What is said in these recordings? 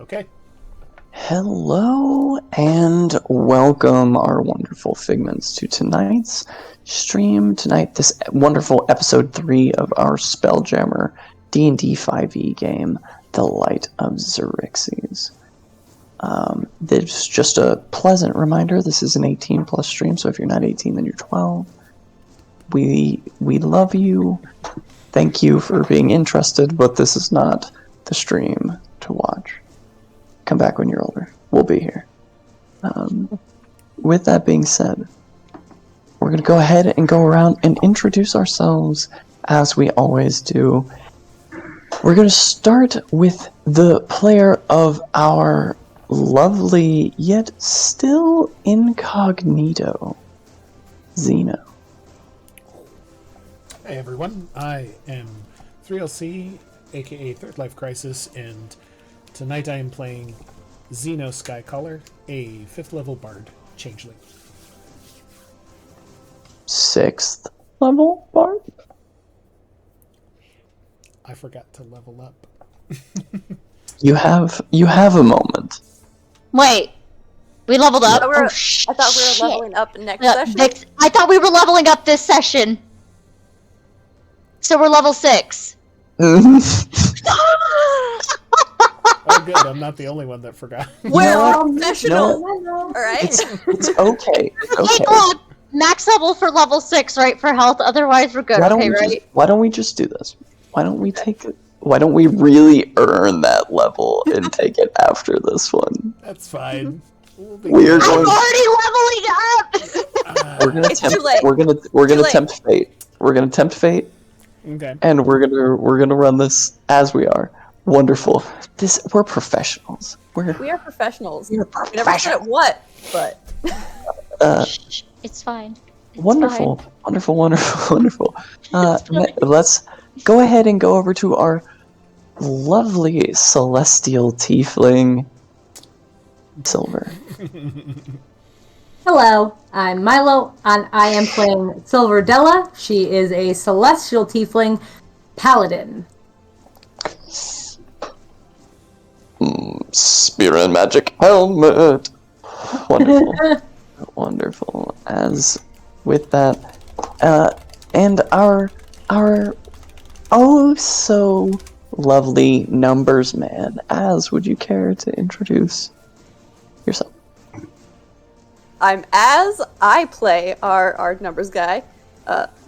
Okay. Hello and welcome, our wonderful figments, to tonight's stream. Tonight, this wonderful episode 3 of our Spelljammer D&D 5e game, The Light of Xaryxis. This is just a pleasant reminder, this is an 18 plus stream, so if you're not 18 then you're 12. We love you. Thank you for being interested, but this is not the stream to watch. Come back when you're older. We'll be here. With that being said, we're going to go ahead and go around and introduce ourselves as we always do. We're going to start with the player of our lovely yet still incognito, Zeno. Hey everyone, I am 3LC, aka Third Life Crisis, and tonight I am playing Xeno Skycaller, a 5th level bard changeling. 6th level bard? I forgot to level up. You have a moment. Wait, we leveled up? I thought we were leveling up next session. I thought we were leveling up this session. So we're level 6. Oh good, I'm not the only one that forgot. We're professional! Alright? It's okay. It's okay. Hey, look, max level for level 6, right, for health, otherwise we're good, Why don't we just do this? Why don't we really earn that level and take it after this one? That's fine. We're I'm going. already leveling up! We're gonna It's tempt. too late. We're gonna tempt fate. We're gonna tempt fate, Okay. and we're gonna run this as we are. Wonderful. We're professionals. We are professionals. We're We never said professionals. at what, but... Shh, it's fine. Wonderful. Let's go ahead and go over to our lovely celestial tiefling, Silver. Hello, I'm Milo, and I am playing Silverdella. She is a celestial tiefling paladin. Spear and magic helmet. Wonderful. Wonderful. As with that, and our oh so lovely numbers man. As would you care to introduce yourself? I'm Az. I play our numbers guy.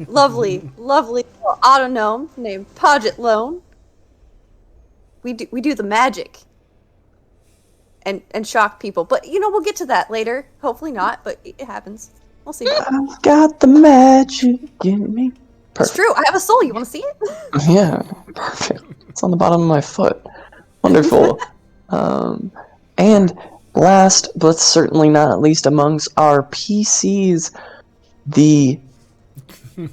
Lovely auto gnome named Podget Lone. We do the magic. And shock people. But, we'll get to that later. Hopefully not, but it happens. We'll see. I've got the magic in me. It's true. I have a soul. You want to see it? Yeah, perfect. It's on the bottom of my foot. Wonderful. And last, but certainly not least amongst our PCs, the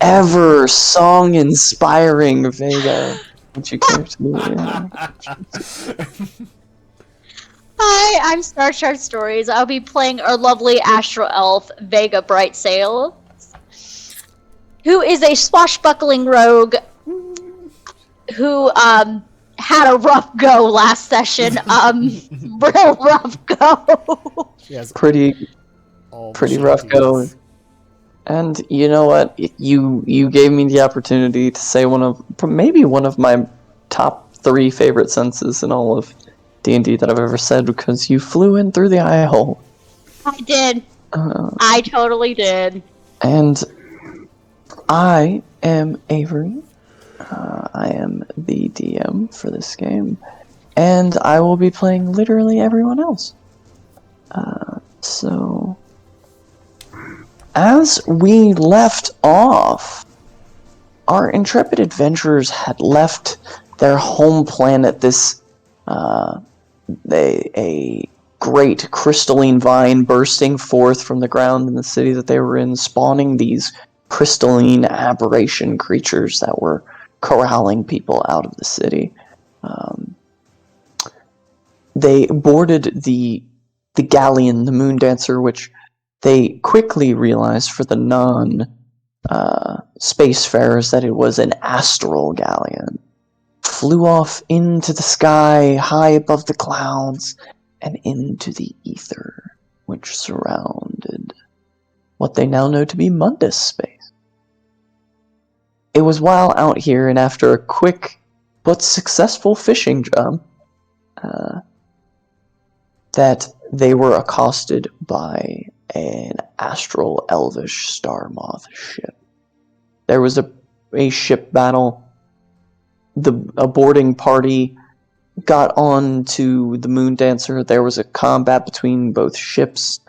ever song-inspiring Vega. Would you care to Hi, I'm Star Chart Stories. I'll be playing our lovely Astral Elf, Vega Brightsail, who is a swashbuckling rogue who had a rough go last session. Real rough go. She has pretty rough go. And you know what? You gave me the opportunity to say one of my top 3 favorite sentences in all of D&D that I've ever said, because you flew in through the eye hole. I did. I totally did. And I am Avery. I am the DM for this game, and I will be playing literally everyone else. So, as we left off, our intrepid adventurers had left their home planet, this a great crystalline vine bursting forth from the ground in the city that they were in, spawning these crystalline aberration creatures that were corralling people out of the city. They boarded the galleon, the Moon Dancer, which they quickly realized for the non spacefarers that it was an astral galleon. flew off into the sky, high above the clouds, and into the ether, which surrounded what they now know to be Mundus space. It was while out here, and after a quick but successful fishing job, that they were accosted by an astral elvish star moth ship. There was a ship battle. A boarding party got on to the Moon Dancer. There was a combat between both ships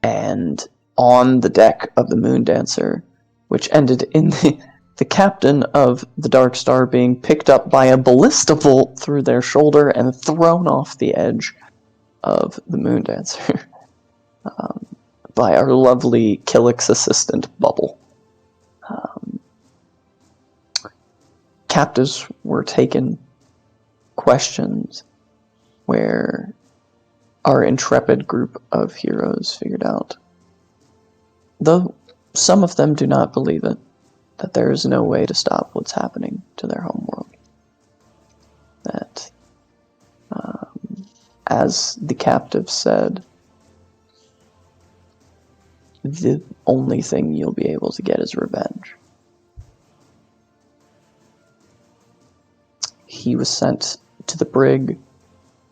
and on the deck of the Moon Dancer, which ended in the captain of the Dark Star being picked up by a ballista bolt through their shoulder and thrown off the edge of the Moon Dancer by our lovely Xaryxis assistant, Bubble. Captives were taken, questions where our intrepid group of heroes figured out, though some of them do not believe it, that there is no way to stop what's happening to their homeworld. That, as the captive said, the only thing you'll be able to get is revenge. He was sent to the brig,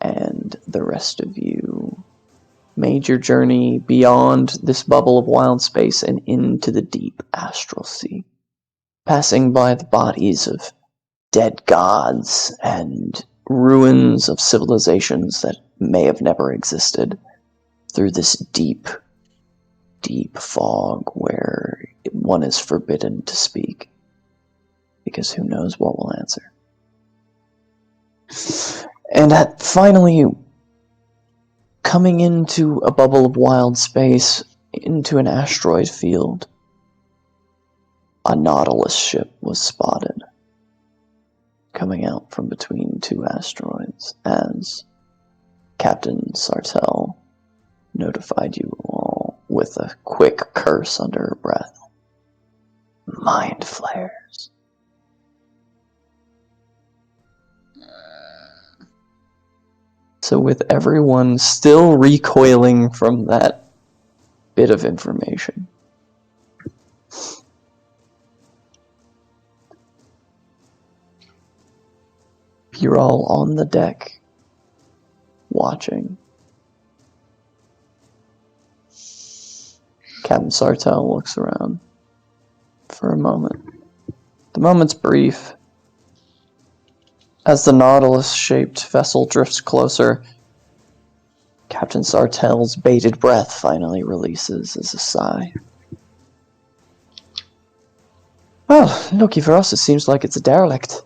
and the rest of you made your journey beyond this bubble of wild space and into the deep astral sea, passing by the bodies of dead gods and ruins of civilizations that may have never existed, through this deep, deep fog where one is forbidden to speak, because who knows what will answer. And finally, coming into a bubble of wild space, into an asteroid field, a Nautilus ship was spotted, coming out from between two asteroids, as Captain Sartell notified you all with a quick curse under her breath. Mind flares. So with everyone still recoiling from that bit of information, you're all on the deck, watching. Captain Sartell looks around for a moment. The moment's brief. As the Nautilus-shaped vessel drifts closer, Captain Sartell's bated breath finally releases as a sigh. Well, lucky for us, it seems like it's a derelict.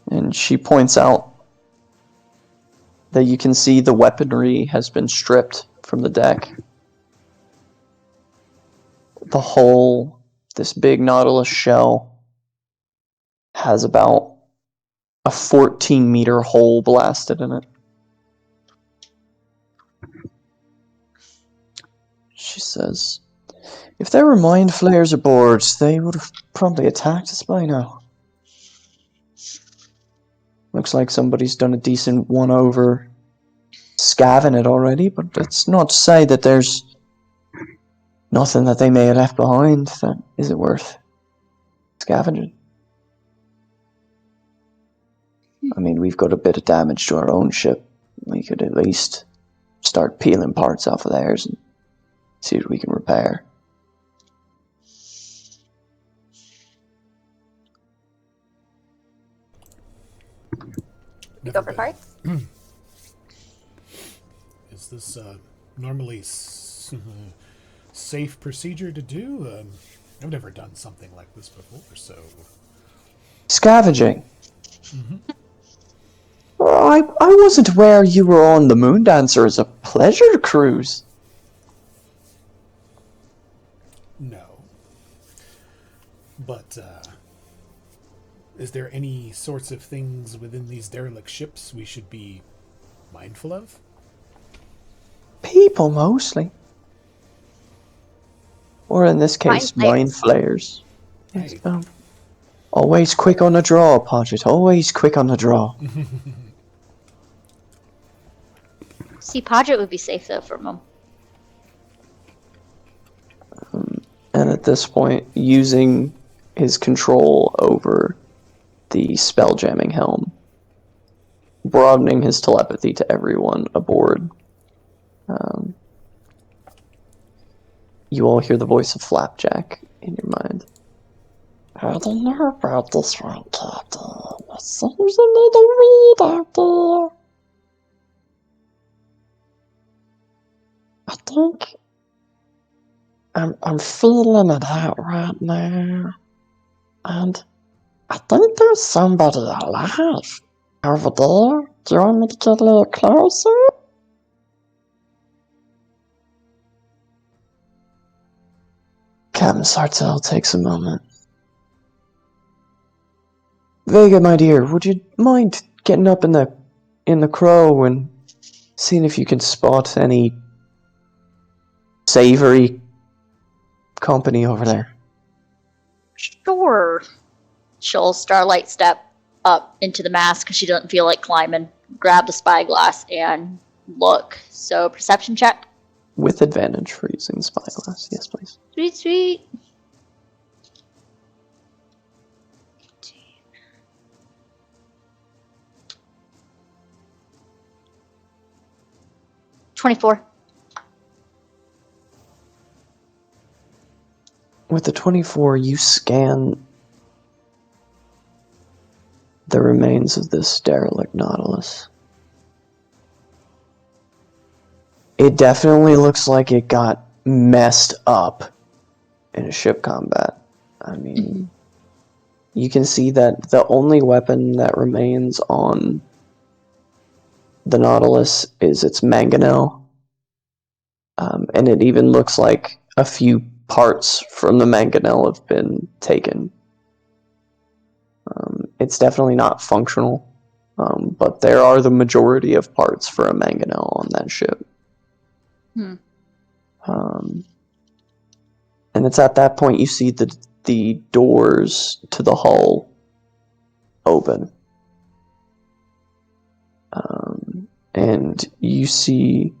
And she points out that you can see the weaponry has been stripped from the deck. The hull, this big Nautilus shell, has about a 14-meter hole blasted in it. She says, if there were mind flayers aboard, they would have probably attacked us by now. Looks like somebody's done a decent one-over scavenging it already, but that's not to say that there's nothing that they may have left behind that isn't worth scavenging. I mean, we've got a bit of damage to our own ship. We could at least start peeling parts off of theirs and see what we can repair. You go for parts? Is this normally safe procedure to do? I've never done something like this before, so... Scavenging? Mm-hmm. Well, I wasn't aware you were on the Moon Dancer as a pleasure cruise. No. But, is there any sorts of things within these derelict ships we should be mindful of? People, mostly. Or in this case, mind flayers. Yes, always quick on the draw, Podget. Always quick on the draw. See, Podget would be safe though from him. And at this point, using his control over the spelljamming helm, broadening his telepathy to everyone aboard, you all hear the voice of Flapjack in your mind. I don't know about this one, Captain. It seems a little weird out there. I think I'm feeling it out right now. And I think there's somebody alive over there. Do you want me to get a little closer? Captain Sartell takes a moment. Vega, my dear, would you mind getting up in the crow and seeing if you can spot any savory company over there? Sure. She'll Starlight step up into the mast because she doesn't feel like climbing. Grab the spyglass and look. So perception check. With advantage for using the spyglass. Yes, please. Sweet, sweet. 24. With the 24, you scan the remains of this derelict Nautilus. It definitely looks like it got messed up in a ship combat. I mean, you can see that the only weapon that remains on the Nautilus is its mangonel. And it even looks like a few parts from the mangonel have been taken. It's definitely not functional, but there are the majority of parts for a mangonel on that ship. And it's at that point you see the doors to the hull open. And you see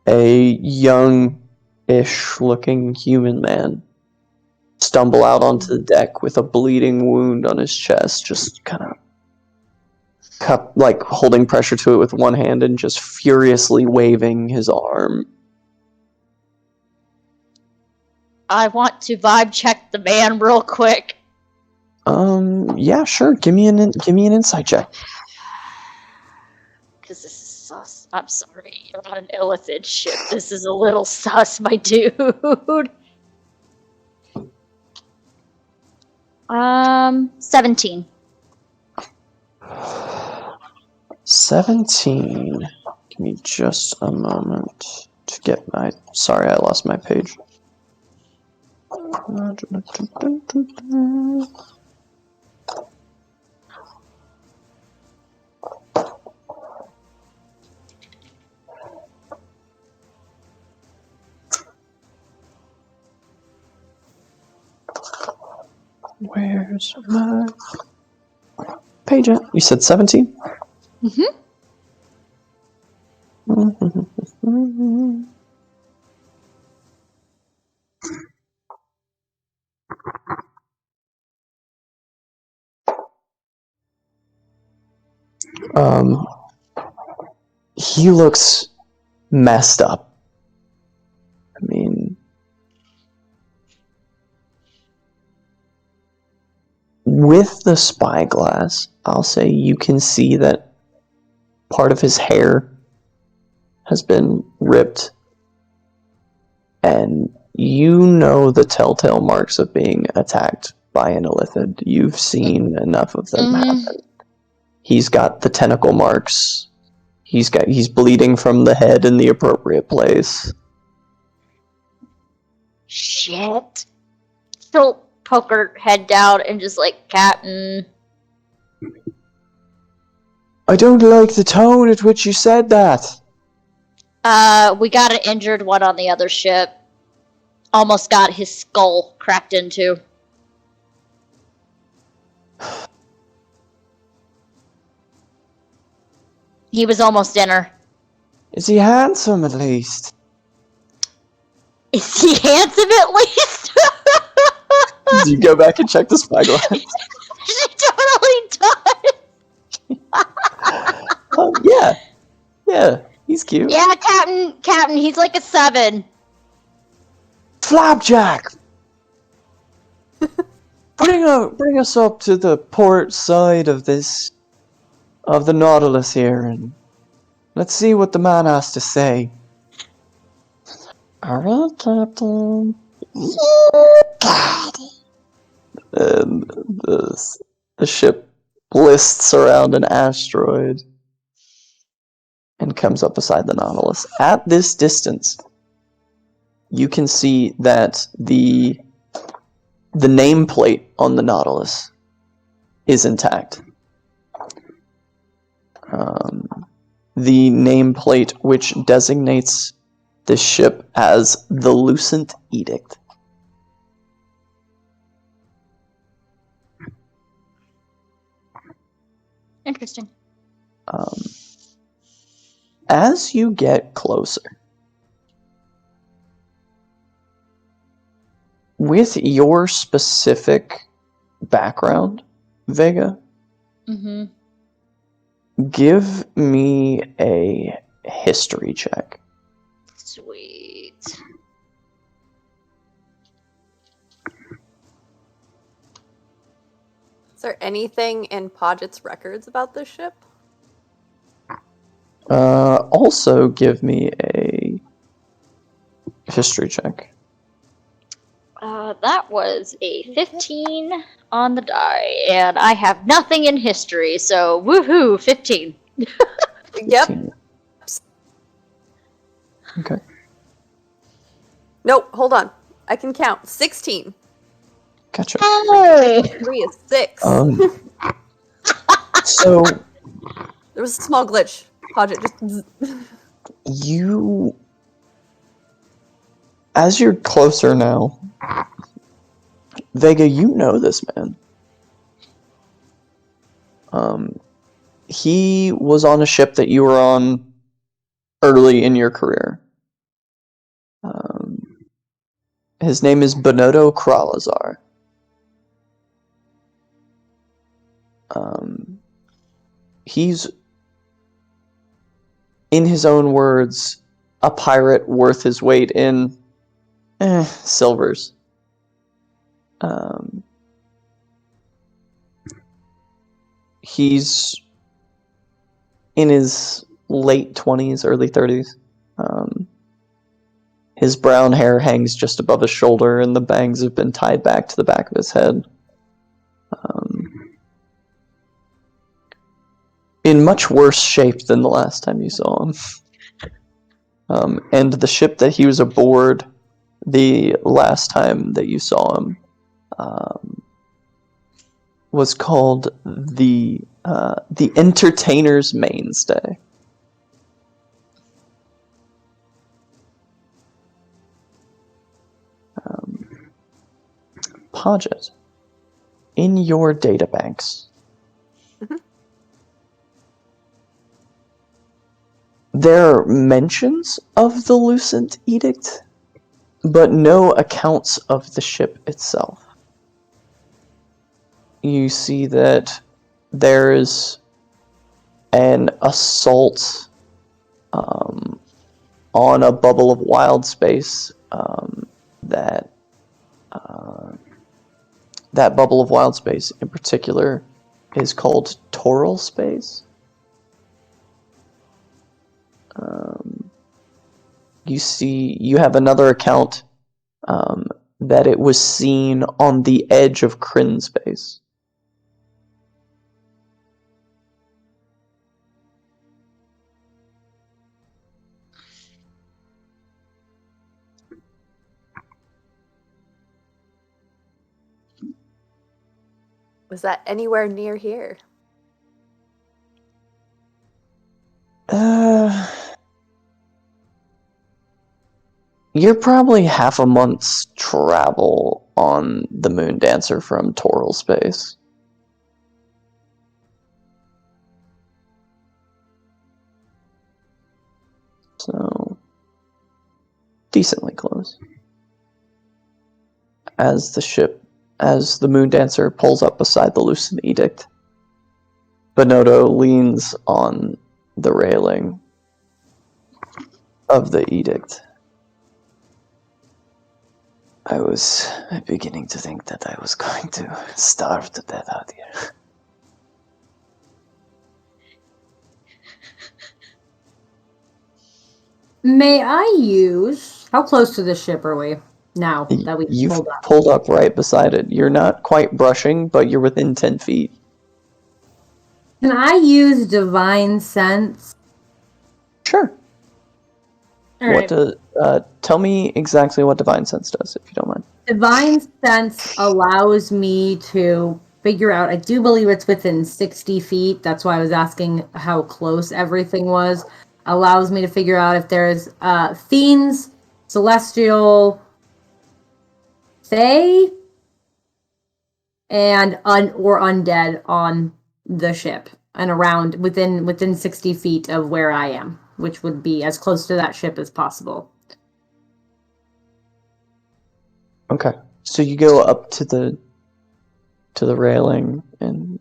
a young-ish looking human man stumble out onto the deck with a bleeding wound on his chest, just kind of holding pressure to it with one hand and just furiously waving his arm. I want to vibe check the man real quick. Yeah, sure. Give me an insight check. Because this is sus. I'm sorry, you're on an illithid ship. This is a little sus, my dude. 17. 17. Give me just a moment to get my... Sorry, I lost my page. Where's my page at? You said 17? He looks messed up. I mean, with the spyglass, I'll say you can see that part of his hair has been ripped, and you know the telltale marks of being attacked by an illithid. You've seen enough of them happen. He's got the tentacle marks. He's bleeding from the head in the appropriate place. Shit. She'll poke her head down and just like, Captain. I don't like the tone at which you said that. We got an injured one on the other ship. Almost got his skull cracked into. He was almost dinner. Is he handsome at least? Is he handsome at least? Do you go back and check the spyglass? She totally does. Yeah. Yeah, he's cute. Yeah, Captain, he's like a 7. Flapjack! Bring us up to the port side of the Nautilus here, and let's see what the man has to say. Alright, Captain. And the ship lists around an asteroid and comes up beside the Nautilus. At this distance, you can see that the nameplate on the Nautilus is intact. The nameplate which designates this ship as the Lucent Edict. Interesting. As you get closer, with your specific background, Vega, give me a history check. Sweet. Is there anything in Podget's records about this ship? Also give me a history check. That was a 15 on the die, and I have nothing in history, so woohoo, 15. Yep. 15. Okay. Nope, hold on. I can count. 16. Gotcha. Hey! 3 is 6. So There was a small glitch. Podget just... as you're closer now, Vega, you know this man. He was on a ship that you were on early in your career. His name is Bonodo Kralazar. He's, in his own words, a pirate worth his weight in silvers. He's in his late 20s, early 30s. His brown hair hangs just above his shoulder, and the bangs have been tied back to the back of his head. In much worse shape than the last time you saw him. And the ship that he was aboard the last time that you saw him was called the Entertainer's Mainstay. Podget, in your databanks, there are mentions of the Lucent Edict, but no accounts of the ship itself. You see that there is an assault on a bubble of wild space that bubble of wild space in particular is called Toral Space. You have another account that it was seen on the edge of Kryn space. Was that anywhere near here? You're probably half a month's travel on the Moon Dancer from Toral Space. So, decently close. As the Moon Dancer pulls up beside the Lucent Edict, Benodo leans on the railing of the Edict. I was beginning to think that I was going to starve to death out here. May I use... How close to the ship are we now that we've You've pulled up? pulled up right beside it. You're not quite brushing, but you're within 10 feet. Can I use Divine Sense? Sure. All right. Tell me exactly what Divine Sense does, if you don't mind. Divine Sense allows me to figure out, I do believe it's within 60 feet. That's why I was asking how close everything was. Allows me to figure out if there's fiends, celestial, fae, and or undead on the ship and around within 60 feet of where I am, which would be as close to that ship as possible. Okay. So you go up to the railing, and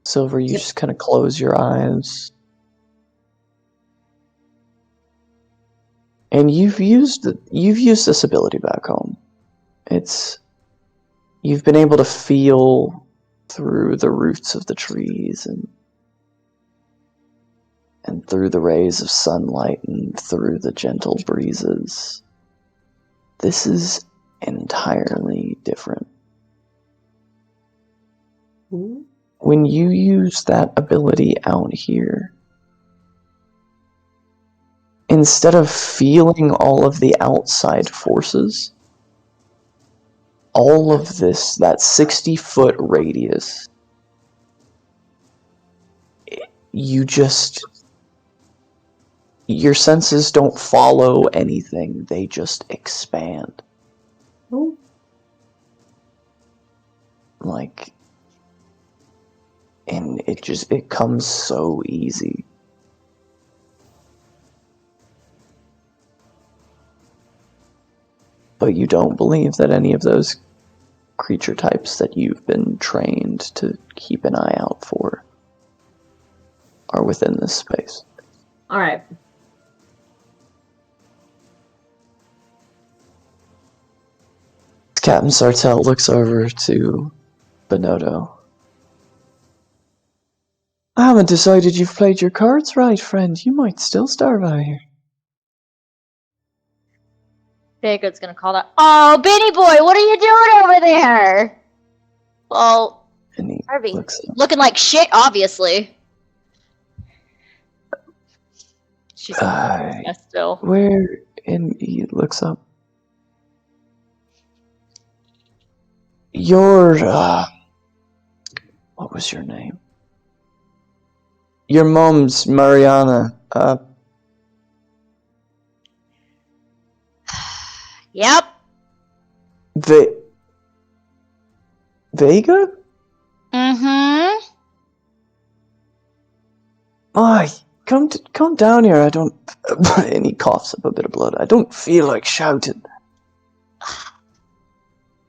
Silver, you just kind of close your eyes. And you've used this ability back home. You've been able to feel through the roots of the trees and through the rays of sunlight and through the gentle breezes. This is entirely different. When you use that ability out here, instead of feeling all of the outside forces, all of this, that 60-foot radius, your senses don't follow anything, they just expand. Ooh. And it comes so easy. But you don't believe that any of those creature types that you've been trained to keep an eye out for are within this space. All right. Captain Sartell looks over to Benodo. I haven't decided you've played your cards right, friend. You might still starve out here. Baker's gonna call that. Oh, Benny boy, what are you doing over there? Well, And he Harvey. looks up. looking like shit, obviously. She's still. Where? And he looks up. What was your name? Your mom's Mariana. Yep. Vega? Mm-hmm. Come down here. I don't. And he coughs up a bit of blood. I don't feel like shouting.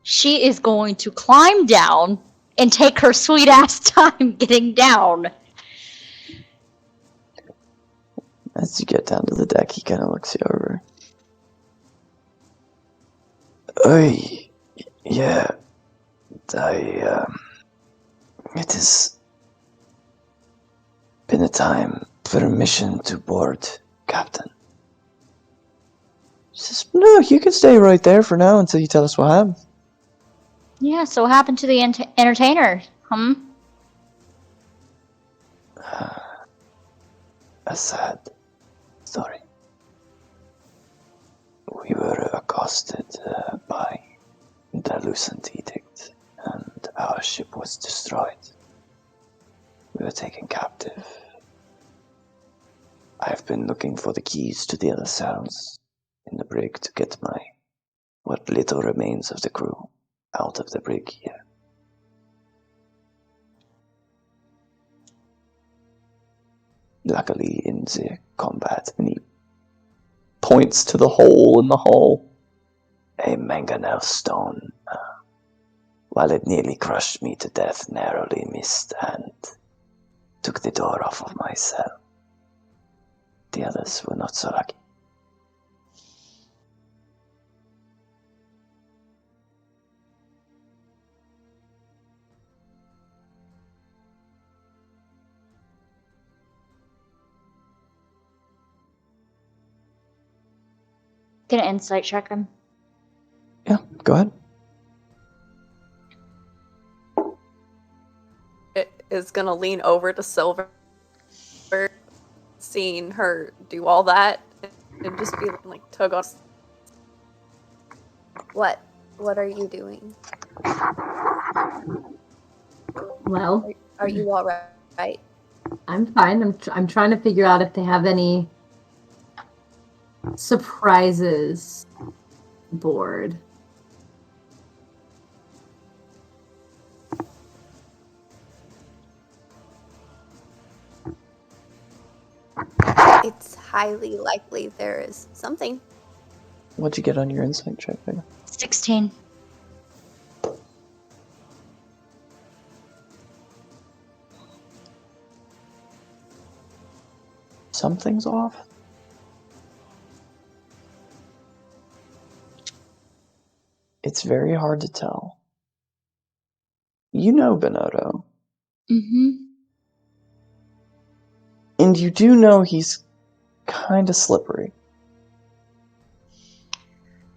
She is going to climb down and take her sweet ass time getting down. As you get down to the deck, he kind of looks you over. Yeah. It has been a time. Permission to board, Captain. She says, no, you can stay right there for now until you tell us what happened. Yeah, so what happened to the entertainer? A sad story. We were accosted by the Lucent Edict, and our ship was destroyed. We were taken captive. I've been looking for the keys to the other cells in the brig to get what little remains of the crew out of the brig here. Luckily, in the combat, and he points to the hole in the hull. A mangonel stone. While it nearly crushed me to death, narrowly missed and took the door off of my cell. The others were not so lucky. Gonna insight check him. Yeah, go ahead. It is gonna lean over to Silver, seeing her do all that, and just be like, tug on. What are you doing? Well, Are you all right? I'm fine. I'm trying to figure out if they have any surprises board. It's highly likely there is something. What'd you get on your insight check, Vega? 16. Something's off? It's very hard to tell. You know Bonotto. Mm-hmm. And you do know he's kind of slippery.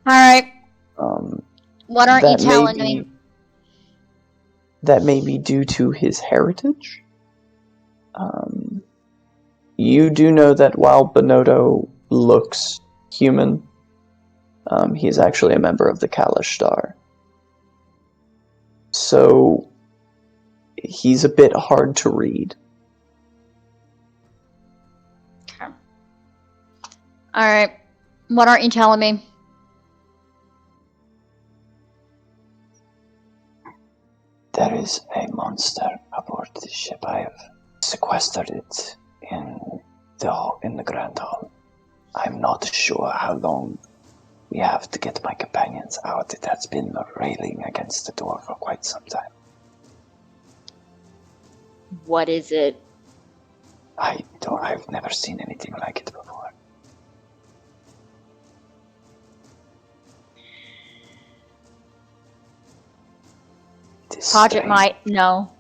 Alright. What aren't you That telling me? That may be due to his heritage. You do know that while Bonotto looks human, he is actually a member of the Kalish Star. So he's a bit hard to read. Okay. Alright. What aren't you telling me? There is a monster aboard the ship. I have sequestered it in the Grand Hall. I'm not sure how long we have to get my companions out. It has been railing against the door for quite some time. What is it? I've never seen anything like it before. Podget might know.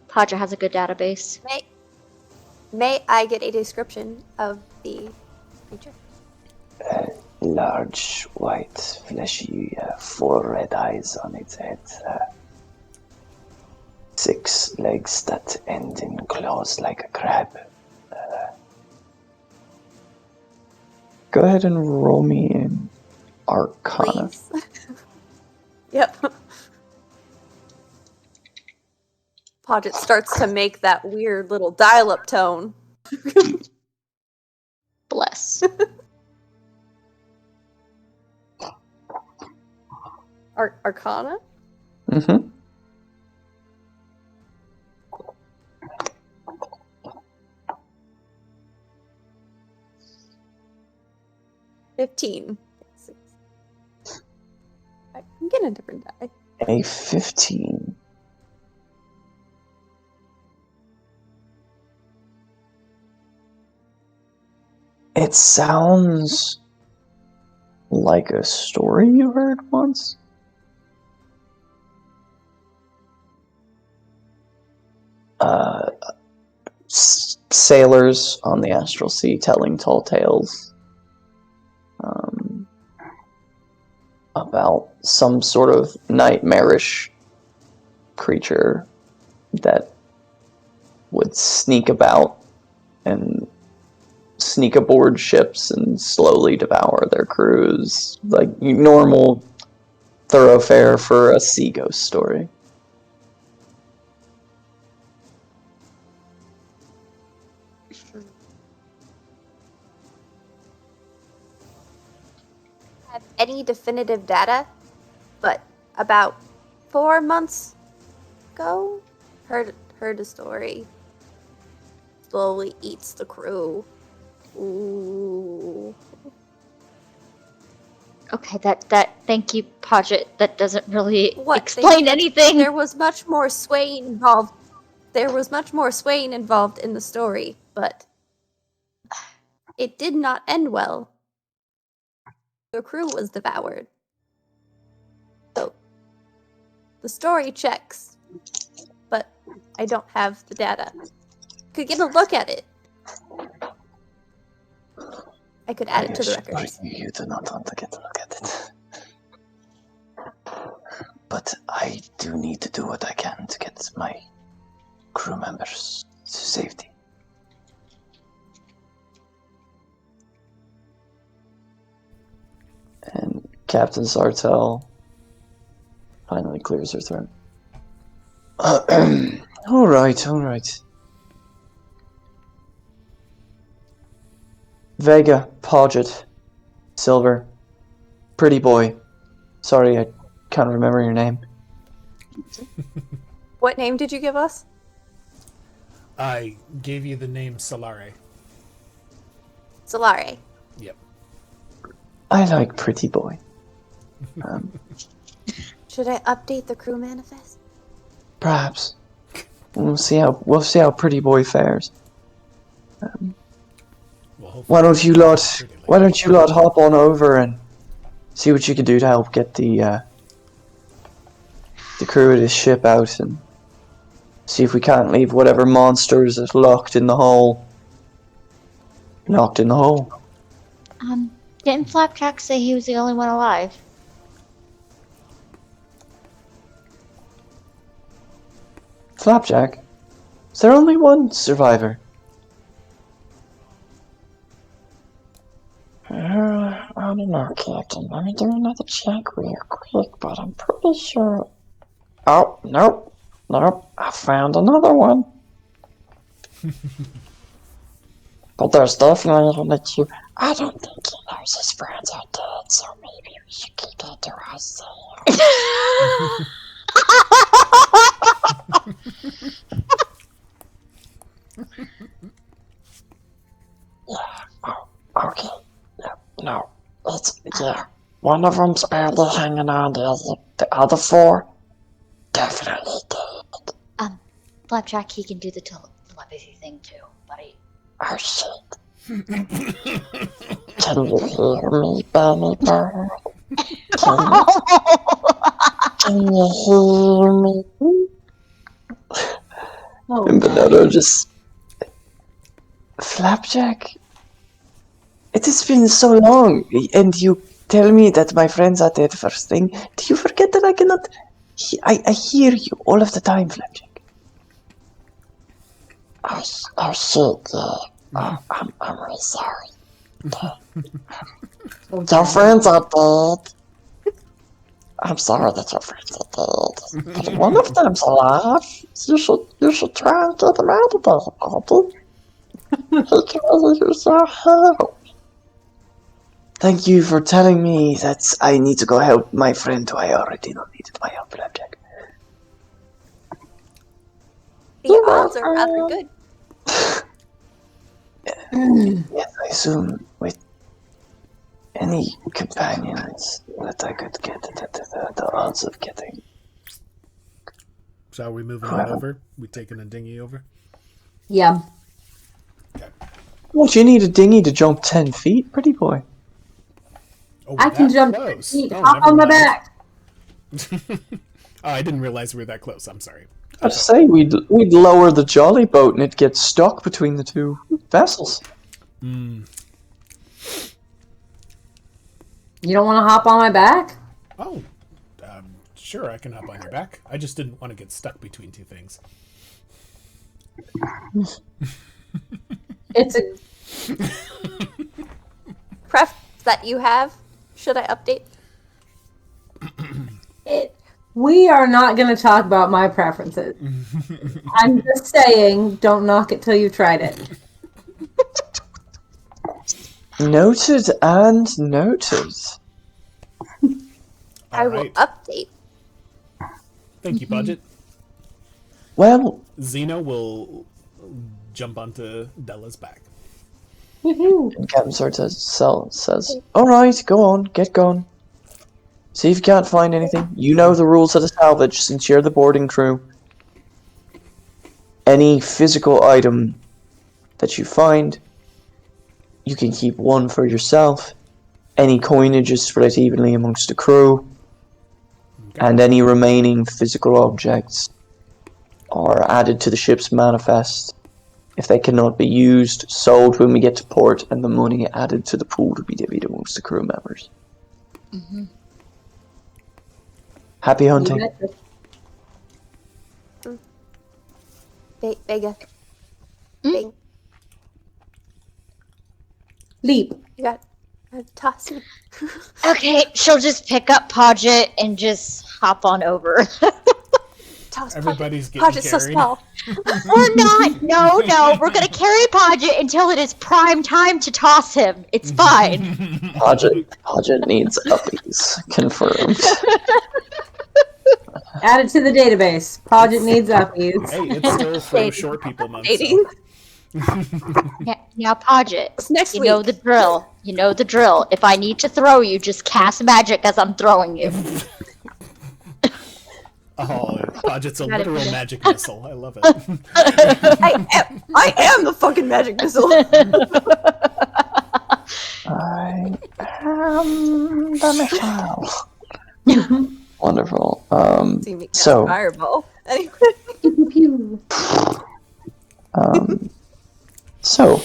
Podget has a good database. May I get a description of the creature? Large, white, fleshy, 4 red eyes on its head. 6 legs that end in claws like a crab. Go ahead and roll me in Arcana. Please. Yep. Podget starts to make that weird little dial-up tone. Bless. Arcana? Mm-hmm. 15. I'm getting a different die. A 15. It sounds like a story you heard once. Sailors on the astral sea telling tall tales about some sort of nightmarish creature that would sneak about and sneak aboard ships and slowly devour their crews, like normal thoroughfare for a sea ghost story. Have any definitive data, but about 4 months ago, heard a story. Slowly eats the crew. Ooh. Okay, that thank you, Podget. That doesn't really What? explain anything. There was much more swaying involved. There was much more swaying involved in the story, but it did not end well. The crew was devoured. So, the story checks, but I don't have the data. Could get a look at it. I could add it to the records. You do not want to get a look at it. But I do need to do what I can to get my crew members to safety. And Captain Sartell finally clears her throat. All right. Vega, Podget, Silver, Pretty Boy. Sorry, I can't remember your name. What name did you give us? I gave you the name Solare. Solare. Yep. I like Pretty Boy. Should I update the crew manifest? Perhaps. We'll see how Pretty Boy fares. Why don't you lot hop on over and see what you can do to help get the crew of this ship out and see if we can't leave whatever monsters is locked in the hole. Didn't Flapjack say he was the only one alive? Flapjack? Is there only one survivor? I don't know, Captain. Let me do another check real quick, but I'm pretty sure... Oh, nope. I found another one. But there's definitely only two. I don't think he knows his friends are dead, so maybe we should keep that to ourselves. Okay. No. One of them's barely hanging on. The other four, definitely dead. Flapjack, he can do the telepathy thing too, buddy. Oh shit. Can you hear me, Bunny Bird? Can you hear me? And Bonotto just... Flapjack? It has been so long, and you tell me that my friends are dead first thing. Do you forget that I cannot... I hear you all of the time, Flapjack. Oh shit, yeah. I'm really sorry. Your friends are dead. I'm sorry that your friends are dead. But one of them's alive. You should try and get him out of there, Bobby. He can really use your help. Thank you for telling me that I need to go help my friend who I already know needed my help, Flapjack. The odds are rather good. Yes, I assume with any companions that I could get, the odds of getting... So are we moving on over? We taking a dinghy over? Yeah. Okay. What, you need a dinghy to jump 10 feet, Pretty Boy? Oh, I can that jump close. 10 feet. Oh, Hop never on my mind. back. Oh, I didn't realize we were that close. I'm sorry. I'd say we'd lower the jolly boat and it'd get stuck between the two vessels. Mm. You don't want to hop on my back? Oh, sure, I can hop on your back. I just didn't want to get stuck between two things. It's a... Pref that you have. Should I update? We are not going to talk about my preferences. I'm just saying, don't knock it till you've tried it. Noted and noted. I will Alright. update. Thank you, Budget. Well, Xeno will jump onto Della's back. Woohoo! and Captain Sortes says, alright, go on, get going. See if you can't find anything. You know the rules of the salvage since you're the boarding crew. Any physical item that you find, you can keep one for yourself. Any coinage is spread evenly amongst the crew. Okay. And any remaining physical objects are added to the ship's manifest. If they cannot be used, sold when we get to port, and the money added to the pool to be divvied amongst the crew members. Mm-hmm. Happy hunting. Vega. Mm? Leap. You got toss me. Okay, she'll just pick up Podget and just hop on over. Toss Everybody's getting Podget's so carried. small. We're not. No. We're gonna carry Podget until it is prime time to toss him. It's fine. Podget needs uppies. Confirmed. Add it to the database. Project needs uppies. Hey, it's still throw short people month. So. Now, Podget, It's next you know week. the drill. You know the drill. If I need to throw you, just cast magic as I'm throwing you. Oh, Podget's a literal magic missile. I love it. I am the fucking magic missile. I am the missile. Wonderful. See me cast So- fireball. Anyway. Pew, pew. So,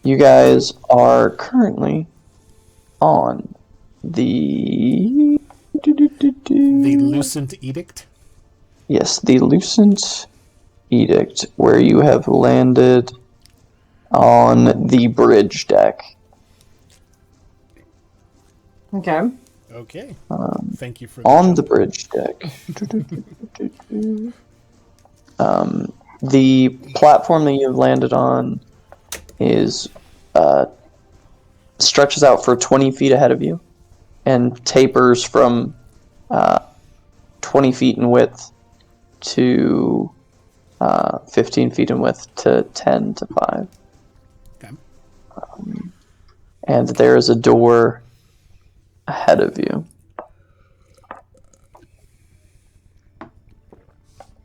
you guys are currently on the... The Lucent Edict. Yes, the Lucent Edict, where you have landed on the bridge deck. Okay. Okay. Thank you for On the bridge deck. The platform that you've landed on is stretches out for 20 feet ahead of you and tapers from 20 feet in width to 15 feet in width to 10 to 5. Okay. And there is a door ahead of you.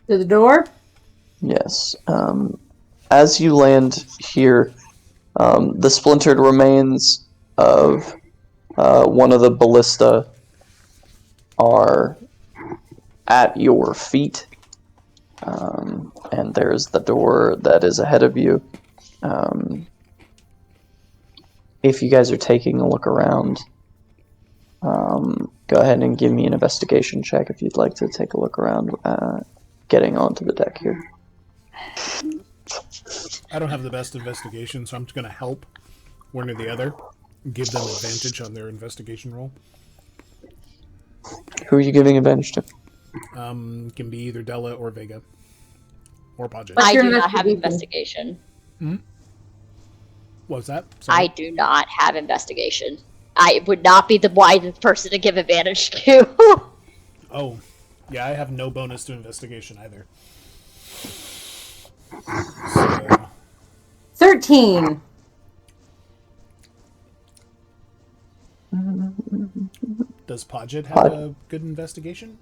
To the door? Yes. As you land here, the splintered remains of one of the ballista are at your feet. And there's the door that is ahead of you. If you guys are taking a look around, go ahead and give me an investigation check if you'd like to take a look around getting onto the deck here. I don't have the best investigation, so I'm just going to help one or the other. Give them advantage on their investigation roll. Who are you giving advantage to? Can be either Della or Vega. Or Podget. What's I your do not have investigation? investigation. What was that? I Sorry. do not have investigation. I would not be the wisest person to give advantage to. Oh. Yeah, I have no bonus to investigation either. So, 13. does Podget have a good investigation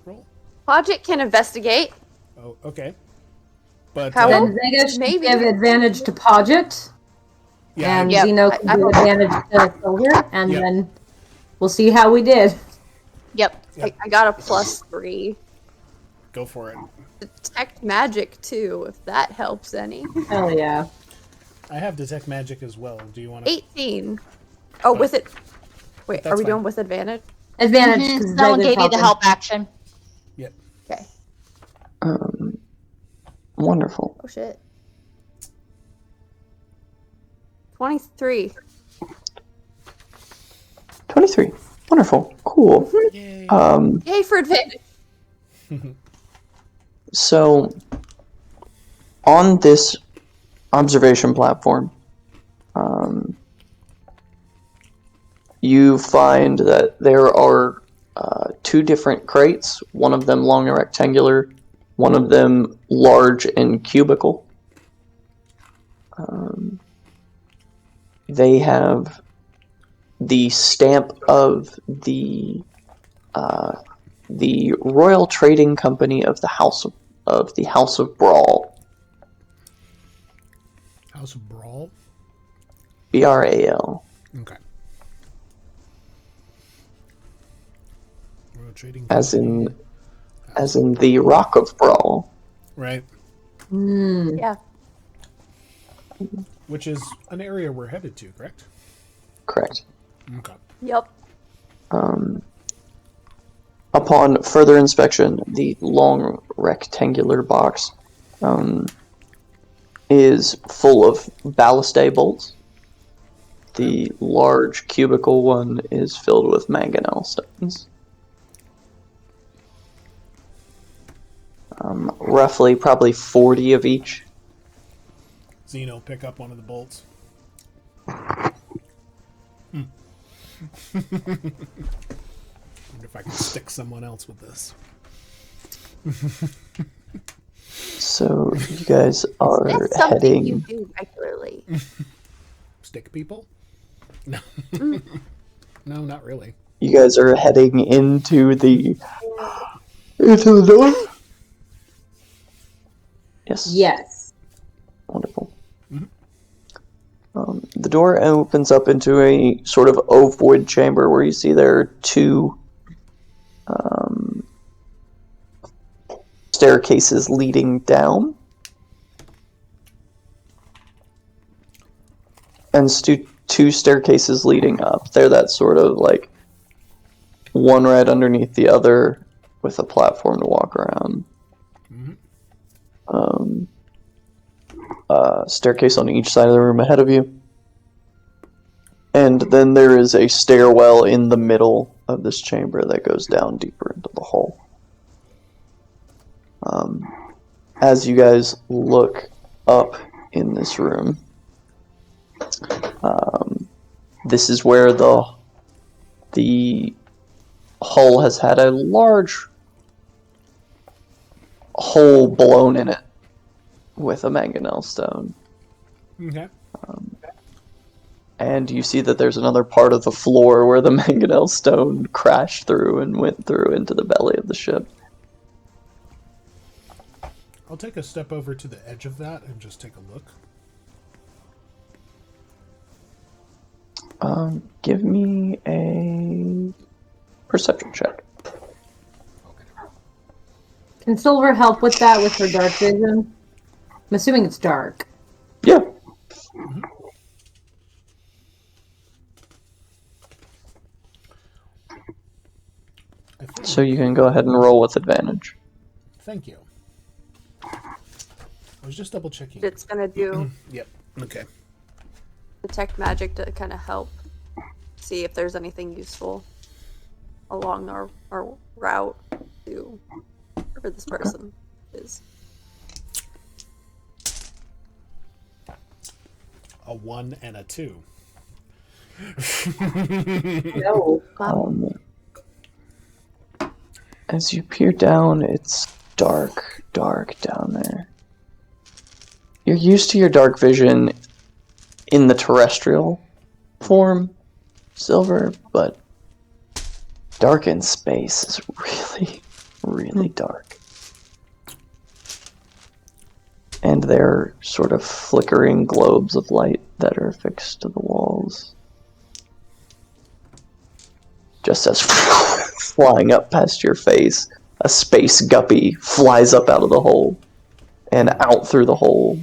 roll? Podget can investigate. Oh, okay. But How- Then Vega should maybe. give advantage to Podget, yeah, and Yep, Zeno I can give don't- advantage to Silver, and Yep. then we'll see how we did. Yep. I got a +3. go for it. Detect magic too, if that helps any. Hell yeah. I have detect magic as well. Do you want to? 18. Oh, with it. Wait, That's are we fine. doing with advantage? Advantage, because Someone gave you the help action. Yep. Okay. Wonderful. Oh shit. 23. 23. Wonderful. Cool. Yay. Yay for advantage. So, on this observation platform, you find that there are two different crates, one of them long and rectangular, one of them large and cubical. They have the stamp of the Royal Trading Company of the House of Brawl. House of Brawl? BRAL. Okay. Royal Trading As Company. in the Rock of Brawl. Right. Yeah. Which is an area we're headed to, correct? Correct. Okay. Yep. Upon further inspection, the long rectangular box is full of ballistae bolts. The large cubical one is filled with mangonel stones. Roughly, probably 40 of each. Xeno, pick up one of the bolts. Wonder if I can stick someone else with this. So you guys are That's something you heading. do regularly. Stick people? No. No, not really. You guys are heading into the door. Yes. Yes. Wonderful. The door opens up into a sort of ovoid chamber where you see there are two staircases leading down. And two staircases leading up. They're that sort of like one right underneath the other with a platform to walk around. Staircase on each side of the room ahead of you. And then there is a stairwell in the middle of this chamber that goes down deeper into the hall. As you guys look up in this room, this is where the hull has had a large hole blown in it with a mangonel stone. Okay. And you see that there's another part of the floor where the mangonel stone crashed through and went through into the belly of the ship. I'll take a step over to the edge of that and just take a look. Give me a perception check. Can Silver help with that with her dark vision? I'm assuming it's dark. Yeah. So you can go ahead and roll with advantage. Thank you. I was just double checking. It's gonna do Yep. Okay. detect magic to kind of help see if there's anything useful along our route to wherever this person is. A 1 and a 2. No. As you peer down, it's dark down there. You're used to your dark vision in the terrestrial form, Silver, but dark in space is really, really dark. And there are sort of flickering globes of light that are affixed to the walls. Just as flying up past your face, a space guppy flies up out of the hole and out through the hole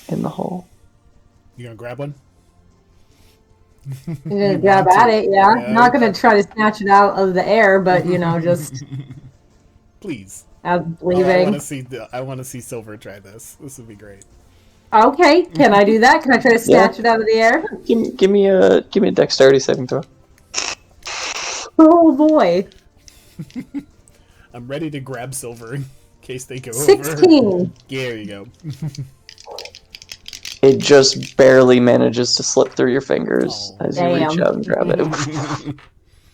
in the hole. You gonna grab one? I'm gonna grab at it, yeah. Yeah. Not gonna try to snatch it out of the air, but just Please. as I leaving. want to see Silver try this. This would be great. Okay, can I do that? Can I try to snatch it out of the air? Give me a dexterity saving throw. Oh boy. I'm ready to grab Silver in case they go 16. over. There you go. It just barely manages to slip through your fingers Oh. as you reach Damn. out and grab it.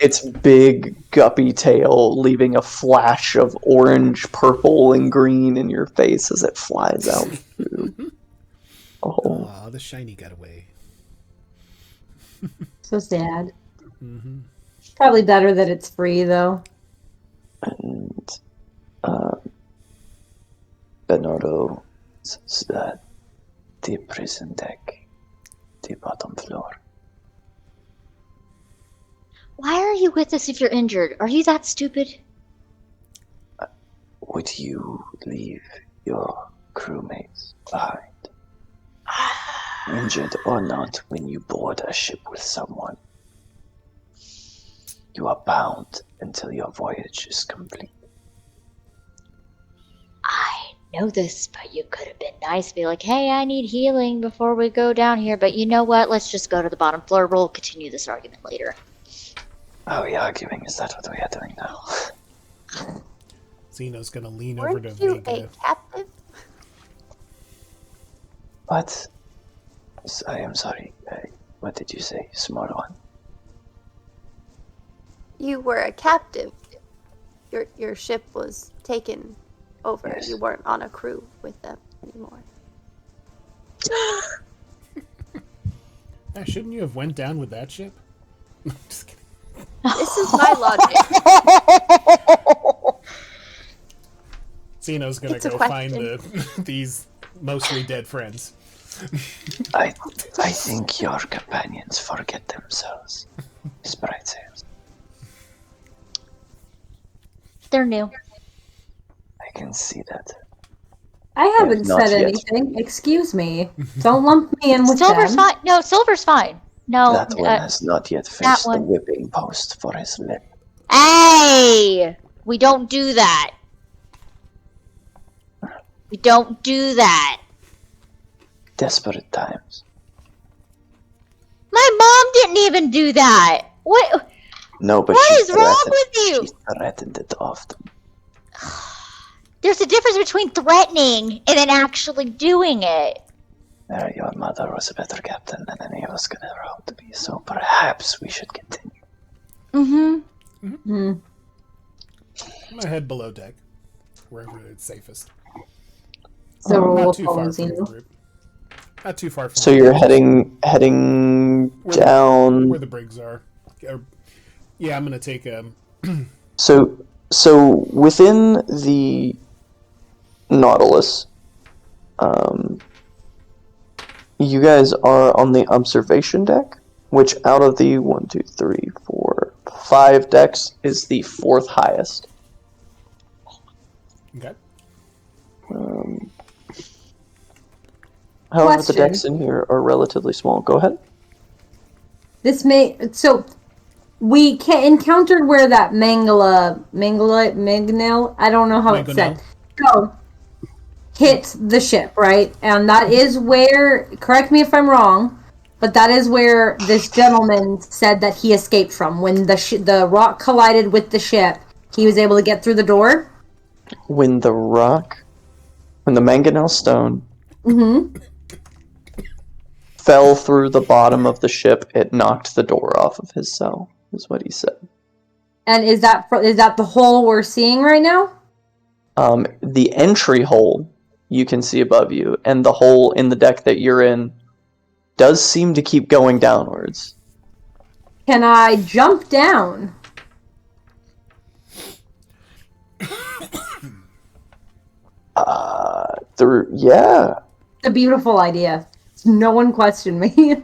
Its big guppy tail leaving a flash of orange, purple, and green in your face as it flies out through a hole. Aw, the shiny got away. So sad. Mm-hmm. Probably better that it's free, though. And Bernardo says that the prison deck, the bottom floor. Why are you with us if you're injured? Are you that stupid? Would you leave your crewmates behind? Injured or not, when you board a ship with someone, you are bound until your voyage is complete. I know this, but you could have been nice. Be like, hey, I need healing before we go down here. But you know what? Let's just go to the bottom floor. We'll continue this argument later. Are we arguing? Is that what we are doing now? Zeno's gonna lean over to Weren't you Vega. a captive? What? I am sorry. What did you say, smart one? You were a captive. Your ship was taken over. Yes. You weren't on a crew with them anymore. Shouldn't you have went down with that ship? Just kidding. This is my logic. Zeno's gonna It's a go find these mostly dead friends. I think your companions forget themselves. Sprite says. They're new. I can see that. I haven't Not said yet. anything. Excuse me. Don't lump me in with Silver's them. fine. No, Silver's fine. No. That one has not yet faced the one. whipping post for his lip. Hey! We don't do that. We don't do that. Desperate times. My mom didn't even do that. What? No, but What she is wrong threatened- with you? She threatened it often. There's a difference between threatening and then actually doing it. Your mother was a better captain than any of us could ever hope to be, so perhaps we should continue. Mm-hmm. Hmm. I'm gonna head below deck, wherever it's safest. So we'll Not too follow far from the Zeno. group. Not too far from. So the you're group. heading Where the- down. where the brigs are. Yeah, I'm gonna take So within the Nautilus, you guys are on the observation deck, which out of the 1, 2, 3, 4, 5 decks is the 4th highest. Okay. However, the Question. decks in here are relatively small. Go ahead. This may we encountered where that Mangnel, I don't know how it's said. So hit the ship, right? And that is where, correct me if I'm wrong, but that is where this gentleman said that he escaped from. When the rock collided with the ship, he was able to get through the door. When the mangonel stone fell through the bottom of the ship, it knocked the door off of his cell, is what he said. And is that the hole we're seeing right now? The entry hole you can see above you, and the hole in the deck that you're in does seem to keep going downwards. Can I jump down? Yeah. It's a beautiful idea. No one questioned me.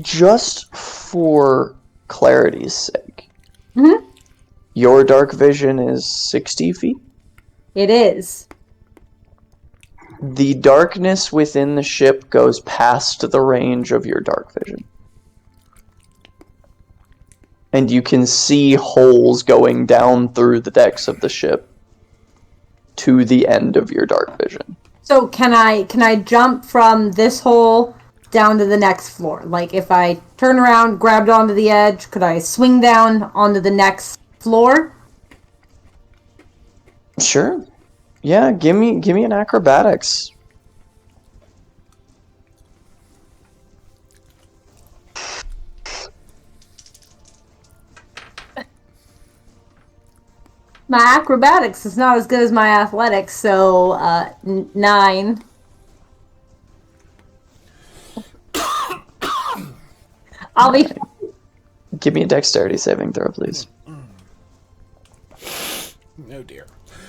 Just for clarity's sake, Mhm. your dark vision is 60 feet? It is. The darkness within the ship goes past the range of your dark vision. And you can see holes going down through the decks of the ship to the end of your dark vision. So can I jump from this hole down to the next floor? Like if I turn around, grabbed onto the edge, could I swing down onto the next floor? Sure. Yeah, give me an acrobatics. My acrobatics is not as good as my athletics, so 9. I'll be. Give me a dexterity saving throw, please. Oh dear.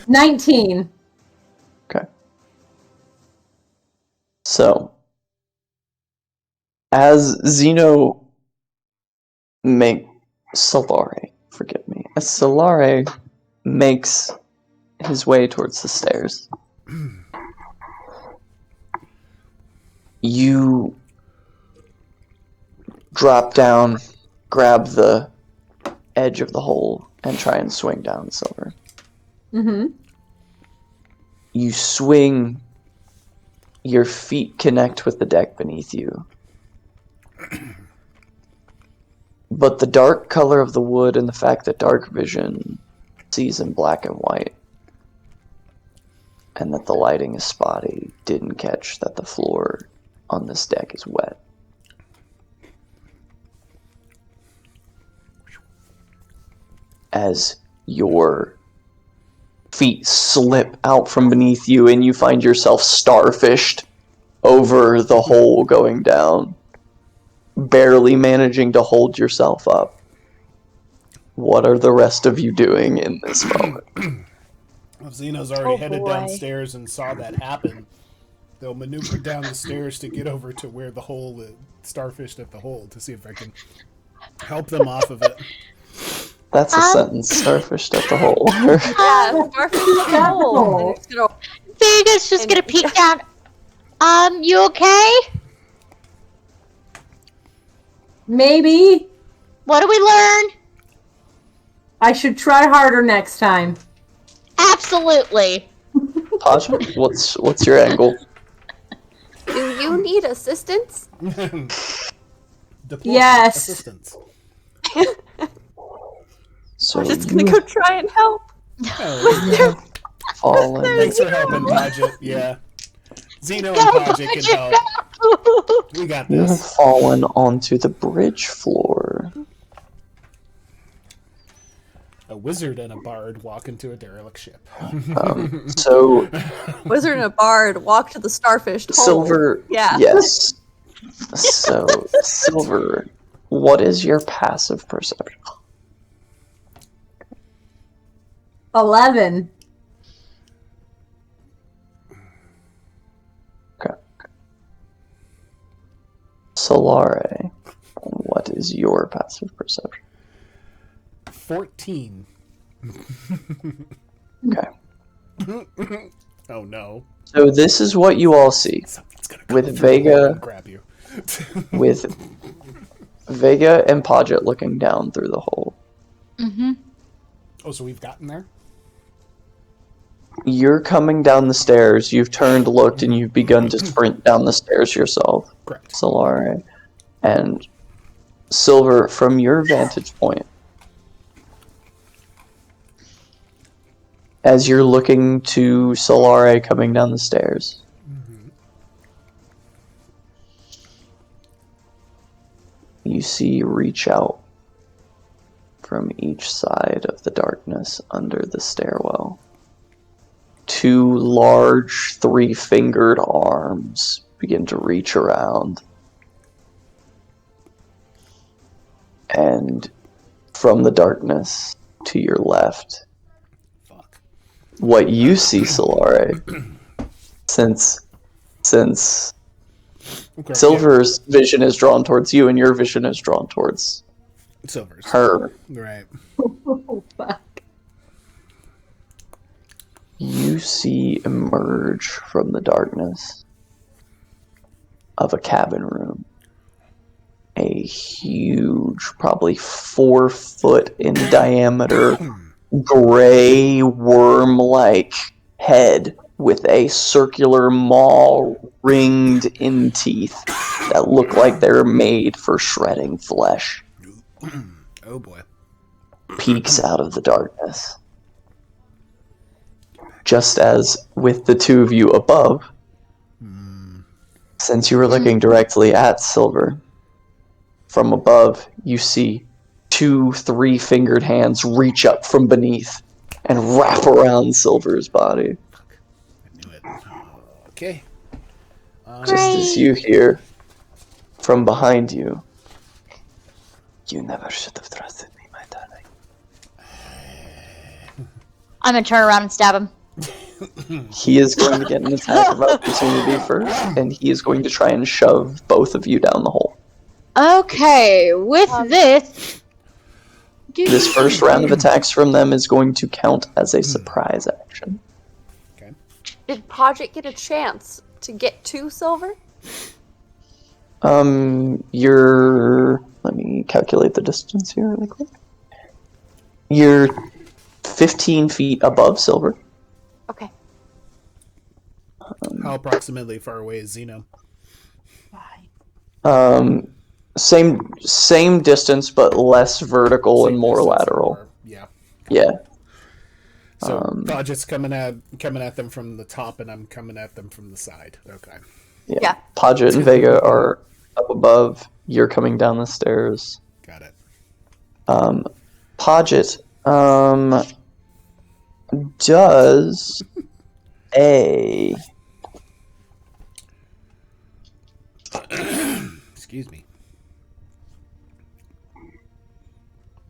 19. Okay. So, as Xeno Solare makes his way towards the stairs, you drop down, grab the edge of the hole, and try and swing down, Silver. Mm-hmm. You swing, your feet connect with the deck beneath you. But the dark color of the wood and the fact that dark vision sees in black and white, and that the lighting is spotty, didn't catch that the floor on this deck is wet. As your feet slip out from beneath you and you find yourself starfished over the hole going down, barely managing to hold yourself up. What are the rest of you doing in this moment? Well, Xeno's already headed boy. downstairs and saw that happen. They'll maneuver down the stairs to get over to where the hole, starfished at the hole, to see if I can help them off of it. That's a sentence, starfished at the hole. Yeah, Starfish is the hole. And it's gonna Vega's just gonna peek down. You okay? Maybe What do we learn? I should try harder next time. Absolutely. Aja, what's your angle? Do you need assistance? Deploy Yes. assistance. So I'm just gonna go try and help. Oh, fallen. thanks for helping, Paget. Yeah. Xeno and Paget can help. We got You have this. fallen onto the bridge floor. A wizard and a bard walk into a derelict ship. So, Wizard and a bard walk to the starfish hole. Silver, Yeah. yes. So, Silver, what is your passive perception? 11. Okay. Solare, what is your passive perception? 14. Okay. Oh no. So this is what you all see. Someone's gonna With come through the hole Vega- and grab you. With Vega and Paget looking down through the hole. Mm-hmm. Oh, so we've gotten there? You're coming down the stairs, you've turned, looked, and you've begun to sprint down the stairs yourself, Correct. Solare. And Silver, from your vantage point, as you're looking to Solare coming down the stairs, you see reach out from each side of the darkness under the stairwell. Two large, three-fingered arms begin to reach around. And from the darkness to your left, Fuck. what you see, Solare, since Okay, Silver's vision is drawn towards you and your vision is drawn towards yeah. Silver's. her, Right. Oh, fuck. you see emerge from the darkness of a cabin room a huge, probably 4 foot in diameter, gray worm-like head with a circular maw ringed in teeth that look like they're made for shredding flesh, Oh boy. peeks out of the darkness. Just as with the two of you above, since you were looking directly at Silver, from above you see 2 3-fingered hands reach up from beneath and wrap around Silver's body. I knew it. Okay. Just as you hear from behind you, You never should have trusted me, my darling. I'm gonna turn around and stab him. He is going to get an attack of opportunity first, and he is going to try and shove both of you down the hole. Okay, with this... This first round of attacks from them is going to count as a surprise action. Okay. Did Podget get a chance to get 2 silver? Let me calculate the distance here really quick. You're 15 feet above silver. Okay. How approximately far away is Xeno? Same distance, but less vertical and more lateral. Yeah. Yeah. So Podget's coming at them from the top, and I'm coming at them from the side. Okay. Yeah. Podget and Vega are up above. You're coming down the stairs. Got it. Podget does a Excuse me.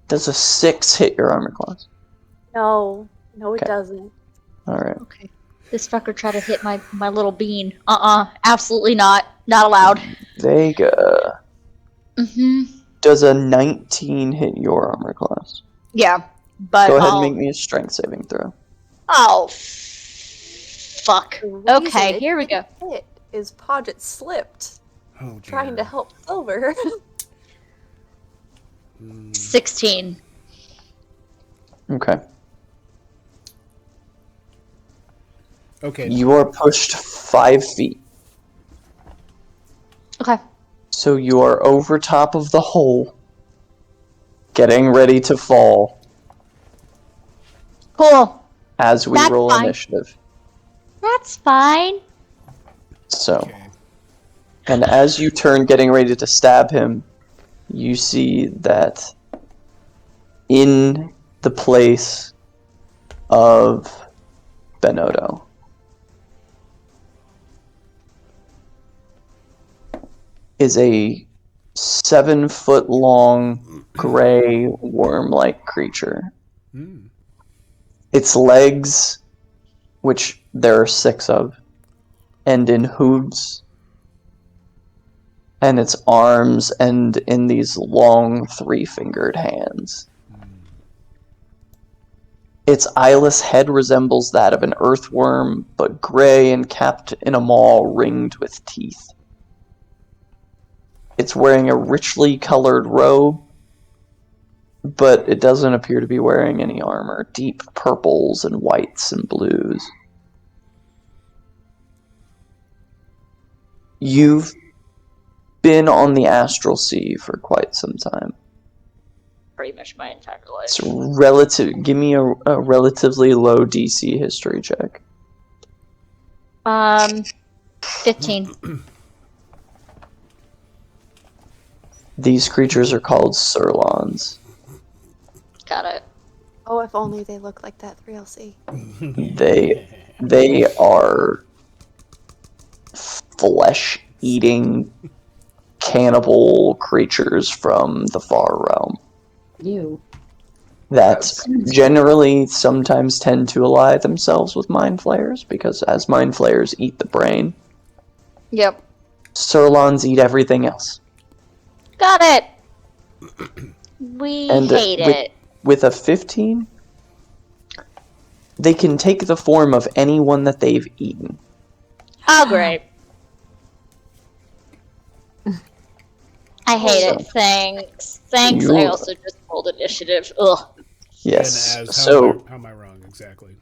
does a 6 hit your armor class? No, it Okay. doesn't. All right. Okay. This fucker tried to hit my little bean. Absolutely not. Not allowed. Vega Mm-hmm. does a 19 hit your armor class? Yeah, but Go ahead and make me a strength saving throw. Oh, fuck. The reason Okay, it here we go. didn't hit is Podget slipped, Oh, dear. trying to help Silver. 16. Okay. Okay. You are pushed 5 feet. Okay. So you are over top of the hole, getting ready to fall Cool. as we That's roll fine. initiative. That's fine. So, Okay. and as you turn getting ready to stab him, you see that in the place of Benotto is a 7-foot-long gray worm-like creature. Hmm. Its legs, which there are 6 of, end in hooves, and its arms end in these long 3-fingered hands. Its eyeless head resembles that of an earthworm, but gray and capped in a maw ringed with teeth. It's wearing a richly colored robe, but it doesn't appear to be wearing any armor. Deep purples and whites and blues. You've been on the astral sea for quite some time. Pretty much my entire life. It's relative. Give me a relatively low DC history check. 15. These creatures are called Surlons. Got it. Oh, if only they look like that 3LC. They are flesh-eating cannibal creatures from the far realm You. that generally sometimes tend to ally themselves with mind flayers, because as mind flayers eat the brain, Yep. Surlons eat everything else. Got it. We hate it. With a 15, they can take the form of anyone that they've eaten. Oh, great. I hate it. Thanks. Thanks. I also just rolled initiative. Ugh. Yes. And So, how am I wrong exactly?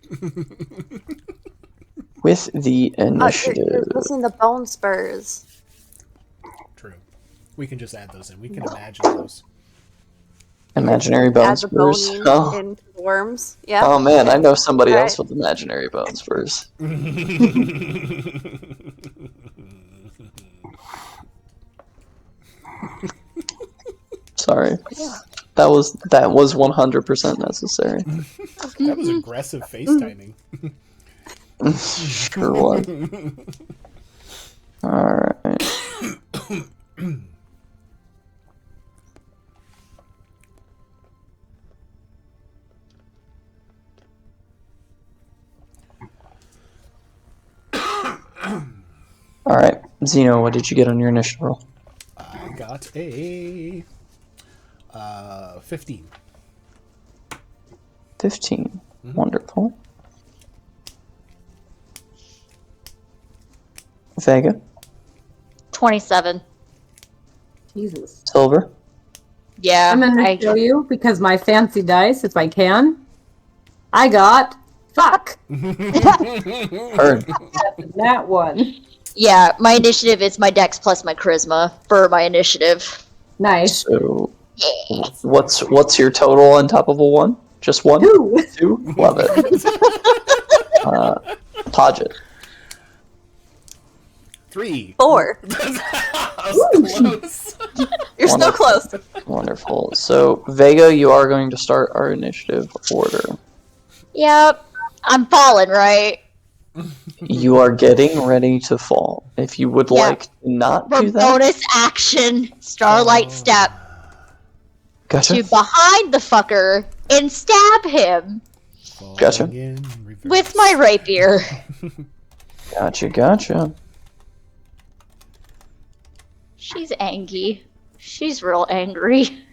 with the initiative... You're missing the bone spurs. True. We can just add those in. We can imagine those. Imaginary bone Add the bone spurs. Oh. into the worms. Yeah. Oh man, I know somebody All else right. with imaginary bone spurs. Sorry. That was 100% necessary. That was aggressive FaceTiming. Sure was. Alright. Alright, Zeno, what did you get on your initiative roll? I got a 15. 15. Wonderful. Vega? 27. Jesus. Silver? Yeah. I'm gonna show you because my fancy dice, if I can. I got fuck Heard. that one. Yeah, my initiative is my dex plus my charisma for my initiative. Nice. So, what's your total on top of a 1? Just 1? 2. 2? Love it. Podget. 3. 4. I was close. You're so close. Wonderful. So, Vega, you are going to start our initiative order. Yep. I'm falling, right? You are getting ready to fall. If you would Yeah. like to not For do that, bonus action, Starlight Step gotcha. to behind the fucker and stab him Gotcha. Falling in reverse. with my rapier. Gotcha. She's angry. She's real angry.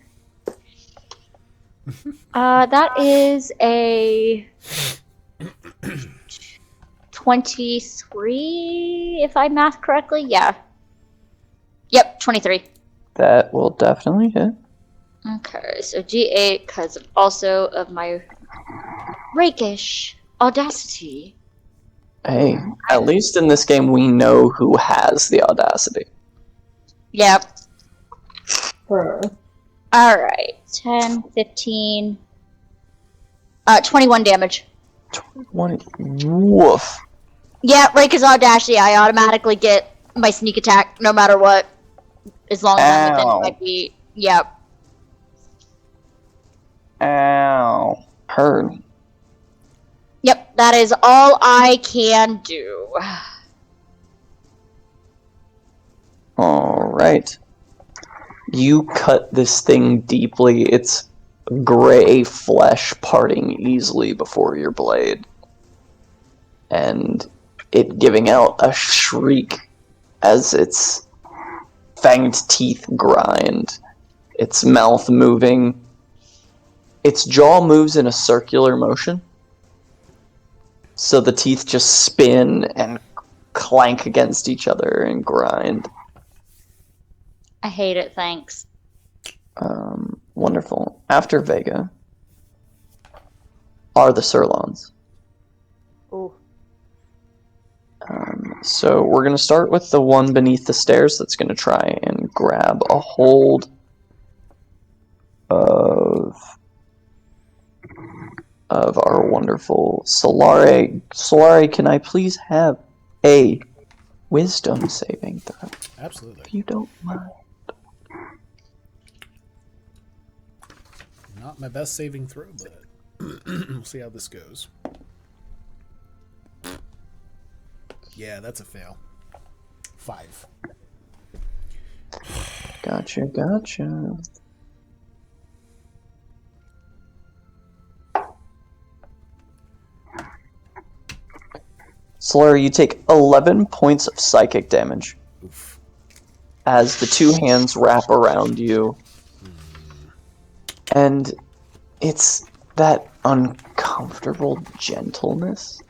That is a 23, if I math correctly. Yeah. Yep, 23. That will definitely hit. Okay, so G8 because also of my rakish audacity. Hey, at least in this game we know who has the audacity. Yep. Her. Alright. 10, 15. 21 damage. 20. Woof. Yeah, rakish audacity. I automatically get my sneak attack no matter what. As long as I'm Ow. within my feet. Yep. Ow. Heard. Yep, that is all I can do. Alright. You cut this thing deeply. It's gray flesh parting easily before your blade. And it giving out a shriek as its fanged teeth grind. Its mouth moving. Its jaw moves in a circular motion. So the teeth just spin and clank against each other and grind. I hate it, thanks. Wonderful. After Vega are the Sirlons. Ooh. So we're going to start with the one beneath the stairs that's going to try and grab a hold of our wonderful Solare. Solare, can I please have a wisdom saving throw? Absolutely. If you don't mind. Not my best saving throw, but we'll see how this goes. Yeah, that's a fail. 5. Gotcha. Solare, you take 11 points of psychic damage Oof. as the two hands wrap around you. And it's that uncomfortable gentleness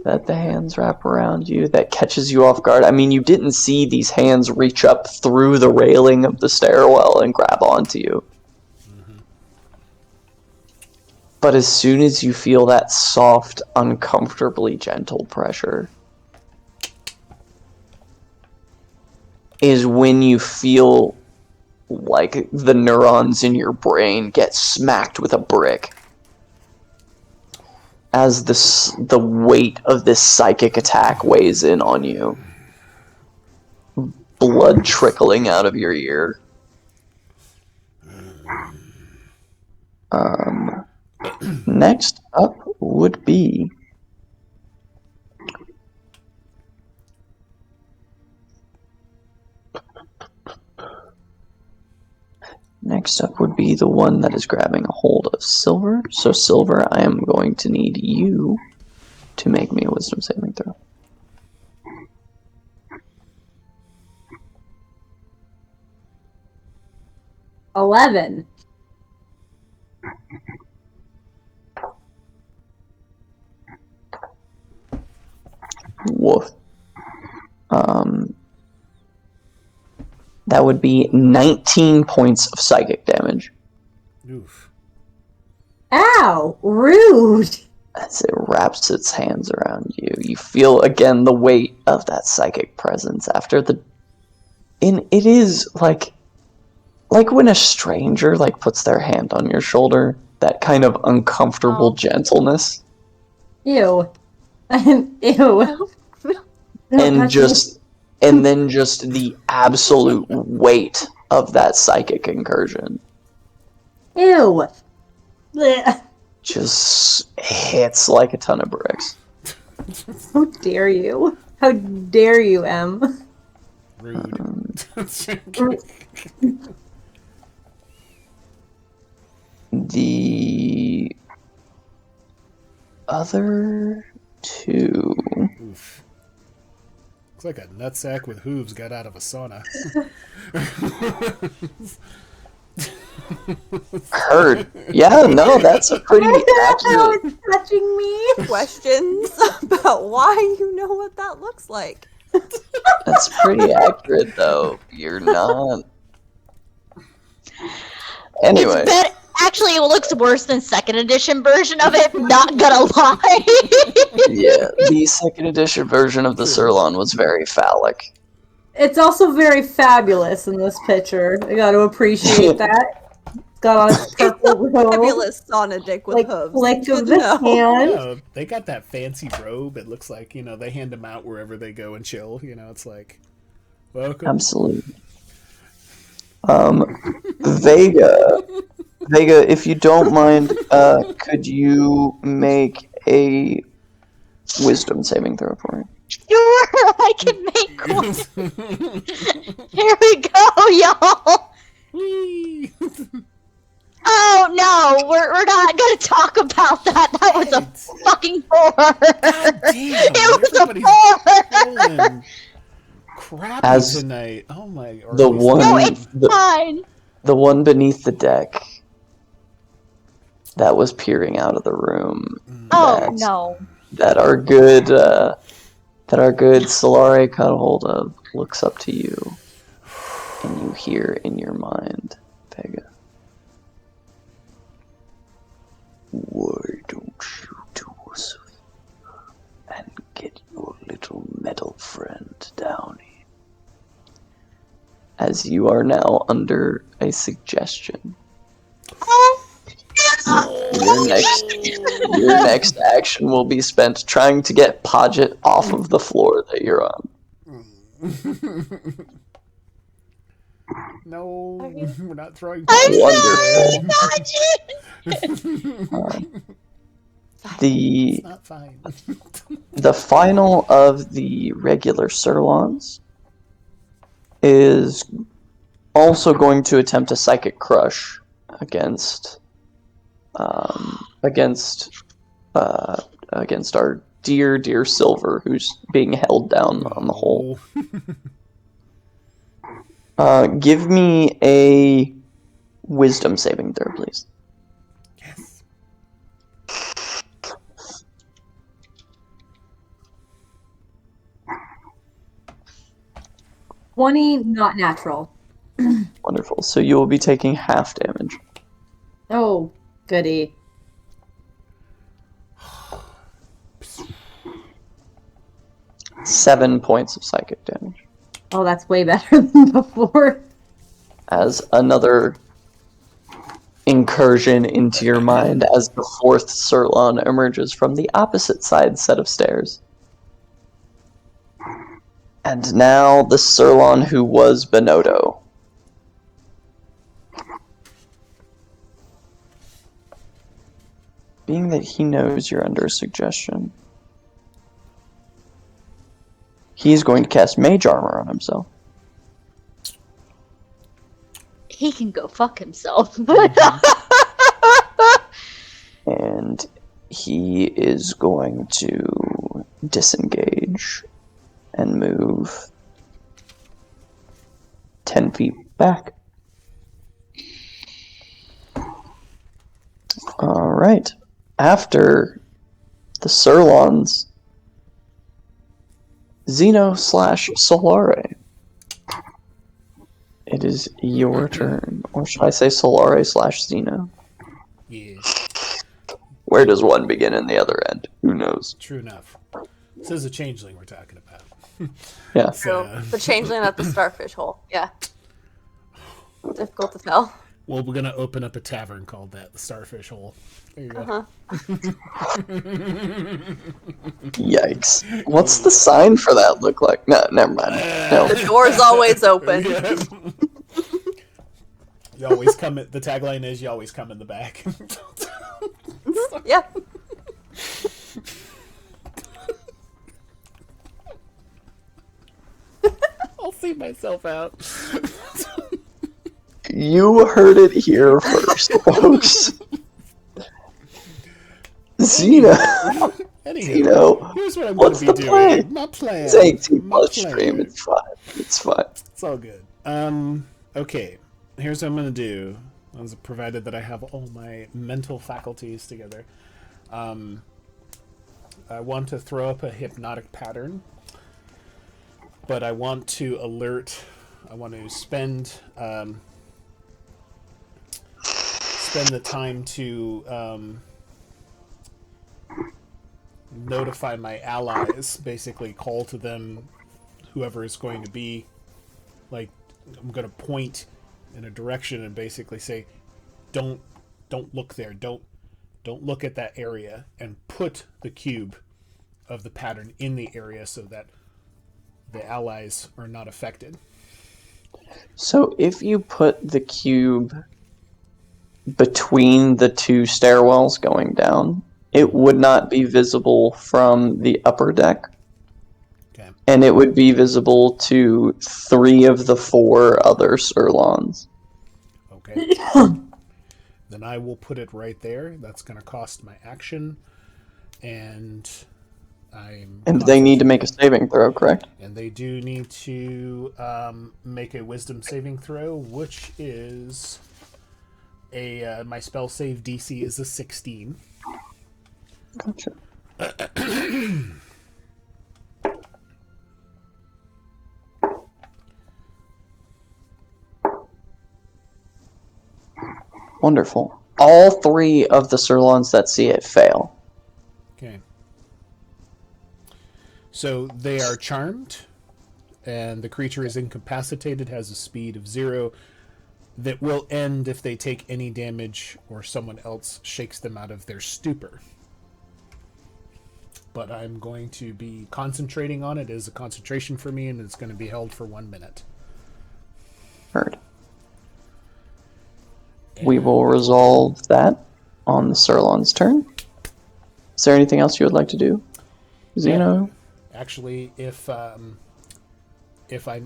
that the hands wrap around you that catches you off guard. I mean, you didn't see these hands reach up through the railing of the stairwell and grab onto you. But as soon as you feel that soft, uncomfortably gentle pressure, is when you feel like the neurons in your brain get smacked with a brick. As the weight of this psychic attack weighs in on you. Blood trickling out of your ear. Next up would be the one that is grabbing a hold of Silver. So Silver, I am going to need you to make me a wisdom saving throw. 11. Woof. That would be 19 points of psychic damage. Oof. Ow! Rude! As it wraps its hands around you, you feel again the weight of that psychic presence after the. It is like when a stranger like puts their hand on your shoulder, that kind of uncomfortable gentleness, Ew. Ew. and then just the absolute weight of that psychic incursion Ew. Blech. just hits like a ton of bricks. How dare you? How dare you, Em? Rude. The other two. Oof. Looks like a nutsack with hooves got out of a sauna. Hurt. Yeah, no, that's a pretty accurate. It's touching me. Questions about why you know what that looks like. That's pretty accurate, though. You're not. Anyway, Actually, it looks worse than second edition version of it. Not gonna lie. yeah, the second edition version of the Sirloin was very phallic. It's also very fabulous in this picture. I got to appreciate that. It's got on its purple robe. Fabulous sauna dick with Like hooves. flick Good of to the know. hand. Yeah, they got that fancy robe. It looks like, they hand them out wherever they go and chill. It's like, welcome. Absolutely. Vega, if you don't mind, could you make a wisdom saving throw for me? Sure, I can make one. Here we go, y'all. Whee! Oh no, we're not gonna talk about that. That was a fucking 4. God damn, It was everybody's a 4. rolling crappy tonight. Oh my! Or the at least- one- No, it's fine. The one beneath the deck that was peering out of the room. Oh no. That our good Solare caught hold of looks up to you, and you hear in your mind, Vega. Why don't you do us a favor and get your little metal friend down here? As you are now under a suggestion. Your next action will be spent trying to get Podget off of the floor that you're on. No, we're not throwing. I'm Wonderful. sorry, It's not fine. The final of the regular Sirloins is also going to attempt a psychic crush against our dear Silver, who's being held down on the hole. Give me a wisdom saving throw, please. Yes. 20, not natural. Wonderful. So you will be taking half damage. Oh, goody. Seven points of psychic damage. Oh, that's way better than before. As another incursion into your mind as the fourth Sirloin emerges from the opposite side set of stairs. And now the Sirloin who was Benotto. Being that he knows you're under a suggestion, he's going to cast Mage Armor on himself. He can go fuck himself. And he is going to disengage and move 10 feet back. right. After the Sirlons, Xeno/Solare. It is your turn. Or should I say Solare/Xeno? Yeah, Where does one begin and the other end? Who knows? true enough. This is a changeling we're talking about. Yeah. So, the changeling at the starfish hole. Yeah. Difficult to tell. Well, we're gonna open up a tavern called that, the Starfish Hole. There you go. Uh-huh. Yikes. What's the sign for that look like? No, never mind. No. The door's always open. You always come. The tagline is "You always come in the back." Yeah. I'll see myself out. You heard it here first, folks. Xeno. Anywho, here's what I'm going What's to the be plan? doing. My plan. It's 18 My plus plan. stream. It's fine. It's fine. It's all good. Okay. Here's what I'm going to do. Provided that I have all my mental faculties together. I want to throw up a hypnotic pattern. But I want to alert. I want to spend the time to notify my allies. Basically, call to them, whoever is going to be. Like, I'm going to point in a direction and basically say, "Don't look there. Don't look at that area," and put the cube of the pattern in the area so that the allies are not affected. So if you put the cube between the two stairwells going down, it would not be visible from the upper deck. Okay. And it would be visible to 3 of the 4 other Sirlons. Okay. Then I will put it right there. That's going to cost my action. And And they need to make a saving throw, correct? And they do need to make a wisdom saving throw, which is my spell save DC is a 16. Gotcha. Wonderful. All 3 of the Sirlons that see it fail. Okay. So they are charmed, and the creature is incapacitated, has a speed of 0 that will end if they take any damage or someone else shakes them out of their stupor. But I'm going to be concentrating on it as a concentration for me, and it's going to be held for 1 minute. Heard. We will resolve that on the Sirlon's turn. Is there anything else you would like to do, Xeno? Actually, if I'm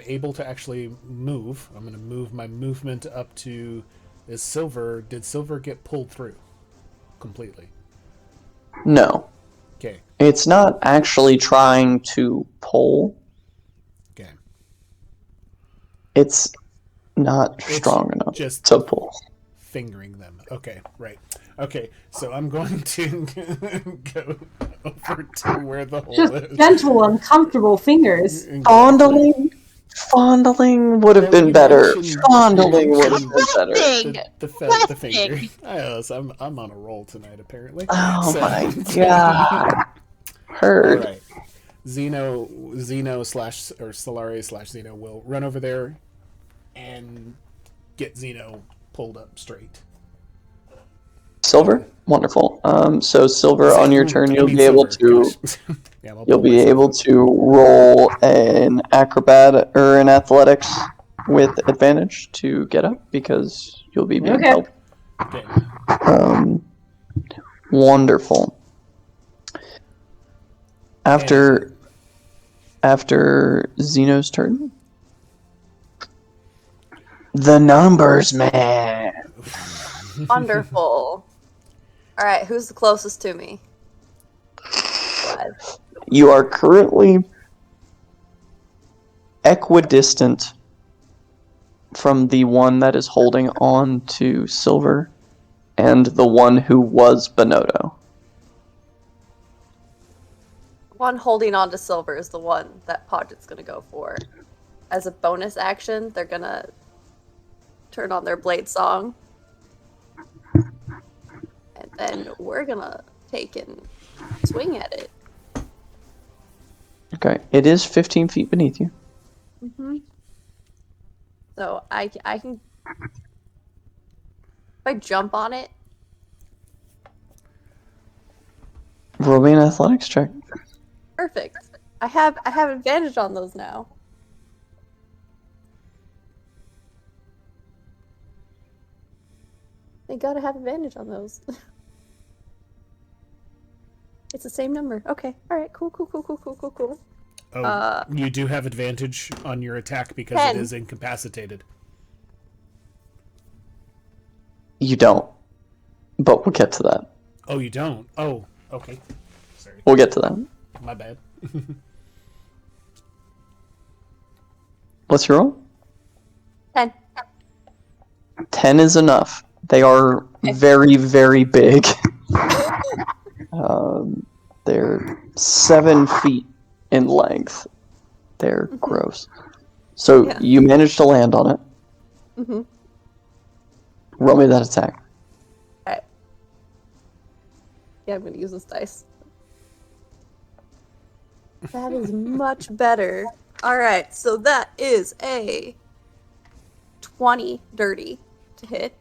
able to actually move, I'm going to move my movement up to... Did Silver get pulled through completely? No. Okay. It's not actually trying to pull. Okay. It's not strong enough just to pull. Fingering them. Okay, right. Okay, so I'm going to go over to where the hole Just is. gentle, uncomfortable fingers. Fondling would have been better. Fondling would have been better. The finger. I'm on a roll tonight, apparently. Oh my god. Heard. All right. Xeno / Solare / Xeno will run over there and get Xeno pulled up straight. Silver? Wonderful. So Silver, on your turn, you'll be able to roll an acrobat or an athletics with advantage to get up because you'll be being helped. Okay. Wonderful. After Xeno's turn, the numbers man. Wonderful. All right, who's the closest to me? 5. You are currently equidistant from the one that is holding on to Silver, and the one who was Bonotto. One holding on to Silver is the one that Podget's gonna go for. As a bonus action, they're gonna turn on their blade song. And then we're gonna take and swing at it. Okay, it is 15 feet beneath you. Mm-hmm. So I can... If I jump on it... Roll me an athletics check. Perfect. I have advantage on those now. They gotta have advantage on those. It's the same number. Okay. Alright, cool. Oh, you do have advantage on your attack because 10. it is incapacitated. You don't. But we'll get to that. Oh, you don't? Oh, okay. Sorry. We'll get to that. My bad. What's your roll? 10. 10 is enough. They are very, very big. They're 7 feet in length. They're gross. So Yeah. you managed to land on it. Mm-hmm. Roll me that attack. Alright. Yeah, I'm gonna use this dice. That is much better. Alright, so that is a 20 dirty to hit.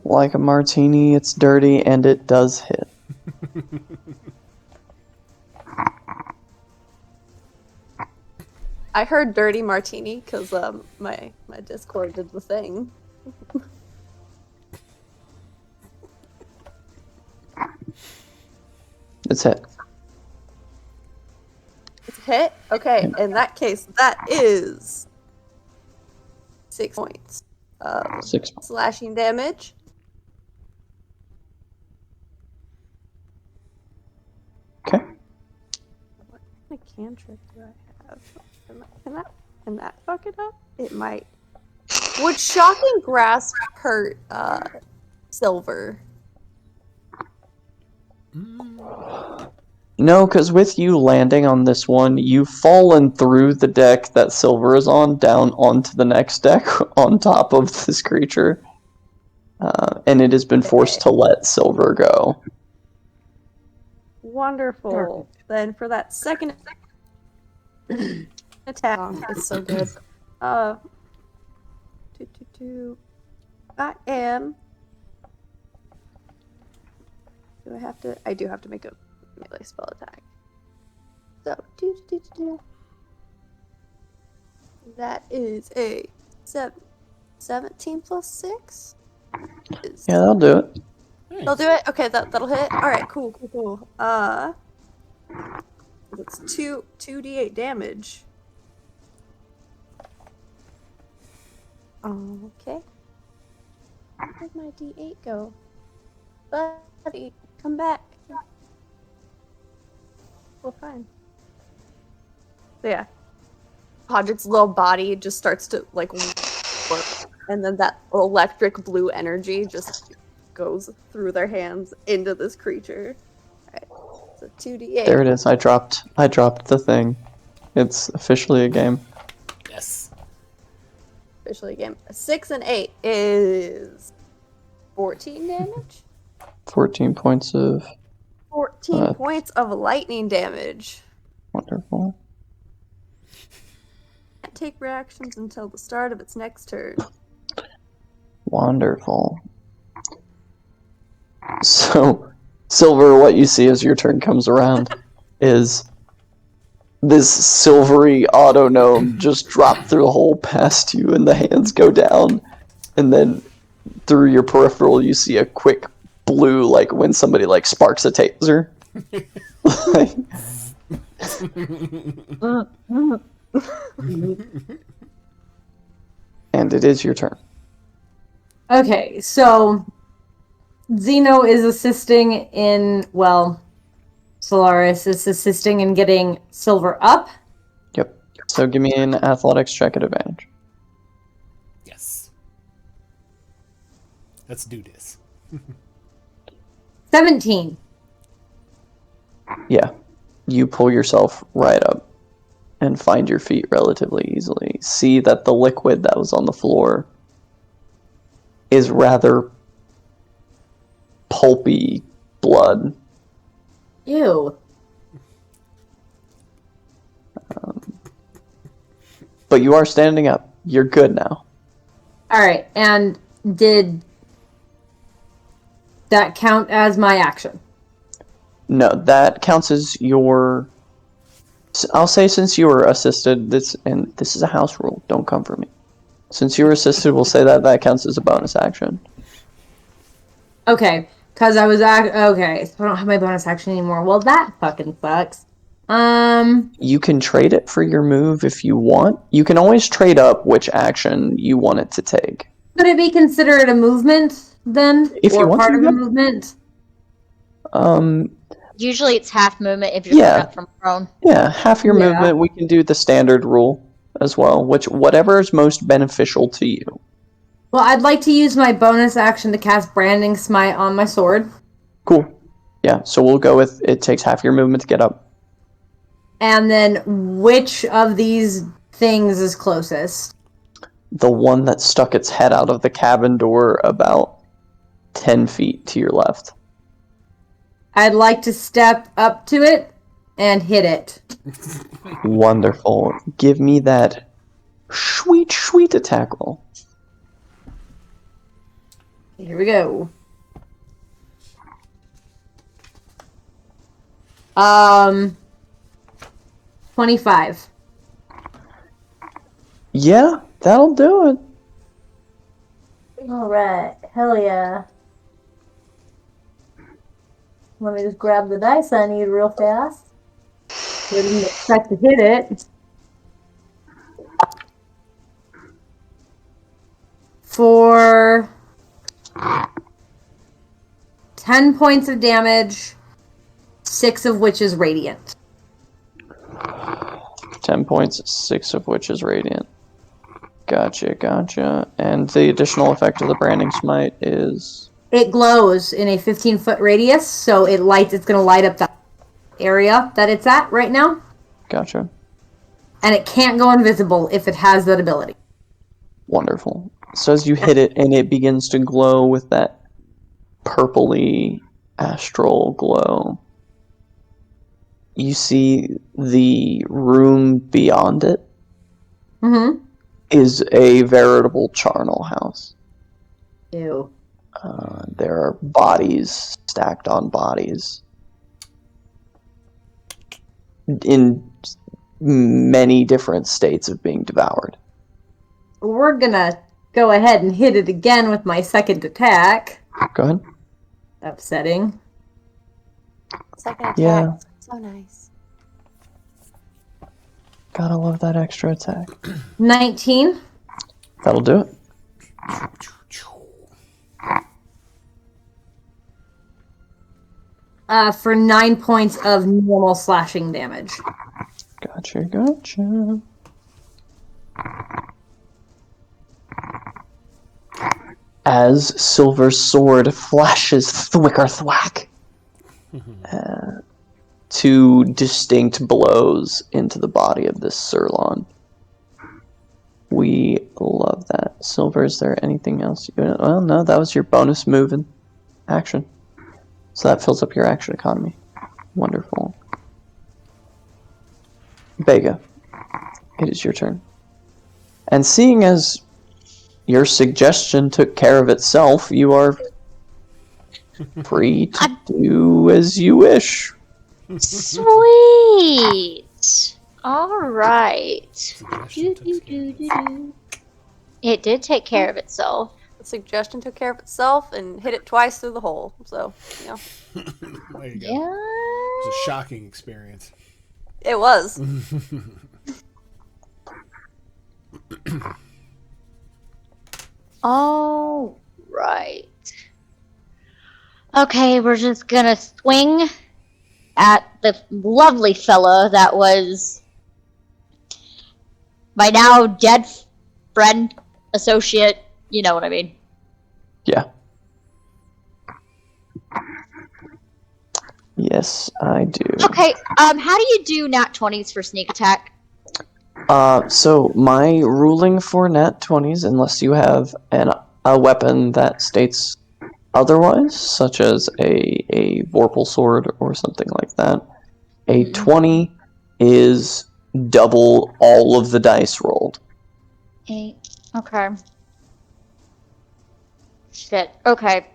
Like a martini, it's dirty, and it does hit. I heard dirty martini because my Discord did the thing. It's hit. It's a hit? Okay, in that case, that is 6 points of 6 points. slashing damage. Okay. What kind of cantrip do I have? Can that fuck it up? It might. Would shocking grasp hurt Silver? No, because with you landing on this one, you've fallen through the deck that Silver is on, down onto the next deck on top of this creature. And it has been forced to let Silver go. Wonderful. Then for that second attack, it's so good. I am. Do I have to? I do have to make a melee spell attack. So that is a 17 plus 6. Yeah, that'll do it. They'll do it? Okay, that'll hit. Alright, cool. It's 2d8 damage. Okay. Where'd my d8 go? Buddy, come back. Well, fine. So yeah. Podget's little body just starts to, like, work. And then that electric blue energy just goes through their hands into this creature. Alright, so 2d8. There it is. I dropped the thing. It's officially a game. Yes. Officially a game. 6 and 8 is 14 damage? 14 points of 14 points of lightning damage. wonderful. Can't take reactions until the start of its next turn. Wonderful. So, Silver, what you see as your turn comes around is this silvery auto gnome just drop through the hole past you and the hands go down. And then through your peripheral you see a quick blue, like when somebody like sparks a taser. And it is your turn. Okay, so Xeno is assisting in, well, Solaris is assisting in getting Silver up. Yep. So give me an athletics check at advantage. Yes. Let's do this. 17. Yeah. You pull yourself right up and find your feet relatively easily. See that the liquid that was on the floor is rather pulpy blood. Ew. But you are standing up. You're good now. Alright, and did that count as my action? No, that counts as your... I'll say since you were assisted, this is a house rule, don't come for me. Since you were assisted, we'll say that counts as a bonus action. Okay, because I was okay, so I don't have my bonus action anymore. Well, that fucking sucks. You can trade it for your move if you want. You can always trade up which action you want it to take. Could it be considered a movement then? If you or want part to, of yeah. a movement? Usually it's half movement if you're Yeah. coming up from prone. Yeah, half your Yeah. movement. We can do the standard rule as well, whatever is most beneficial to you. Well, I'd like to use my bonus action to cast Branding Smite on my sword. Cool. Yeah, so we'll go with it takes half your movement to get up. And then which of these things is closest? The one that stuck its head out of the cabin door about 10 feet to your left. I'd like to step up to it and hit it. Wonderful. Give me that sweet attack roll. Here we go. 25. Yeah, that'll do it. Alright, hell yeah. Let me just grab the dice I need real fast. Didn't expect to hit it. For 10 points of damage, 6 of which is radiant. 10 points, 6 of which is radiant. Gotcha. And the additional effect of the Branding Smite is... It glows in a 15-foot radius, so it's going to light up that area that it's at right now. Gotcha. And it can't go invisible if it has that ability. Wonderful. So as you hit it and it begins to glow with that purpley astral glow, you see the room beyond it is a veritable charnel house. Ew. There are bodies stacked on bodies in many different states of being devoured. We're gonna go ahead and hit it again with my second attack. Go ahead. Upsetting. Second attack. Yeah. So nice. Gotta love that extra attack. 19. That'll do it. For 9 points of normal slashing damage. Gotcha. As Silver's sword flashes thwack, two distinct blows into the body of this Sirlon. We love that. Silver, is there anything else? Well, no, that was your bonus move and action. So that fills up your action economy. Wonderful. Vega, it is your turn. And seeing as your suggestion took care of itself, you are free to do as you wish. Sweet. All right. It did take care of itself. The suggestion took care of itself and hit it twice through the hole. So, There you go. Yeah. It was a shocking experience. it was. All right. Okay, we're just gonna swing at the lovely fella that was my now dead friend, associate, you know what I mean. Yeah. Yes, I do. Okay, how do you do nat 20s for sneak attack? So my ruling for nat 20s, unless you have a weapon that states otherwise, such as a Vorpal sword or something like that, a 20 is double all of the dice rolled. 8. Okay. Shit. Okay.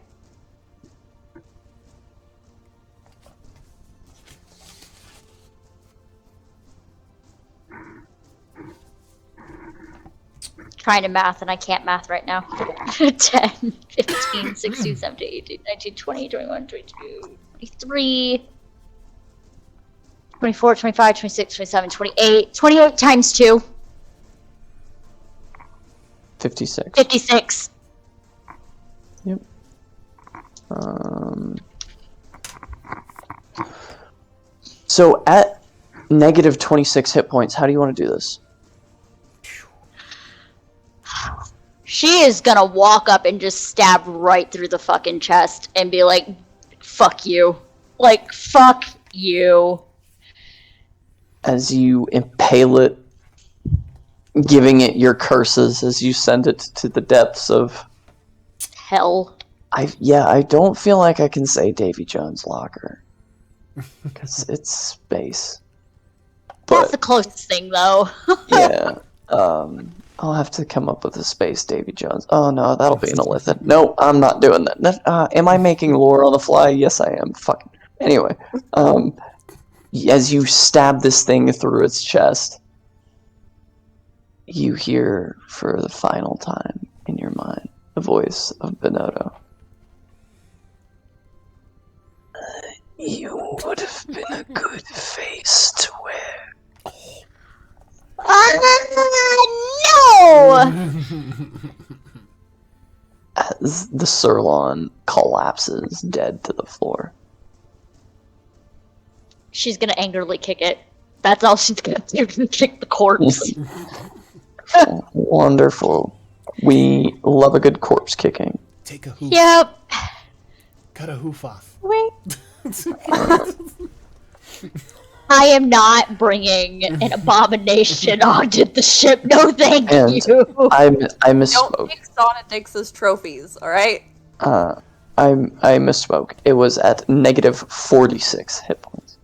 Trying to math and I can't math right now. 10, 15, 16, 17, 18, 19, 20, 21, 22, 23, 24, 25, 26, 27, 28. 28 times 2. 56. 56. Yep. So at negative 26 hit points, how do you want to do this? She is gonna walk up and just stab right through the fucking chest and be like, fuck you. Like, fuck you. As you impale it, giving it your curses as you send it to the depths of Hell. I don't feel like I can say Davy Jones' locker because it's space. That's the But closest thing, though. yeah, I'll have to come up with a space Davy Jones. Oh no, that'll be an Illithid. No, I'm not doing that. Am I making lore on the fly? Yes, I am. Fucking anyway. As you stab this thing through its chest, you hear for the final time in your mind the voice of Benotto. You would have been a good face to wear. No! As the Sirloin collapses dead to the floor. She's gonna angrily kick it. That's all she's gonna do, kick the corpse. Wonderful. We love a good corpse kicking. Take a hoof. Yep. Cut a hoof off. Wait. I am not bringing an abomination onto the ship. No, thank And you. I Don't misspoke. take Sonadix's trophies, alright? I misspoke. It was at negative 46 hit points.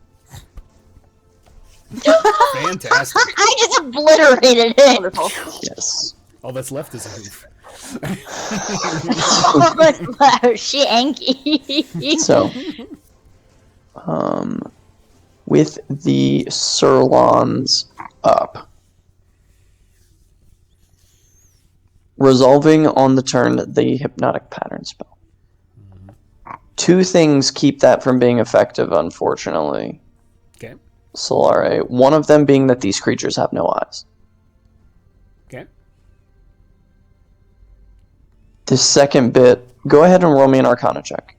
Fantastic. I just obliterated it. Wonderful. Yes. All that's left is a hoof. Oh, she angry. So, with the Sirloins up, resolving on the turn the hypnotic pattern spell. Two things keep that from being effective, unfortunately. Okay. Solare. One of them being that these creatures have no eyes. Okay. The second bit, go ahead and roll me an Arcana check.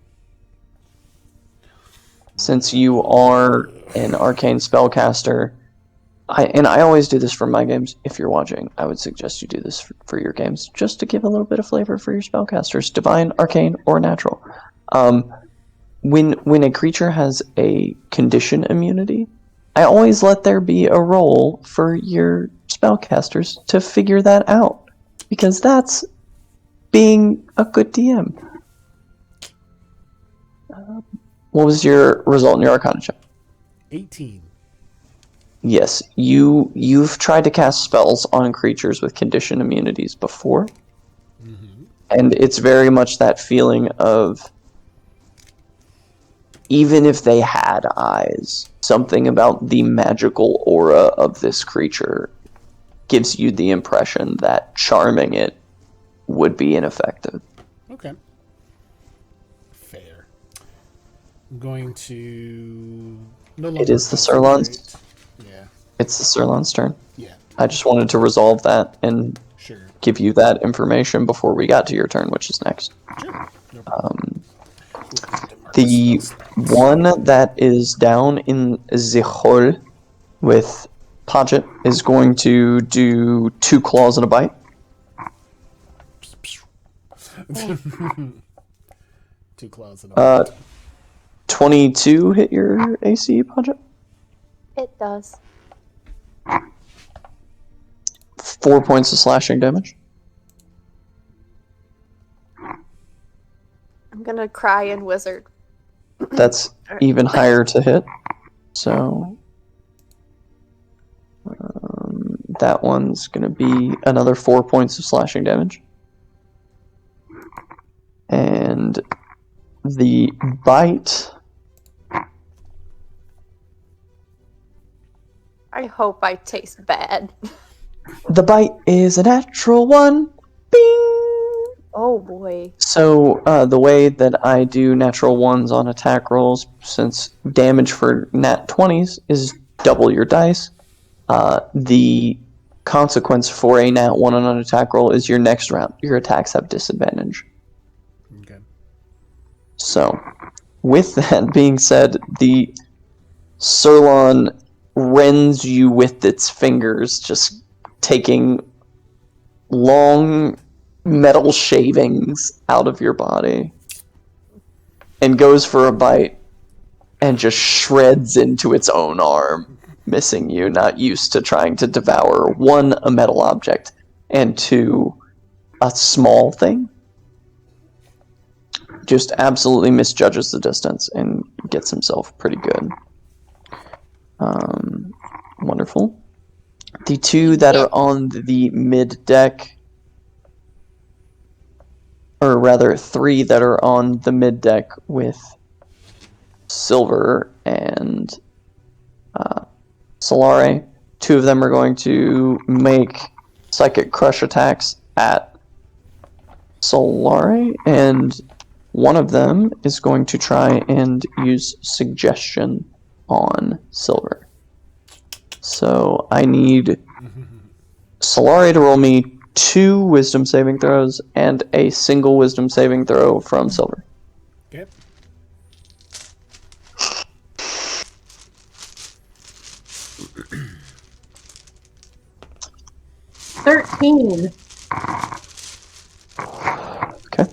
Since you are an arcane spellcaster, I always do this for my games. If you're watching, I would suggest you do this for your games, just to give a little bit of flavor for your spellcasters, divine, arcane, or natural. When a creature has a condition immunity, I always let there be a roll for your spellcasters to figure that out, because that's being a good DM. What was your result in your Arcana check? 18. Yes, you've tried to cast spells on creatures with condition immunities before, and it's very much that feeling of, even if they had eyes, something about the magical aura of this creature gives you the impression that charming it would be ineffective. Okay. Fair. I'm going to... No longer It is the Sirloin's. Yeah. It's the Sirloin's turn. Yeah. I just wanted to resolve that and Sure. give you that information before we got to your turn, which is next. Sure. No problem. The one that is down in the hole with Paget is going to do 2 claws and a bite. 2 claws and a 22 hit your AC, Padre? It does. 4 points of slashing damage. I'm gonna cry in wizard. That's even higher to hit. So that one's going to be another 4 points of slashing damage. And the bite... I hope I taste bad. The bite is a natural one. Bing! Oh boy. So the way that I do natural ones on attack rolls, since damage for nat 20s is double your dice, the consequence for a nat 1 on an attack roll is your next round. Your attacks have disadvantage. Okay. So, with that being said, the Sirlon rends you with its fingers, just taking long metal shavings out of your body, and goes for a bite and just shreds into its own arm, missing you, not used to trying to devour, 1, a metal object, and 2, a small thing. Just absolutely misjudges the distance and gets himself pretty good. Wonderful. The 2 that are on the mid deck, or rather 3 that are on the mid deck with Silver and Solare, 2 of them are going to make Psychic Crush attacks at Solare, and one of them is going to try and use Suggestion on Silver. So I need Solare to roll me 2 Wisdom saving throws and a single Wisdom saving throw from Silver. Okay. $13. Okay.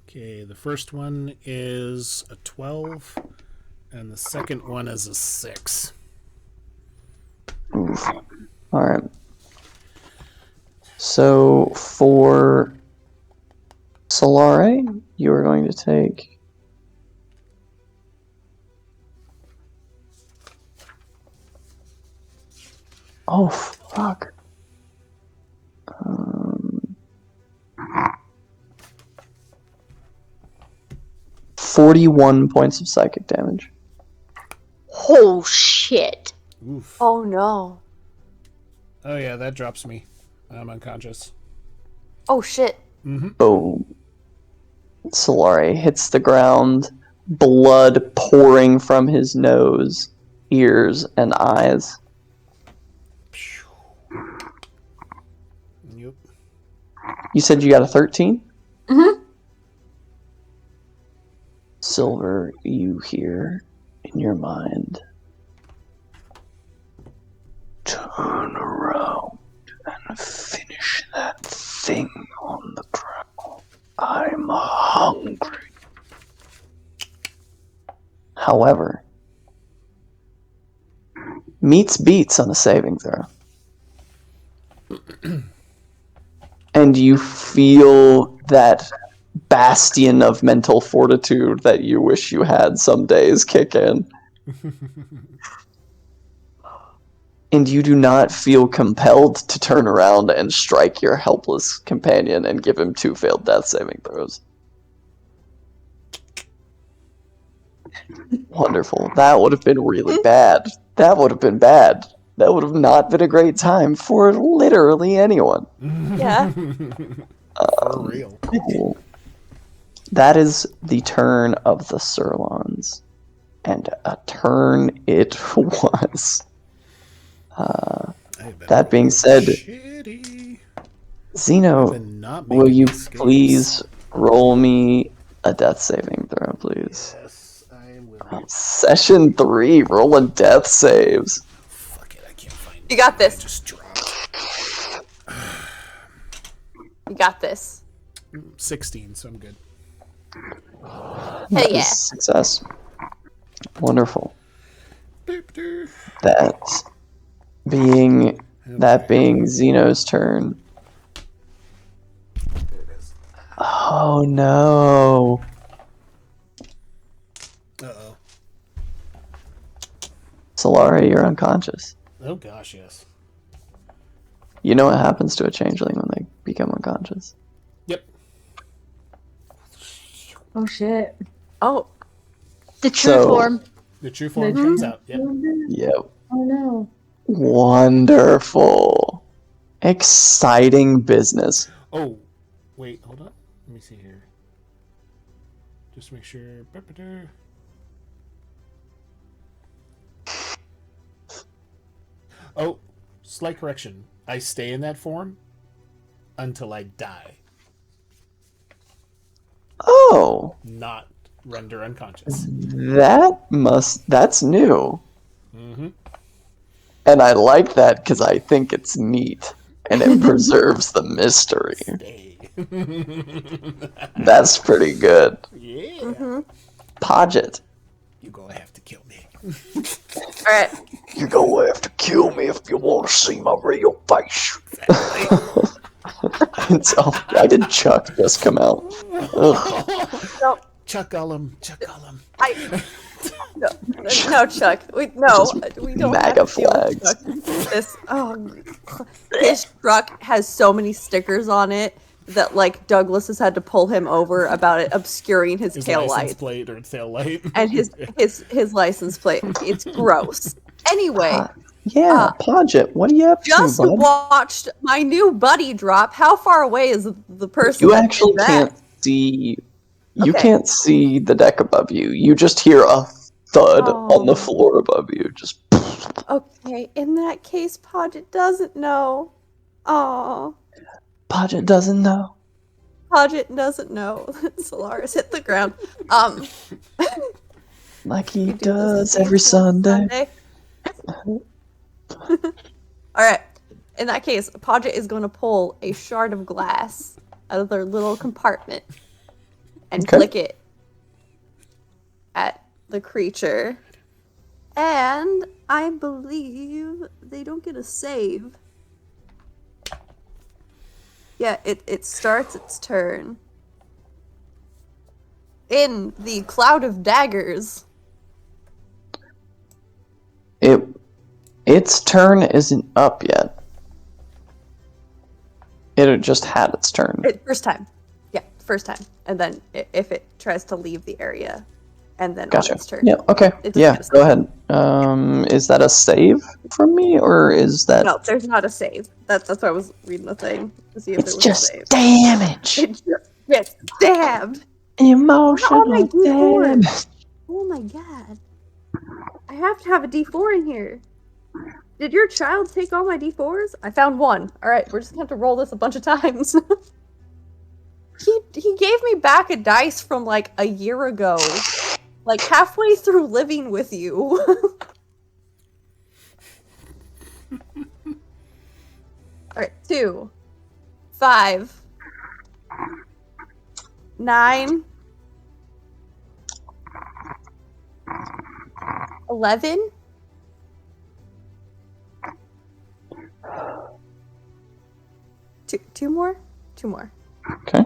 Okay, the first one is a 12, and the second one is a 6. Oof. Alright. So for Solare, you are going to take oh fuck. 41 points of psychic damage. Oh shit. Oof. Oh no. Oh yeah, that drops me. I'm unconscious. Oh shit. Boom. Solare hits the ground, blood pouring from his nose, ears, and eyes. Yep. You said you got a 13? Mm-hmm. Silver, you hear in your mind, turn around and finish that thing on the ground. I'm hungry. However, meets beats on a saving throw. And you feel that bastion of mental fortitude that you wish you had some days kick in. And you do not feel compelled to turn around and strike your helpless companion and give him 2 failed death saving throws. Wonderful. That would have been really bad. That would have been bad. That would have not been a great time for literally anyone. Yeah. For real. Cool. That is the turn of the Sirlons. And a turn it was. That being said, Shitty. Zeno, Been not will making you escapes. please roll me a death saving throw, please? Yes, I will. Session 3, rolling death saves. Fuck it, I can't find You got it. I this. just dropped. You got this. 16, so I'm good. That yeah. is success. Wonderful. Boop-doo. That being Xeno's turn. Oh no. Uh-oh. Solara, you're unconscious. Oh gosh, yes. You know what happens to a changeling when they become unconscious? Yep. Oh shit. Oh, The true So- form. The true form comes out. Yep. Yep. Oh no. Wonderful. Exciting business. Oh, wait, hold on. Let me see here. Just to make sure. Boop-a-doo. Oh, slight correction. I stay in that form until I die, Oh, not render unconscious. that's new. Mm-hmm. And I like that because I think it's neat. And it preserves the mystery. Stay. That's pretty good. Yeah. Podget. You gonna have to kill me. all right. You're gonna have to kill me if you want to see my real face. Why did Chuck just come out? Ugh. No, Chuck Ullum. Chuck Ullum. no, Chuck. We don't MAGA have to deal with flags. Chuck. His truck has so many stickers on it that like Douglas has had to pull him over about it obscuring his tail license light plate or tail light. and his license plate. It's gross. Anyway, Podget, what are you up just to, bud? watched my new buddy drop. How far away is the person? You that actually did that? can't see. You Okay. can't see the deck above you. You just hear a thud on the Oh. floor above you. Just. Okay, in that case, Podget doesn't know. Oh, Podget doesn't know. Podget doesn't know that Solaris hit the ground. Like he You do does this every Sunday. All right. In that case, Podget is going to pull a shard of glass out of their little compartment and Okay. flick it at the creature. And I believe they don't get a save. Yeah, it starts its turn. In the cloud of daggers. Its turn isn't up yet. It just had its turn. First time. Yeah, first time. And then if it tries to leave the area, and then Gotcha. on its turn. Yeah. Okay. It doesn't Yeah. get a Go save. ahead. Is that a save from me, or is that? No, there's not a save. That's why I was reading the thing to see if It's there was just a save. damage. It just gets stabbed. Emotional my D4s? damage. Oh my god. I have to have a D4 in here. Did your child take all my D4s? I found one. Alright, we're just gonna have to roll this a bunch of times. He gave me back a dice from like a year ago. Like halfway through living with you. Alright, 2, 5, 9, 11. Two more? 2 more. Okay.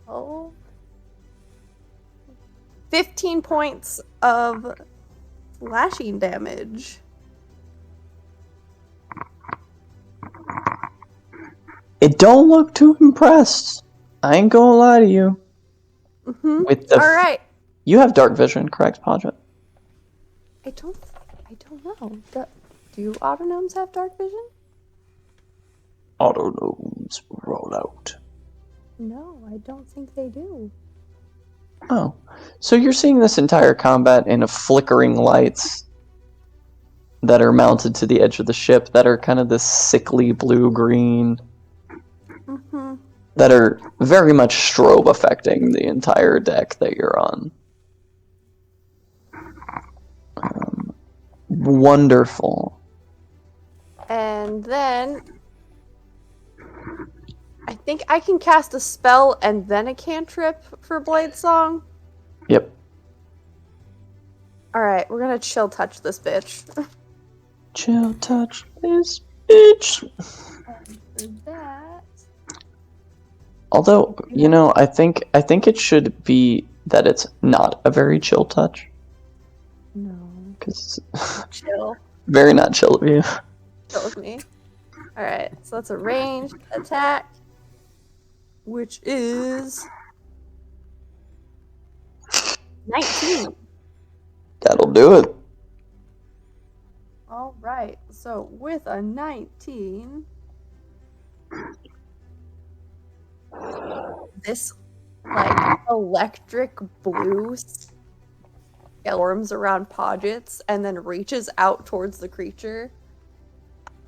Oh. 15 points of slashing damage. It don't look too impressed. I ain't gonna lie to you. Mm-hmm. With the Alright. You have dark vision, correct, Podget? I don't know. Do autonomes have dark vision? Autonomes roll out. No, I don't think they do. Oh. So you're seeing this entire combat in flickering lights that are mounted to the edge of the ship that are kind of this sickly blue-green Mm-hmm. that are very much strobe affecting the entire deck that you're on. Wonderful. And then I think I can cast a spell and then a cantrip for Blade Song. Yep. Alright, we're gonna chill touch this bitch. Chill touch this bitch. For that. Although, you know, I think it should be that it's not a very chill touch. No. Because Chill. very not chill of you. Chill with me. Alright, so that's a ranged attack. Which is 19. That'll do it. Alright, so with a 19, this like electric blue storms around Podgets and then reaches out towards the creature.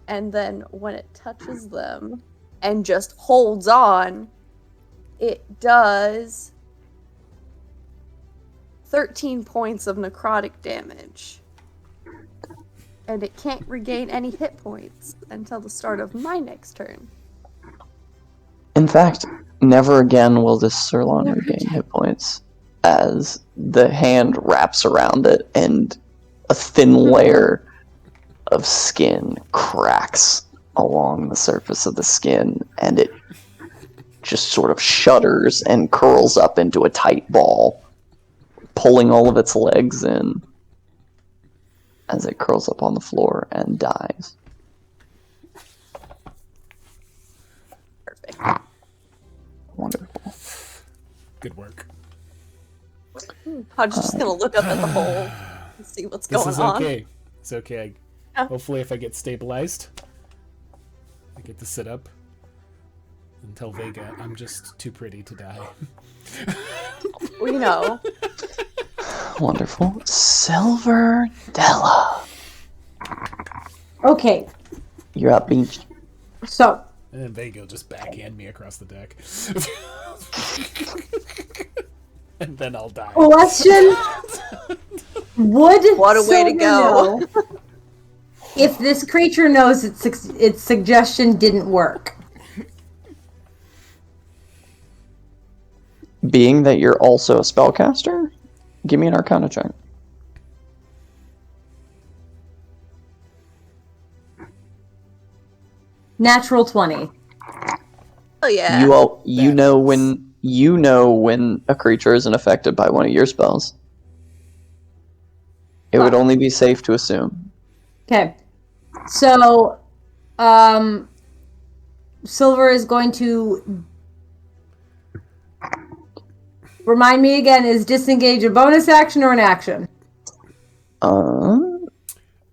And then when it touches them and just holds on, it does 13 points of necrotic damage. And it can't regain any hit points until the start of my next turn. In fact, never again will this Sirloin regain hit points, as the hand wraps around it and a thin layer of skin cracks along the surface of the skin, and it just sort of shudders and curls up into a tight ball, pulling all of its legs in as it curls up on the floor and dies. Perfect. Wonderful. Good work. I'm just gonna look up at the hole and see what's This going is on. okay. It's okay. Yeah. Hopefully, if I get stabilized, I get to sit up and tell Vega I'm just too pretty to die. We know. Wonderful. Silver Della. Okay, You're up, Beach. so And then Vega will just backhand me across the deck. And then I'll die. question: Would What a way to Silver go. know if this creature knows its suggestion didn't work? Being that you're also a spellcaster, give me an Arcana check. Natural 20. Oh yeah. You know when a creature isn't affected by one of your spells. It would only be safe to assume. Okay. So, Silver is going to... Remind me again, is disengage a bonus action or an action?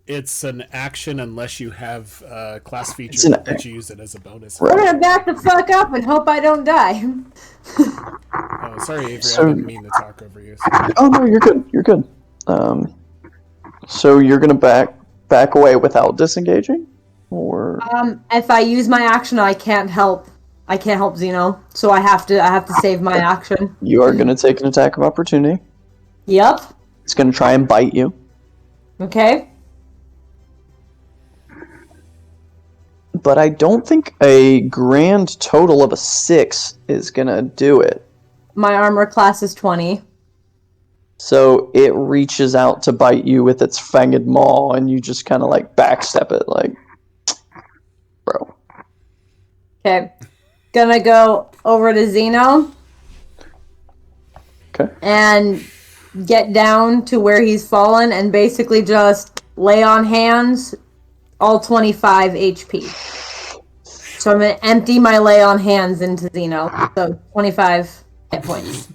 It's an action unless you have a class feature It's an- that lets you use it as a bonus. Right. We're gonna back the fuck up and hope I don't die. Oh, sorry, Avery. So- I didn't mean to talk over you. Oh no, you're good. You're good. So you're gonna back away without disengaging, or If I use my action, I can't help Xeno, so I have to save my action. you are gonna take an attack of opportunity. Yep. It's gonna try and bite you. Okay. But I don't think a grand total of a 6 is gonna do it. My armor class is 20. So it reaches out to bite you with its fanged maw, and you just kind of like backstep it, like, bro. Okay. Gonna go over to Xeno Okay. and get down to where he's fallen and basically just lay on hands all 25 HP. So I'm gonna empty my lay on hands into Xeno. So 25 hit points.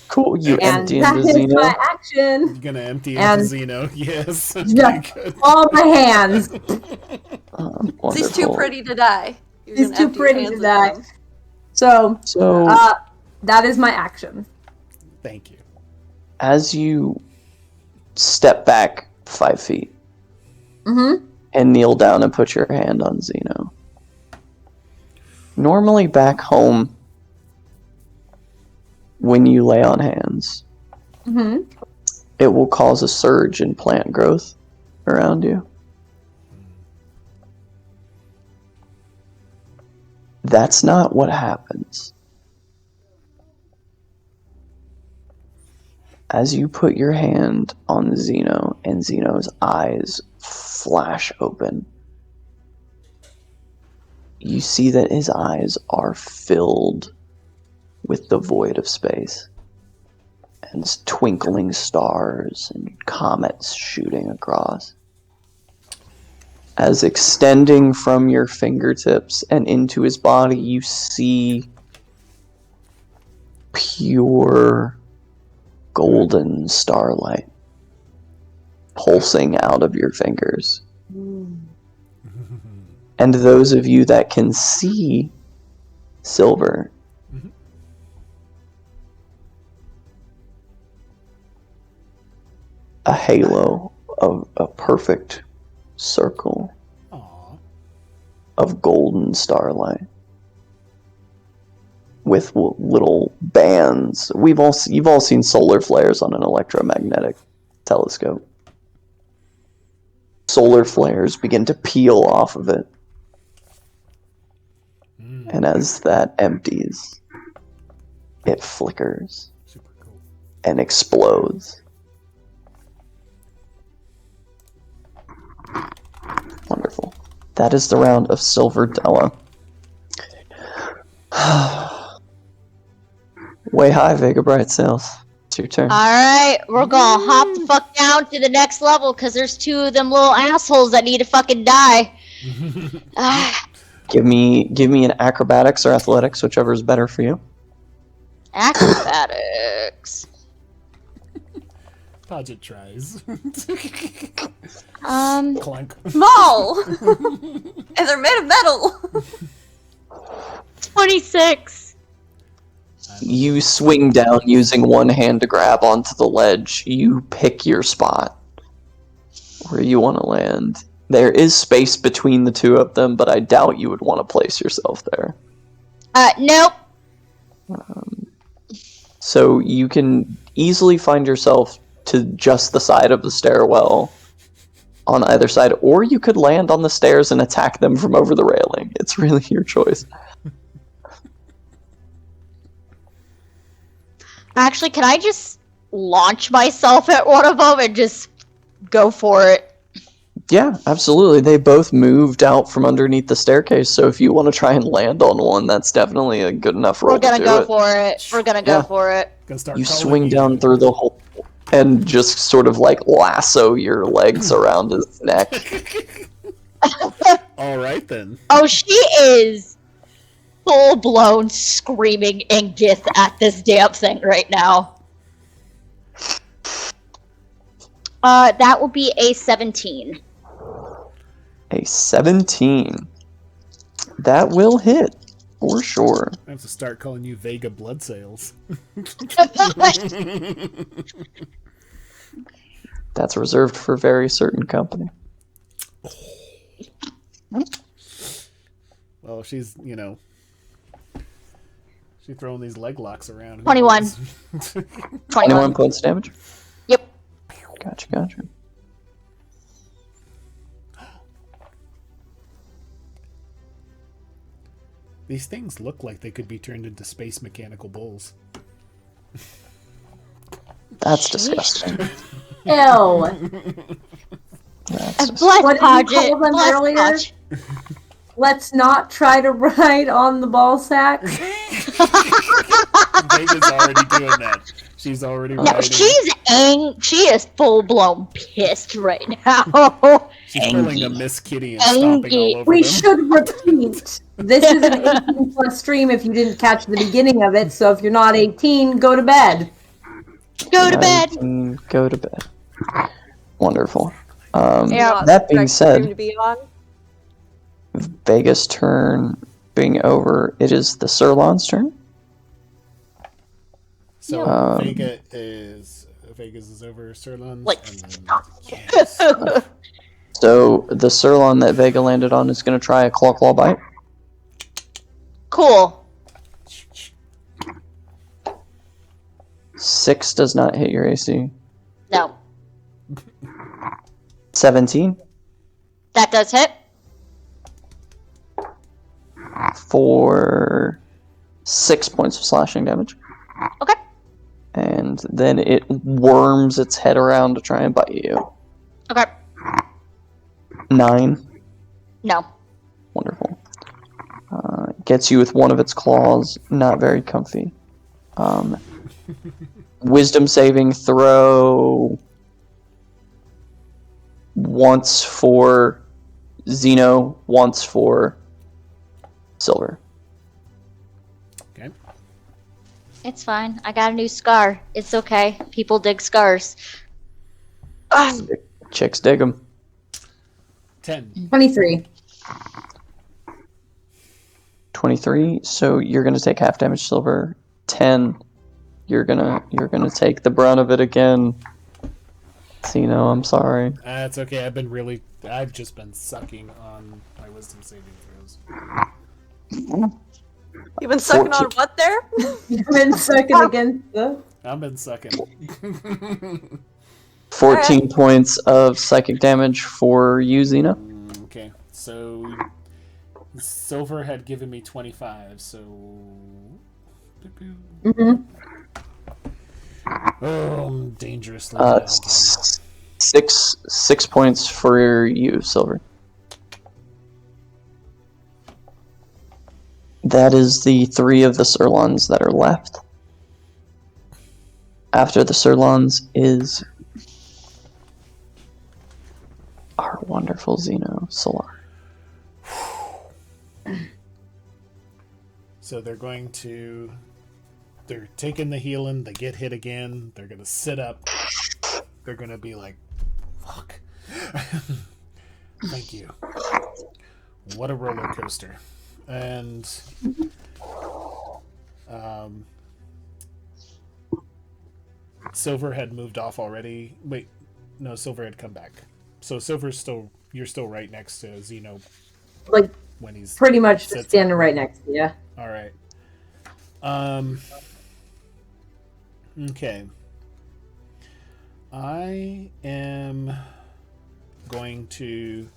Cool. You And empty that into is Xeno. my action. You're gonna empty And- into Xeno. Yes. That's Yeah. pretty good. All my hands. He's too Wonderful. pretty to die. You're He's gonna too empty your pretty hands to into die. him. So So that is my action. Thank you. as you step back 5 feet Mm-hmm. and kneel down and put your hand on Xeno, normally back home, when you lay on hands, Mm-hmm. it will cause a surge in plant growth around you. That's not what happens. As you put your hand on Xeno, and Xeno's eyes flash open, you see that his eyes are filled with the void of space, and twinkling stars and comets shooting across. As extending from your fingertips and into his body, you see pure golden starlight pulsing out of your fingers. And those of you that can see silver, a halo of a perfect circle of golden starlight with little bands. You've all seen solar flares on an electromagnetic telescope. Solar flares begin to peel off of it. And as that empties, it flickers and explodes. Wonderful. That is the round of Silver Della. Way high, Vega Bright Sails. It's your turn. Alright, we're gonna hop the fuck down to the next level because there's two of them little assholes that need to fucking die. Give me an acrobatics or athletics, whichever is better for you. Acrobatics. Podget tries. Clunk. Small! And they're made of metal! 26. You swing down using one hand to grab onto the ledge. You pick your spot where you want to land. There is space between the two of them, but I doubt you would want to place yourself there. Nope. So you can easily find yourself to just the side of the stairwell on either side, or you could land on the stairs and attack them from over the railing. It's really your choice. Actually, can I just launch myself at one of them and just go for it? Yeah, absolutely. They both moved out from underneath the staircase, so if you want to try and land on one, that's definitely a good enough roll. We're gonna to go it. for it. We're gonna go for it. You swing down through the hole and just sort of like lasso your legs around his neck. Alright then. Oh, she is full-blown screaming and gith at this damn thing right now. That will be a 17. A 17. That will hit, for sure. I have to start calling you Vega Blood Sales. That's reserved for very certain company. Well, she's, she's throwing these leg locks around. 21. 21 points of damage? Yep. Gotcha. These things look like they could be turned into space mechanical bulls. That's disgusting. Ew. Bless What did you Podget. call them Bless earlier? Podget. Let's not try to ride on the ball sack. Vega's already doing that. She's already riding. She is full blown pissed right now. She's pulling a Miss Kitty and stomping all over We them. should repeat. This is an 18 plus stream if you didn't catch the beginning of it, so if you're not 18, go to bed. Go to bed. Go to bed. Wonderful. Yeah. That being said, To be on. Vega's turn being over, it is the Sirlon's turn. So Vega's is over Sirlon's. Like, yes. So the Sirlon that Vega landed on is going to try a claw bite. Cool. 6 does not hit your AC. No. 17. That does hit. for 6 points of slashing damage. Okay. And then it worms its head around to try and bite you. Okay. 9. No. Wonderful. Gets you with one of its claws. Not very comfy. Wisdom saving throw. Once for Xeno, once for Silver. Okay. It's fine. I got a new scar. It's okay. People dig scars. Chicks dig them. 10. 23. 23. So you're gonna take half damage, Silver. 10. You're gonna take the brunt of it again. Xeno, I'm sorry. That's okay. I've just been sucking on my wisdom saving throws. You've been sucking 14. on what there? You've been second against the... I've been sucking. 14 points of psychic damage for you, Xena. Okay, so Silver had given me 25, so... Mm-hmm. Oh, I'm dangerously down again. 6 points for you, Silver. That is the 3 of the Sirlons that are left. After the Sirlons is our wonderful Xeno Solar. So they're taking the healing, they get hit again, they're gonna sit up, they're gonna be like, fuck. Thank you. What a roller coaster. And Silver had moved off already. Wait, no, Silver had come back. So you're still right next to Xeno Like, when he's pretty much sits standing up. right next to you. All right. Okay. I am going to...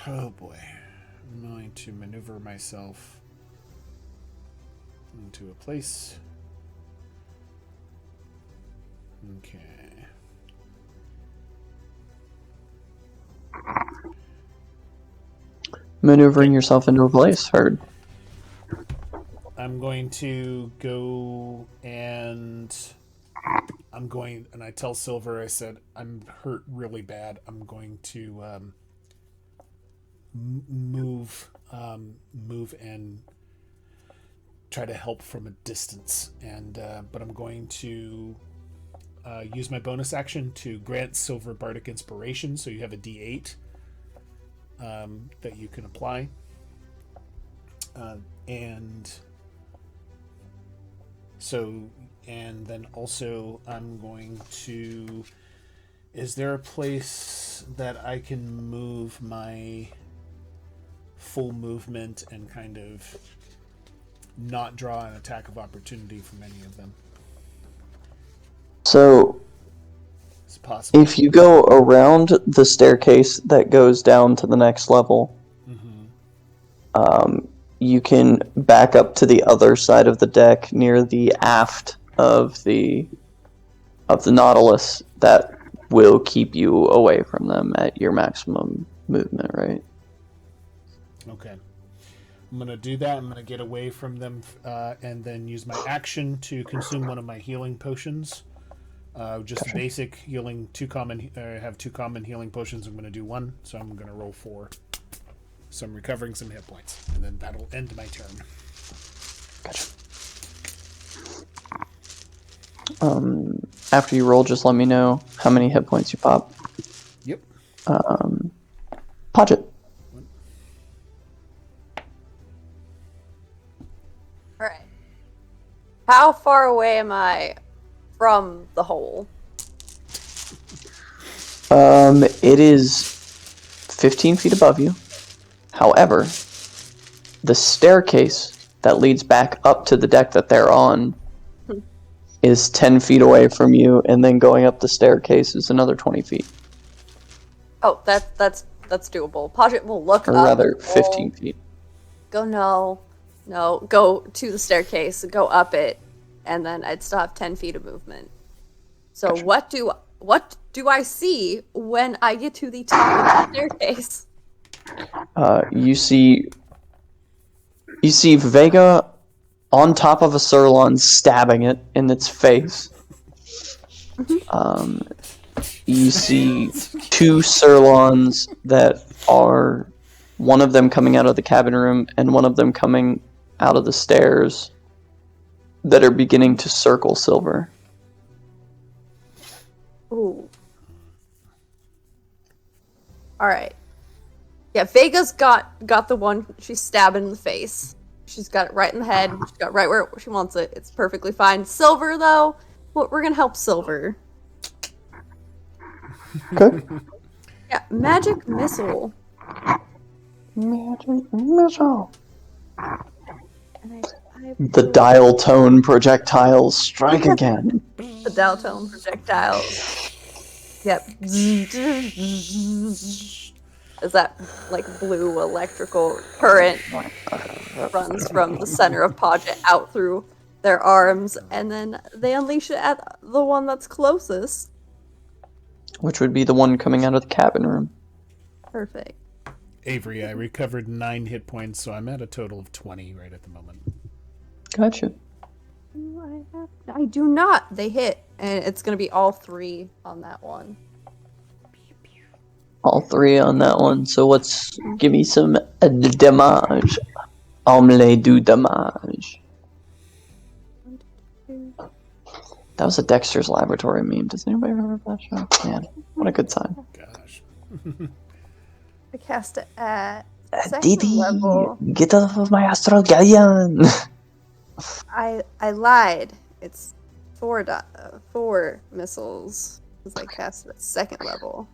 Oh boy. I'm going to maneuver myself into a place. Okay. Maneuvering yourself into a place, heard. I'm going to go and I tell Silver, I said, I'm hurt really bad. I'm going to move and try to help from a distance. And but I'm going to use my bonus action to grant Silver Bardic Inspiration, so you have a D8 that you can apply. And then also I'm going to... Is there a place that I can move my full movement and kind of not draw an attack of opportunity from any of them? So, It's possible. if you go around the staircase that goes down to the next level, you can back up to the other side of the deck near the aft of the Nautilus. That will keep you away from them at your maximum movement, right? Okay. I'm going to do that. I'm going to get away from them and then use my action to consume one of my healing potions. Just a basic healing, I have 2 common healing potions. I'm going to do 1, so I'm going to roll 4. So I'm recovering some hit points, and then that'll end my turn. Gotcha. After you roll, just let me know how many hit points you pop. Yep. Podget. Alright. How far away am I from the hole? It is 15 feet above you. However, the staircase that leads back up to the deck that they're on is 10 feet away from you, and then going up the staircase is another 20 feet. Oh, that's that's doable. Paget will look Or up. rather, 15 feet. Go go to the staircase, go up it, and then I'd still have 10 feet of movement. So Gotcha. what do I see when I get to the top of the staircase? You see Vega on top of a Sirlon stabbing it in its face. You see two Sirlons that are, one of them coming out of the cabin room and one of them coming out of the stairs, that are beginning to circle Silver. Ooh. Alright. Yeah, Vega's got the one she's stabbing in the face. She's got it right in the head. She's got it right where she wants it. It's perfectly fine. Silver, though, we're gonna help Silver. Okay. Yeah, magic missile. Magic missile. And The dial tone projectiles strike again. the Daltone projectiles. Yep. As that like blue electrical current runs from the center of Paget out through their arms, and then they unleash it at the one that's closest. Which would be the one coming out of the cabin room. Perfect. Avery, I recovered 9 hit points, so I'm at a total of 20 right at the moment. Gotcha. I do not. They hit, and it's gonna be all 3 on that one. All 3 on that one. So give me some damage. Omelette du damage. That was a Dexter's Laboratory meme. Does anybody remember that show? Man, what a good time. Gosh. I cast it at second Didi, level. get off of my astral galleon. I lied. It's 4 missiles because I cast it at second level.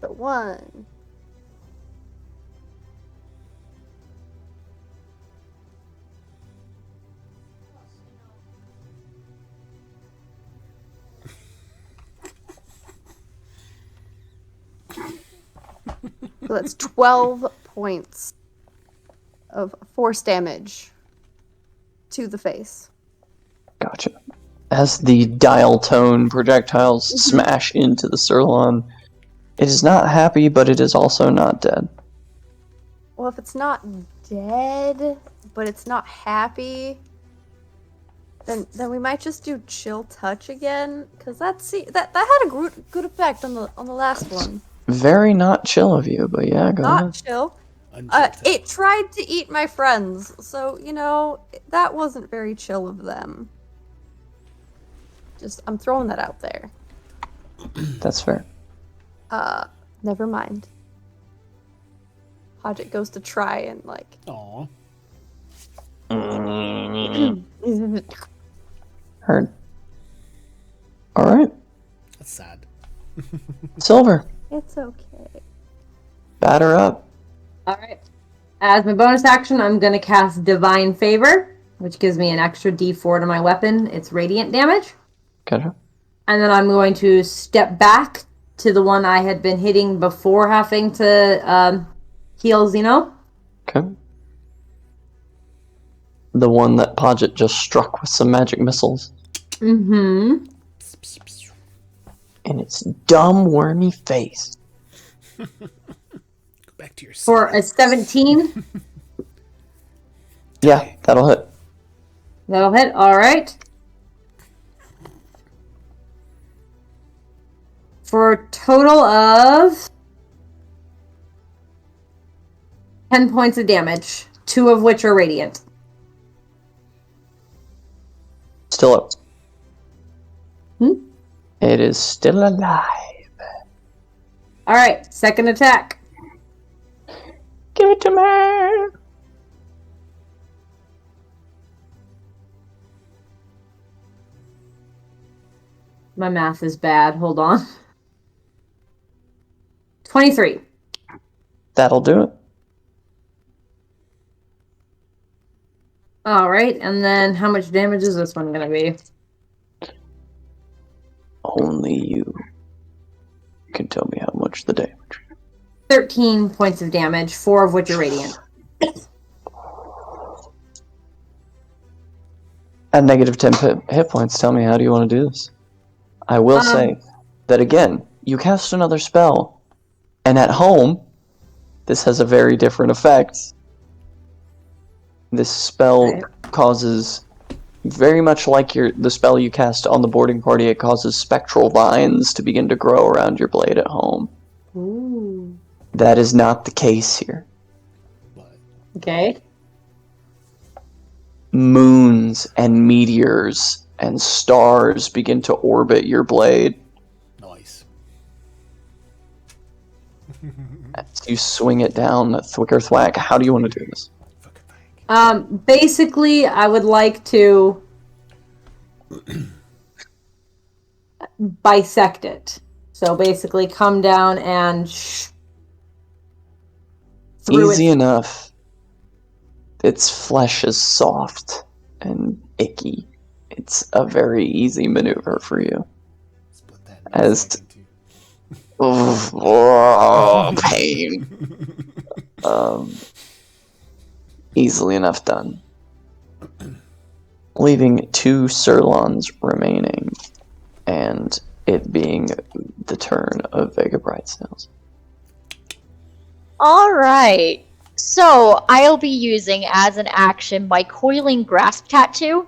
So 1. So that's 12 points of force damage to the face. Gotcha. As the dial tone projectiles smash into the Sirlon, it is not happy, but it is also not dead. Well, if it's not dead, but it's not happy, then we might just do chill touch again, because that had a good effect on the last one. Very not chill of you, but yeah, go Not ahead. chill. Unchilled. It tried to eat my friends, so that wasn't very chill of them. I'm throwing that out there. That's fair. Never mind. Paget goes to try and Aw. Heard. Alright. That's sad. Silver, It's okay. batter up. Alright. As my bonus action, I'm going to cast Divine Favor, which gives me an extra d4 to my weapon. It's radiant damage. Gotcha. And then I'm going to step back to the one I had been hitting before having to heal Xeno. Okay. The one that Paget just struck with some magic missiles. Mm-hmm. In its dumb, wormy face. Go back to your For a 17. Yeah, that'll hit. That'll hit. All right. For a total of 10 points of damage, 2 of which are radiant. Still up. Hmm? It is still alive. All right, second attack. Give it to me. My math is bad. Hold on. 23. That'll do it. All right, and then how much damage is this one going to be? Only you can tell me how much the damage. 13 points of damage, 4 of which are radiant. At negative 10 hit points, tell me, how do you want to do this? I will say that, again, you cast another spell, and at home, this has a very different effect. This spell causes, very much like the spell you cast on the boarding party, it causes spectral vines to begin to grow around your blade at home. Ooh. That is not the case here. Okay. Moons and meteors and stars begin to orbit your blade. Nice. As you swing it down, thwicker thwack. How do you want to do this? Basically, I would like to bisect it. So basically, come down and Easy enough. Its flesh is soft and icky. It's a very easy maneuver for you. Split that As pain. Easily enough done. Leaving 2 sirloins remaining, and it being the turn of Vega Brightsails. Alright. So, I'll be using as an action my Coiling Grasp Tattoo.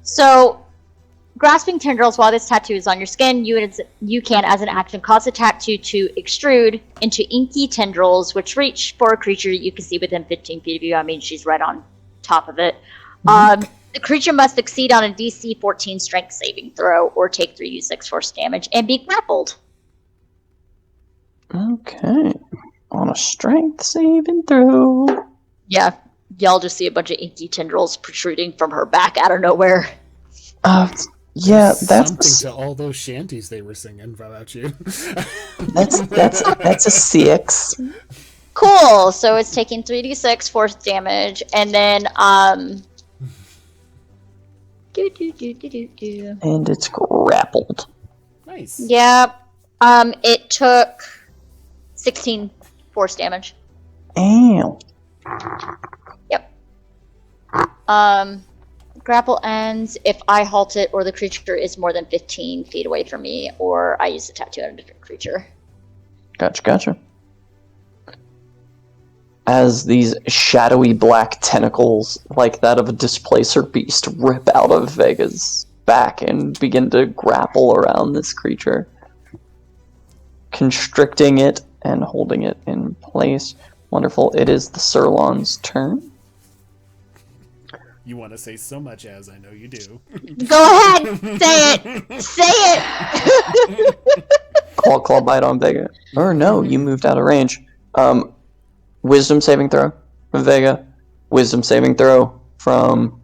So, grasping tendrils while this tattoo is on your skin, you can, as an action, cause the tattoo to extrude into inky tendrils, which reach for a creature you can see within 15 feet of you. I mean, she's right on top of it. The creature must succeed on a DC 14 strength saving throw, or take 3d6 force damage, and be grappled. Okay. On a strength saving throw. Yeah, y'all just see a bunch of inky tendrils protruding from her back out of nowhere. Yeah, that's something to all those shanties they were singing about you. that's a 6. Cool. So it's taking 3d6 force damage, and then And it's grappled. Nice. Yep. It took 16 force damage. Ow. Yep. Grapple ends if I halt it, or the creature is more than 15 feet away from me, or I use the tattoo on a different creature. Gotcha. As these shadowy black tentacles, like that of a displacer beast, rip out of Vega's back and begin to grapple around this creature, constricting it and holding it in place. Wonderful. It is the Sirloin's turn. You want to say so much, as I know you do. Go ahead! Say it! Say it! Claw bite on Vega. Or no, you moved out of range. Wisdom saving throw from Vega. Wisdom saving throw from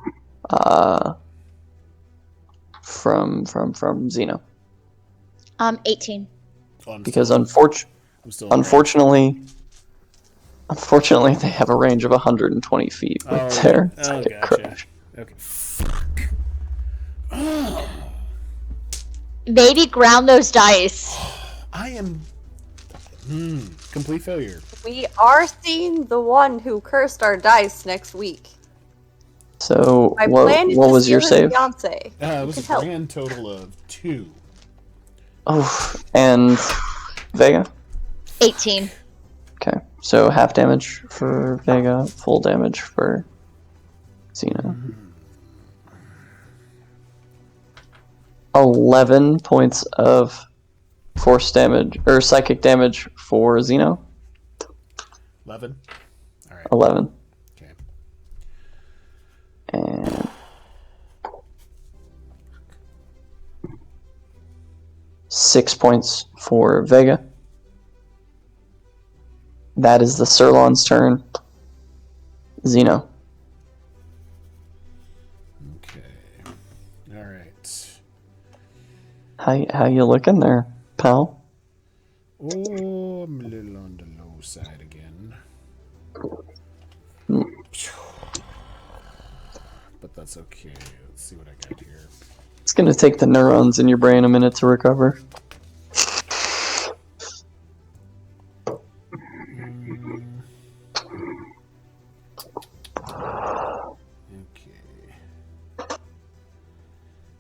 Xeno. 18. Because unfortunately, they have a range of 120 feet right there. Oh, gotcha. Okay. Fuck. Oh. Baby, ground those dice. I am... complete failure. We are seeing the one who cursed our dice next week. So, My what plan is was to your steal his save? fiance. It was a can help. grand total of 2. Oh, and Vega? 18. Okay, so half damage for Vega, full damage for Xeno. 11 points of force damage, or psychic damage for Xeno. 11? Alright. 11. Okay. And 6 points for Vega. That is the Sirloin's turn. Xeno. Okay. Alright. How you looking there, pal? Oh, I'm a little on the low side again. But that's okay. Let's see what I got here. It's gonna take the neurons in your brain a minute to recover.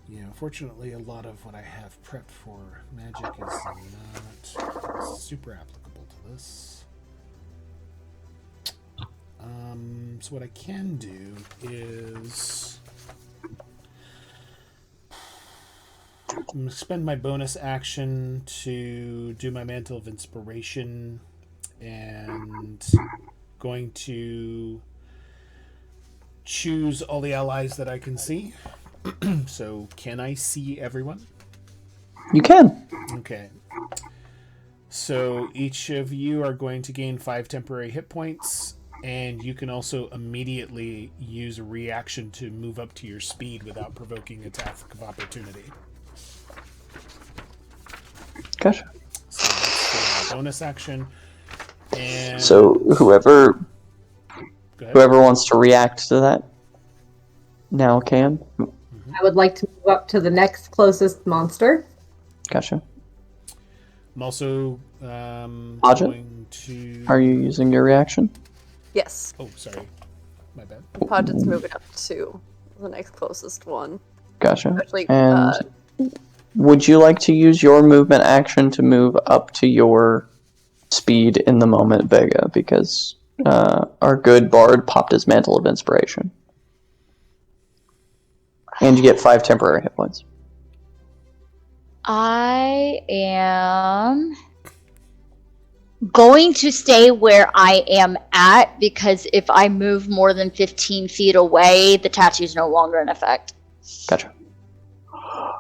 Yeah, unfortunately, a lot of what I have prepped for magic is not super applicable to this. So what I can do is I'm going to spend my bonus action to do my Mantle of Inspiration, and going to choose all the allies that I can see. So, can I see everyone? You can. Okay. So, each of you are going to gain 5 temporary hit points, and you can also immediately use a reaction to move up to your speed without provoking attack of opportunity. Gotcha. So, that's the bonus action. And So whoever go ahead. wants to react to that now can. I would like to move up to the next closest monster. Gotcha. I'm also Aja? going to. Are you using your reaction? Yes. Oh, sorry. My bad. Podget's moving up to the next closest one. Gotcha. Actually, And would you like to use your movement action to move up to your speed in the moment, Vega? Because our good bard popped his Mantle of Inspiration. And you get 5 temporary hit points. I am going to stay where I am at, because if I move more than 15 feet away, the tattoo's no longer in effect. Gotcha.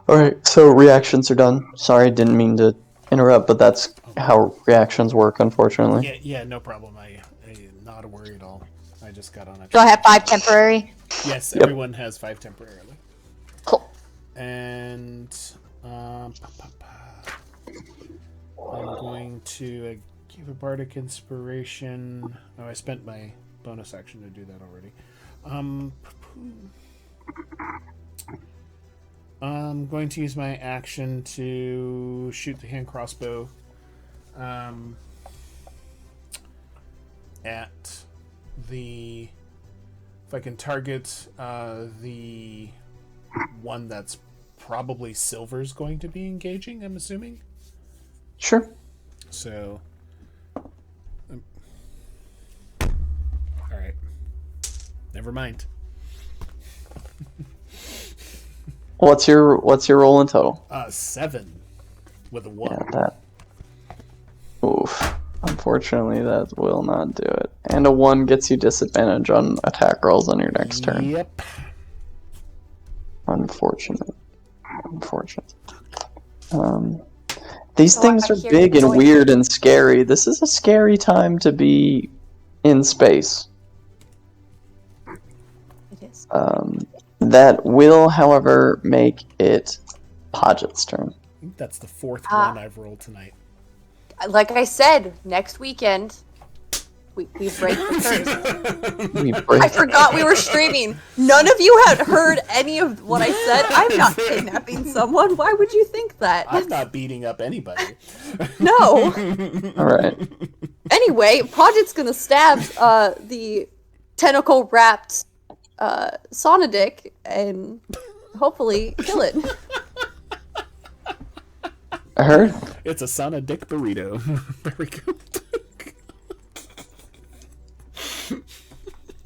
Alright, so reactions are done. Sorry, didn't mean to interrupt, but that's how reactions work, unfortunately. Yeah, no problem. I not a worry at all. I just got on a. Do I have 5 temporary? Yes, Yep. everyone has 5 temporarily. Cool. And I'm going to give a bardic inspiration. Oh, I spent my bonus action to do that already. I'm going to use my action to shoot the hand crossbow at the. If I can target the one that's probably Silver's going to be engaging, I'm assuming. Sure. So, all right. Never mind. What's your roll in total? 7 with a 1. Yeah, that. Oof. Unfortunately, that will not do it. And a 1 gets you disadvantage on attack rolls on your next turn. Yep. Unfortunate. These Oh, things I are hear big you and going. weird and scary. This is a scary time to be in space. It is. That will, however, make it Podget's turn. I think that's the 4th one I've rolled tonight. Like I said, next weekend we break the curse. I forgot we were streaming. None of you had heard any of what I said. I'm not kidnapping someone. Why would you think that? I'm not beating up anybody. No. Alright. Anyway, Podget's gonna stab the tentacle wrapped Sonadic and hopefully kill it. I heard. It's a son of dick burrito. There we go.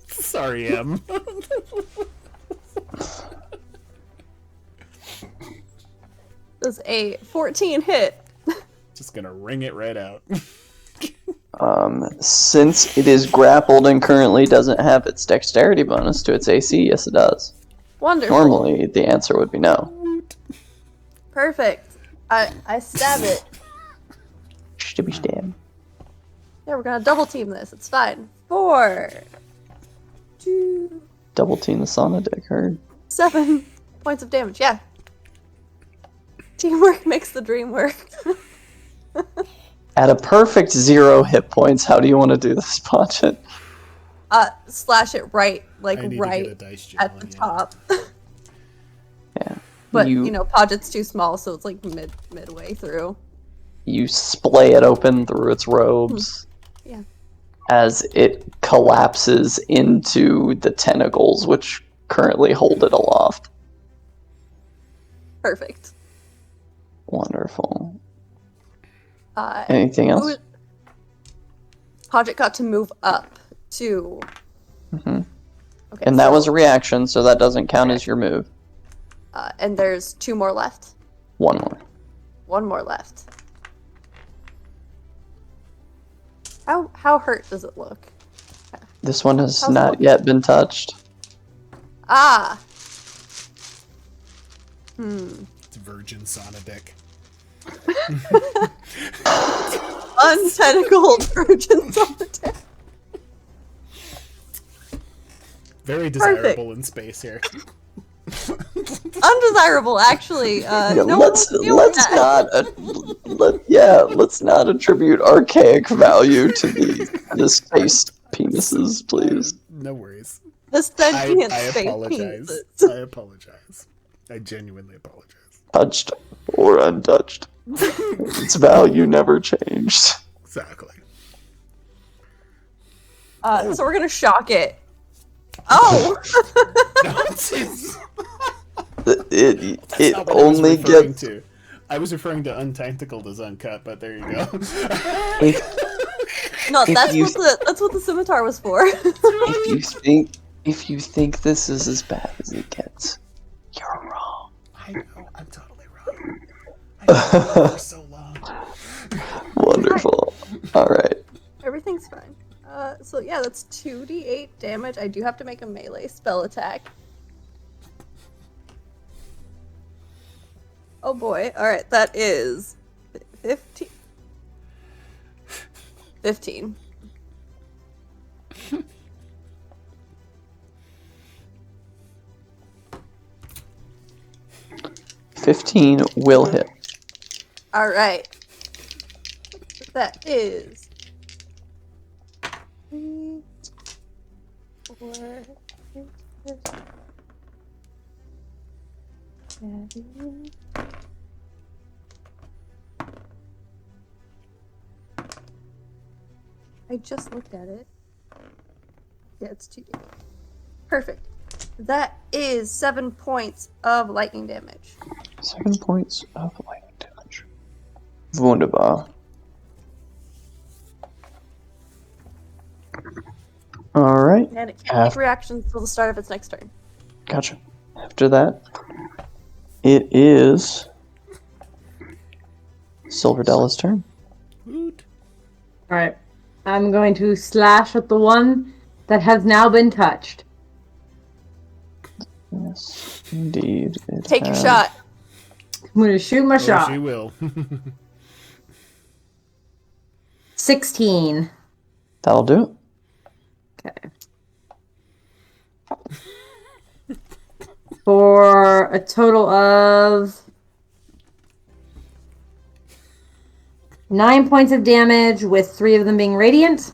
Sorry, Em. Does a 14 hit? Just gonna ring it right out. Since it is grappled and currently doesn't have its dexterity bonus to its AC, yes it does. Wonderful. Normally, the answer would be no. Perfect. I stab it. Stabby stab. Yeah, we're gonna double team this. It's fine. 4, 2, Double team the Sonadic, heard. 7 points of damage. Yeah. Teamwork makes the dream work. At a perfect 0 hit points, how do you want to do this, Podget? Slash it right, like I need to right get a dice gel, at the top. Yeah. But you know, Podget's too small, so it's like midway through. You splay it open through its robes. Yeah. As it collapses into the tentacles, which currently hold it aloft. Perfect. Wonderful. Anything else? Project got to move up to. Mm-hmm. Okay, And that was a reaction, so that doesn't count as your move. And there's 2 more left. One more. 1 more left. How hurt does it look? This one has How's it not looking? yet been touched. Ah. It's virgin Sonadic. Untentacled virgins on the tip. Very desirable in space here. Undesirable, actually. No let's not attribute archaic value to the space penises, please. No worries. The sentient I space apologize. penises. I apologize. I genuinely apologize. Touched or untouched. Its value never changed. Exactly. So we're gonna shock it. Oh! It Not what I was only referring gets. to. I was referring to untentacled as uncut, but there you go. No, If that's you- what the scimitar was for. If you think this is as bad as it gets, you're wrong. I know, I'm totally wrong. I've been wrong for so long. Wonderful. All right. Everything's fine. So yeah, that's 2d8 damage. I do have to make a melee spell attack. Oh boy. Alright, that is 15. 15. $15 will hit. Alright. That is 3, 4, 6, 7. I just looked at it. Yeah, it's 2D. Perfect. That is 7 points of lightning damage. 7 points of lightning damage. Wunderbar. Alright. And it can't take reactions until the start of its next turn. Gotcha. After that, it is Silverdella's turn. Woot. Alright. I'm going to slash at the one that has now been touched. Yes, indeed. Take your shot. I'm going to shoot my Oh, shot. she will. 16. That'll do it. Okay. For a total of 9 points of damage, with 3 of them being radiant.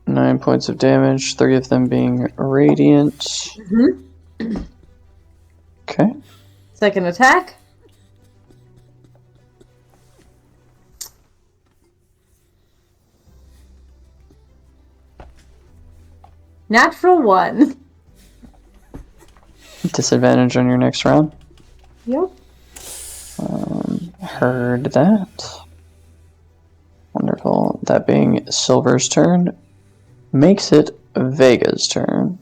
9 points of damage, 3 of them being radiant. Mm-hmm. Okay. Second attack. Natural 1. Disadvantage on your next round. Yep. Heard that. Wonderful. That being Silver's turn, makes it Vega's turn.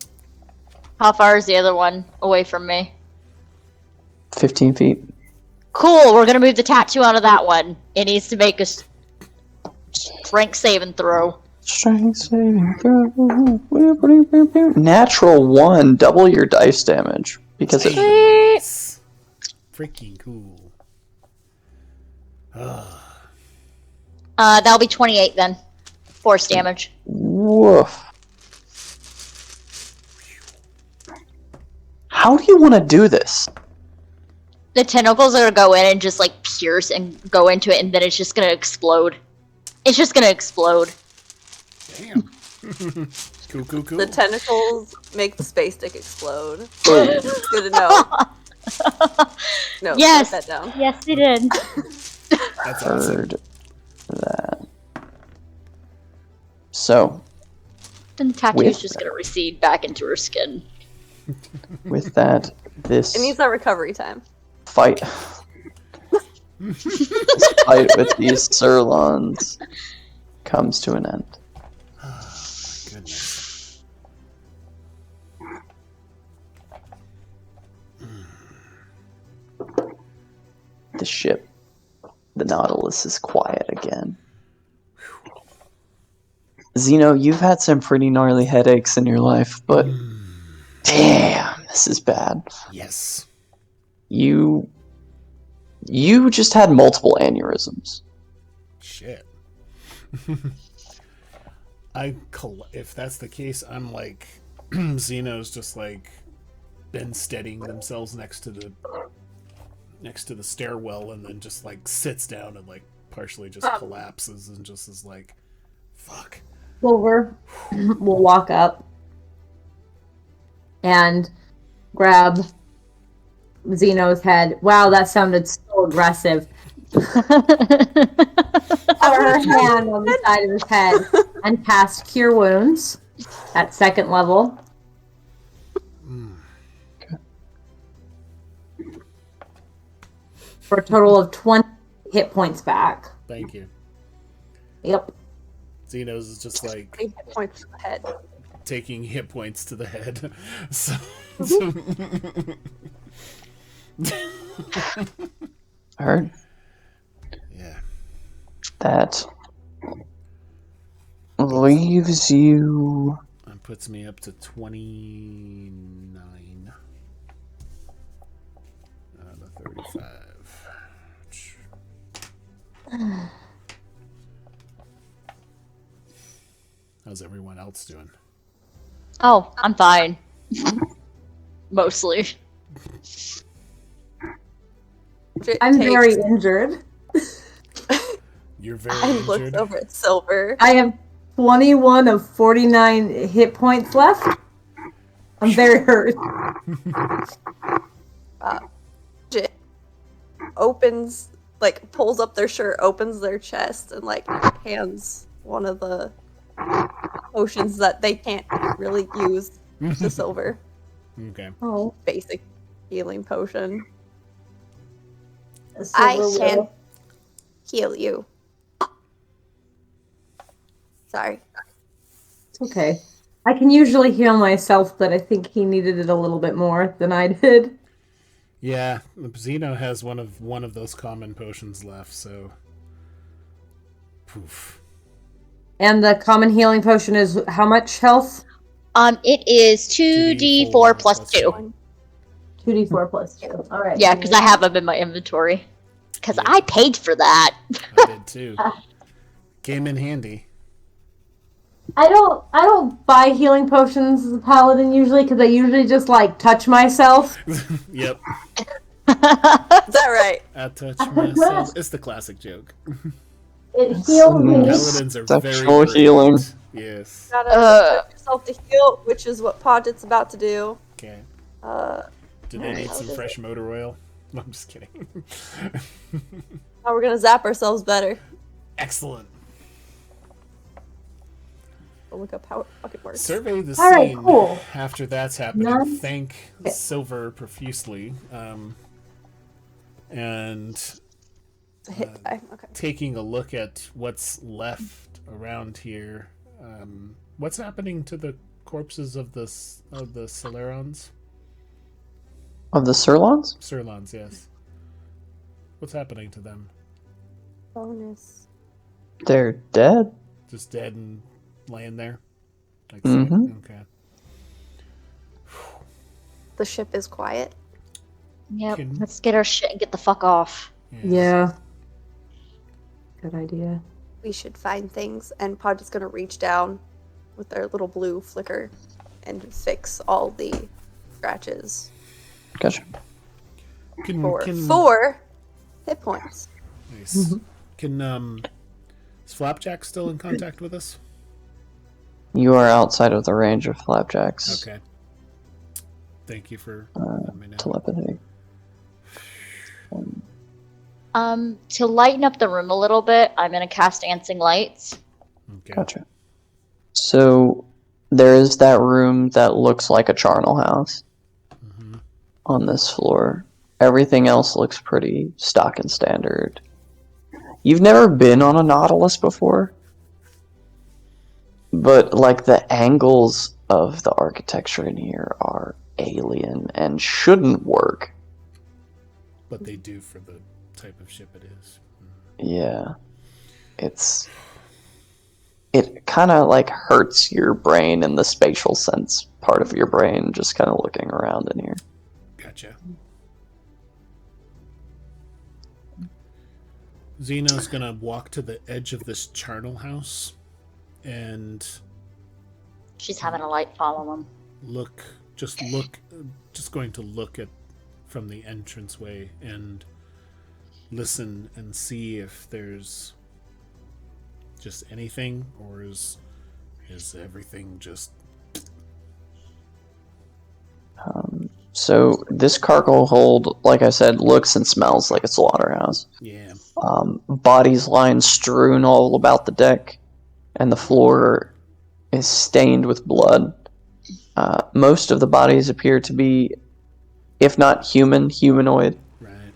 How far is the other one away from me? 15 feet. Cool, we're gonna move the tattoo out of that one. It needs to make a strength saving throw. Strength saving throw. Natural 1. Double your dice damage. Because it. Nice. Freaking cool. That'll be 28 then. Force damage. Woof. How do you want to do this? The tentacles are gonna go in and just like pierce and go into it, and then it's just gonna explode. It's just gonna explode. Damn. Cool. The tentacles make the space stick explode. Good to know. No, Yes. write that down. Yes, they did. That's awesome. Heard that. So, Then the tattoo's With just gonna recede back into her skin. with that, this It needs that recovery time. fight, this fight with these Sirlons comes to an end. Goodness. The ship, the Nautilus, is quiet again. Zeno, you've had some pretty gnarly headaches in your life, but damn, this is bad. Yes. You just had multiple aneurysms. Shit. If that's the case, I'm like Xeno's just like been steadying themselves next to the stairwell, and then just like sits down and like partially just collapses and just is like, fuck. Silver will walk up and grab Xeno's head. Wow, that sounded so aggressive. Put her hand on the side of his head and cast Cure Wounds at 2nd level. For a total of 20 hit points back. Thank you. Yep. Xeno's is just like 8 hit points to the head. taking hit points to the head. I heard Yeah. that leaves you. That puts me up to 29 out of 35. How's everyone else doing? Oh, I'm fine. Mostly. I'm very injured. You're very I looked injured. over at Silver. I have 21 of 49 hit points left. I'm very hurt. Legit opens, like, pulls up their shirt, opens their chest, and, like, hands one of the potions that they can't really use to Silver. Okay. Oh, Basic healing potion. Silver I will. can heal you. Sorry. It's okay. I can usually heal myself, but I think he needed it a little bit more than I did. Yeah, Xeno has one of those common potions left, so poof. And the common healing potion is how much health? It is 2d4 plus 2. 2d4 plus 2. All right. Yeah, because I have them in my inventory. Because Yeah. I paid for that. I did too. Came in handy. I don't buy healing potions as a paladin usually because I usually just like touch myself. Yep. Is that right? I touch myself. It's the classic joke. It heals me. Paladins are very Sexual great. healing. Yes. Gotta touch yourself to heal, which is what Podget's about to do. Okay. Uh, Do they need some fresh motor oil? No, I'm just kidding. now we're gonna zap ourselves better. Excellent. We'll look up how it fucking works. Survey the All right, scene cool. after that's happening. Nice. Thank Silver profusely. And Hit die. Okay. taking a look at what's left around here. What's happening to the corpses of the Celerons? Of the Sirlons? Sirlons, yes. What's happening to them? Bonus. They're dead. Just dead and laying there? Like, Mhm. Okay. The ship is quiet. Yep, Can- let's get our shit and get the fuck off. Yes. Yeah. Good idea. We should find things, and Podget's gonna reach down with their little blue flicker and fix all the scratches Gotcha. for Can 4 hit points. Nice. Can is Flapjack still in contact with us? You are outside of the range of Flapjack's Okay. Thank you for letting me know. telepathy. To lighten up the room a little bit, I'm gonna cast Dancing Lights. Okay. Gotcha. So there is that room that looks like a charnel house. on this floor. Everything else looks pretty stock and standard. You've never been on a Nautilus before, but like the angles of the architecture in here are alien and shouldn't work. But they do for the type of ship it is. Yeah. It kind of like hurts your brain and the spatial sense part of your brain just kind of looking around in here. Gotcha. Xeno's gonna walk to the edge of this charnel house and She's having a light follow him. just going to look at from the entranceway and listen and see if there's just anything, or is everything just... So this cargo hold, like I said, looks and smells like a slaughterhouse. Yeah. Bodies lying strewn all about the deck, and the floor is stained with blood. Most of the bodies appear to be, if not humanoid. Right.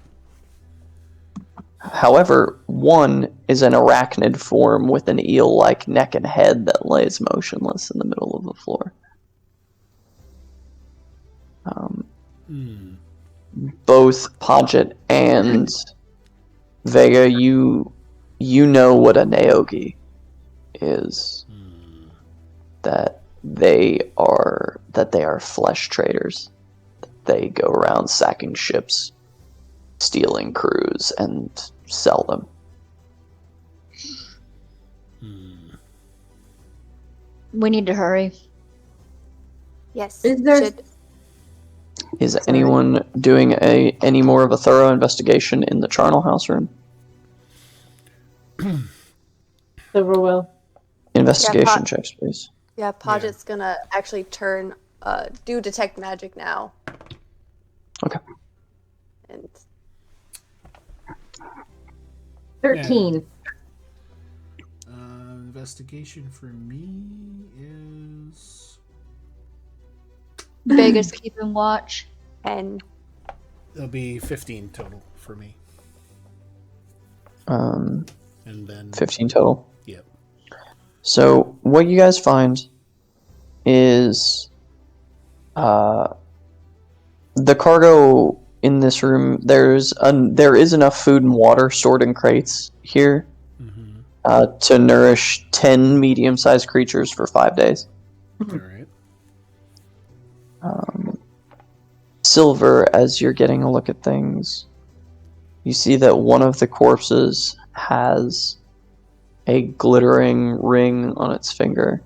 However, one is an arachnid form with an eel-like neck and head that lays motionless in the middle of the floor. Both Podget and Vega, you know what a Naogi is. That they are flesh traders. They go around sacking ships, stealing crews, and sell them. We need to hurry. Yes. Is there- Is anyone doing any more of a thorough investigation in the charnel house room? Silver will. Investigation checks, please. Yeah, Podget's gonna actually do detect magic now. Okay. And 13. Investigation for me is... Vegas keeping watch. and It'll be 15 total for me. Um, And then... 15 total. Yep. So what you guys find is the cargo in this room. There is enough food and water stored in crates here to nourish 10 medium-sized creatures for 5 days. All right. Silver, as you're getting a look at things, you see that one of the corpses has a glittering ring on its finger.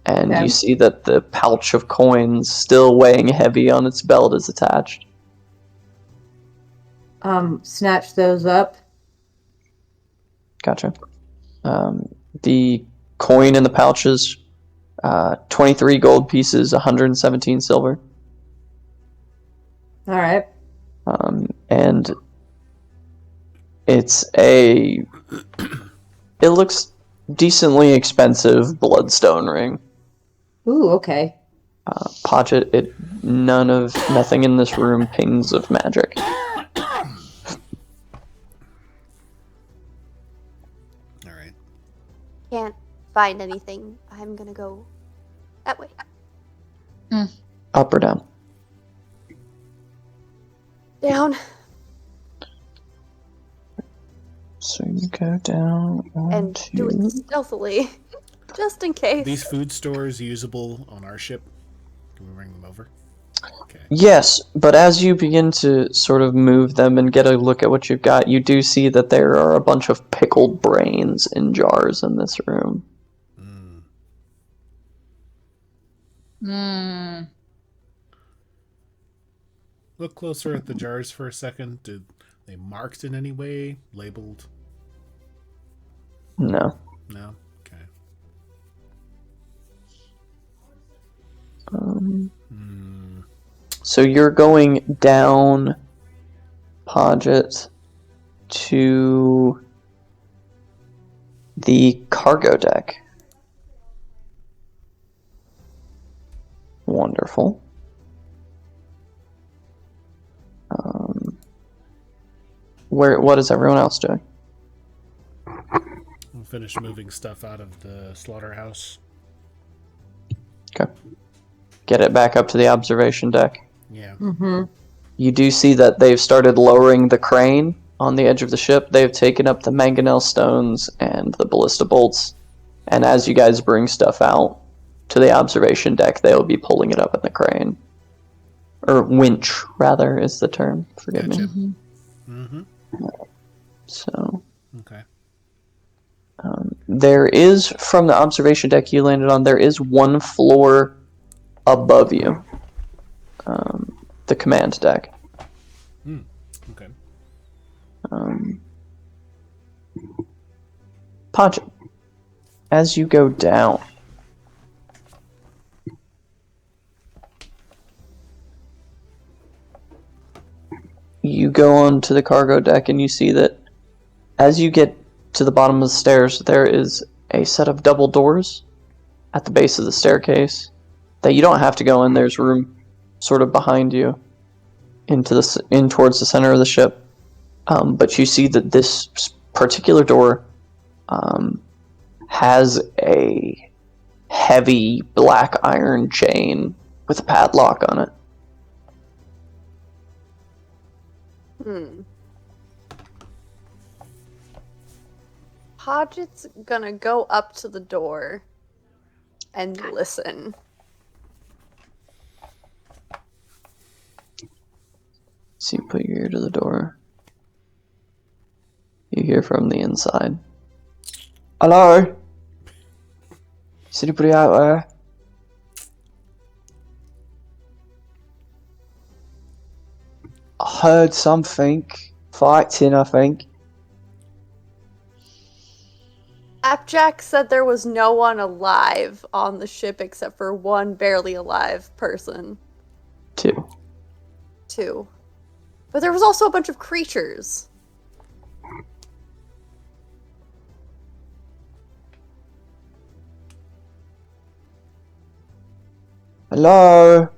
And Okay. you see that the pouch of coins, still weighing heavy on its belt, is attached. Snatch those up. Gotcha. The coin in the pouches, 23 gold pieces, 117 silver. All right. And it looks decently expensive bloodstone ring. Ooh, okay. Podget, nothing in this room pings of magic. All right. can't find anything. I'm gonna go that way. Up or down? Down. So you go down And do it stealthily. Just in case. These food stores usable on our ship? Can we bring them over? Okay. Yes, but as you begin to sort of move them and get a look at what you've got, you do see that there are a bunch of pickled brains in jars in this room. Look closer at the jars for a second. Did they marked in any way? Labeled? No. No? Okay. So you're going down, Podget, to the cargo deck. Wonderful. What is everyone else doing? I'll finish moving stuff out of the slaughterhouse. Okay. Get it back up to the observation deck. Yeah. Mm-hmm. You do see that they've started lowering the crane on the edge of the ship. They've taken up the mangonel stones and the ballista bolts. And as you guys bring stuff out to the observation deck, they'll be pulling it up in the crane. Or winch, rather, is the term. Forgive Gotcha. me. Mm-hmm. So, Okay. there is, from the observation deck you landed on, there is one floor above you. The command deck. Okay. Podge, as you go down, you go onto the cargo deck and you see that as you get to the bottom of the stairs, there is a set of double doors at the base of the staircase that you don't have to go in. There's room sort of behind you in towards the center of the ship. But you see that this particular door has a heavy black iron chain with a padlock on it. Podget's gonna go up to the door and listen. So you put your ear to the door. You hear from the inside. Hello? Is anybody out there? I heard something. Fighting, I think. Appjack said there was no one alive on the ship except for one barely alive person. Two. But there was also a bunch of creatures. Hello?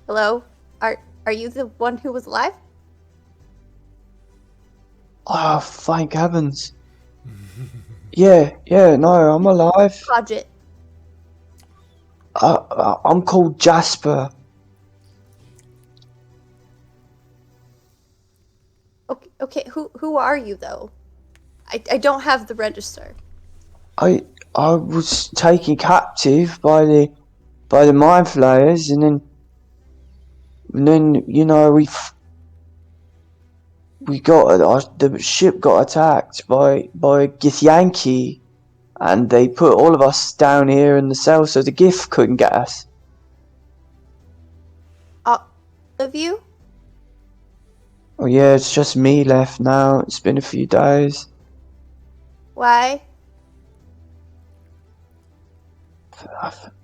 Hello? Are you the one who was alive? Oh, thank heavens. Yeah, no, I'm alive. Podget. I'm called Jasper. Okay, who are you though? I don't have the register. I was taken captive by the mind flayers, and then you know we the ship got attacked by Githyanki, and they put all of us down here in the cell so the Gith couldn't get us. Of you? Oh yeah, it's just me left now. It's been a few days. Why?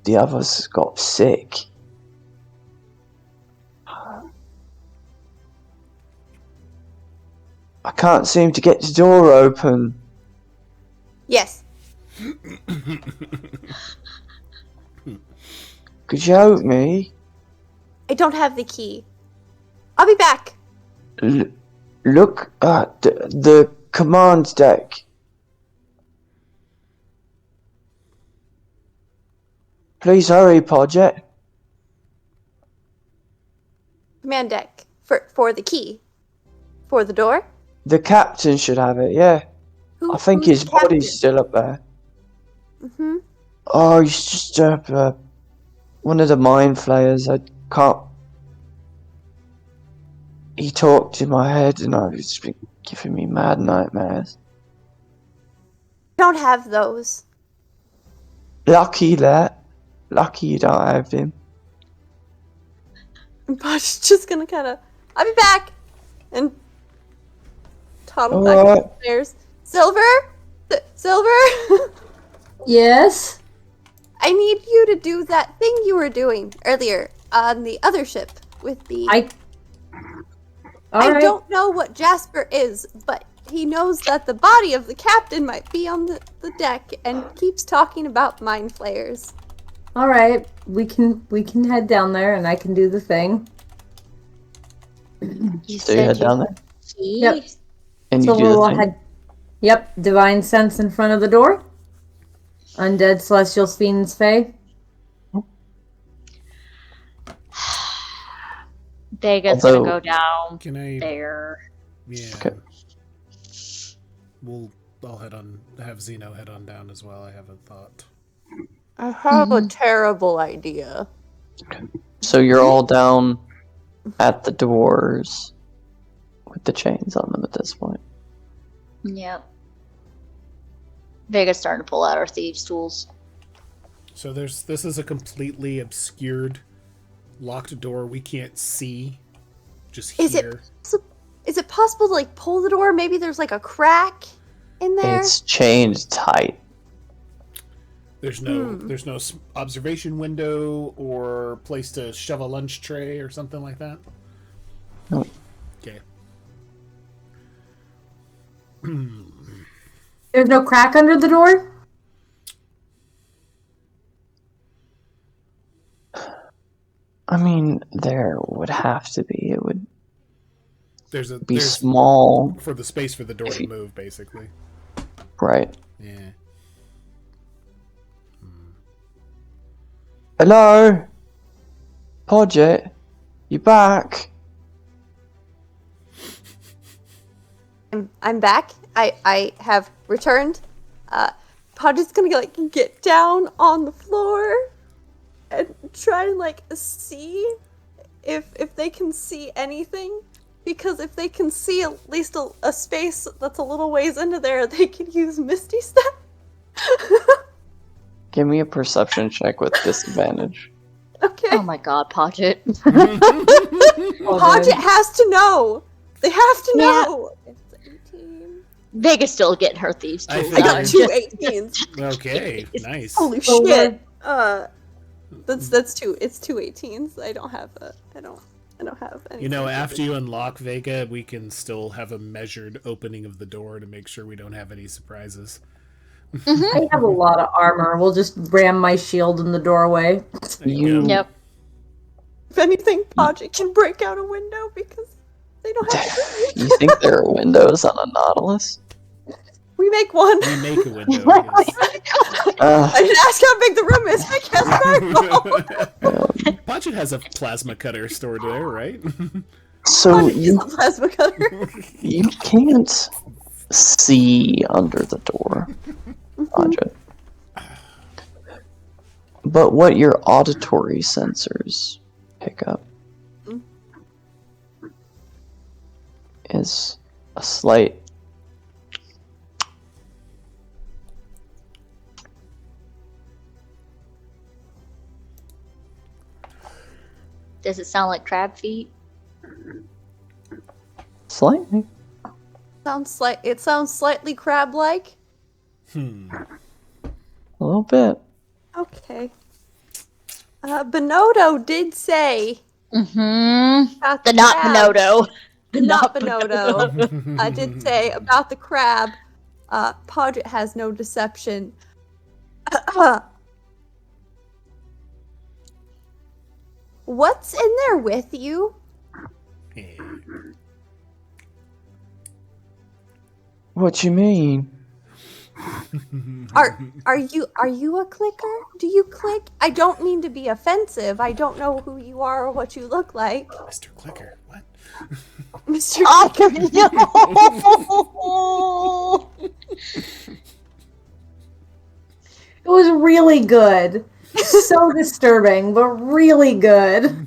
The others got sick. I can't seem to get the door open. Yes. Could you help me? I don't have the key. I'll be back. Look at the command deck. Please hurry, Podget. Command deck. For the key. For the door? The captain should have it, yeah. I think who's his the captain? body's still up there. Mm-hmm. Oh, he's just one of the mind flayers. I can't. He talked in my head, and it's been giving me mad nightmares. Don't have those. Lucky you don't have him. Podget's just gonna kinda, I'll be back! And toddle All back right. upstairs. Silver? Silver? Yes? I need you to do that thing you were doing earlier on the other ship with the... I don't know what Jasper is, but he knows that the body of the captain might be on the deck and keeps talking about mind flayers. Alright, we can head down there and I can do the thing. You So you head down there? Yep. And So you do the we'll thing? head. Yep, divine sense in front of the door. Undead celestial fiends fey. Vega's Although- gonna go down Can I? there. Yeah. Okay. I'll have Zeno head on down as well. I haven't thought. I have a terrible idea. So you're all down at the doors with the chains on them at this point. Yep. Vega's starting to pull out our thieves' tools. So this is a completely obscured, locked door. We can't see. Just Is hear. Is it possible to like pull the door? Maybe there's like a crack in there. It's chained tight. There's no observation window or place to shove a lunch tray or something like that. Nope. Okay. There's no crack under the door? I mean, there would have to be. It would There's small. for the space for the door to move, basically. Right. Yeah. Hello? Podget? You back? I'm back. I have returned. Podget's gonna get down on the floor and try to see if they can see anything. Because if they can see at least a space that's a little ways into there, they can use Misty Step. Give me a perception check with disadvantage. Okay. Oh my god, Podget. Podget has to know. They have to know. It's 18. Vega's still getting her thieves' I tools think I out. got I'm two Just- 18s. Okay. Nice. Holy So shit. That's two. It's two 18s. I don't have any. You know, after you unlock Vega, we can still have a measured opening of the door to make sure we don't have any surprises. I have a lot of armor. We'll just ram my shield in the doorway. There you go. Yep. If anything, Podget can break out a window because they don't have to. You think there are windows on a Nautilus? We make one. We make a window. Yes. I didn't ask how big the room is. I guess fireball. Podget has a plasma cutter stored there, right? So you Plasma cutter. you can't see under the door, Podget. But what your auditory sensors pick up is a slight Does it sound like crab feet? slightly. It sounds slightly crab-like. A little bit. Okay. Bonotto did say Mm-hmm. about The not crab. Bonotto. The Not not Bonotto. I did say about the crab. Podget has no deception. What's in there with you? What you mean? Are you a clicker? Do you click? I don't mean to be offensive. I don't know who you are or what you look like, Mr. Clicker, what? Mr. Oh, no! It was really good. So disturbing, but really good.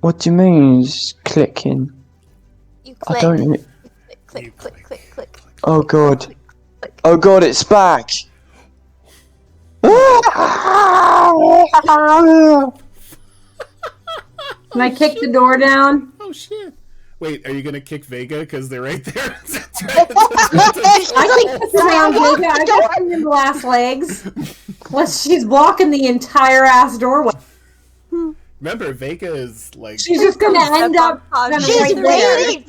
What do you mean is clicking? You I click. don't. Click, click, click, click. Oh god. Click. Oh god, it's back. Can I kick the door down? Oh shit! Wait, are you gonna kick Vega because they're right there? I kick the around Vega. I got them in the last legs. Plus, she's blocking the entire ass doorway. Remember, Vega is like. She's just gonna end up kind of She's right there. waiting.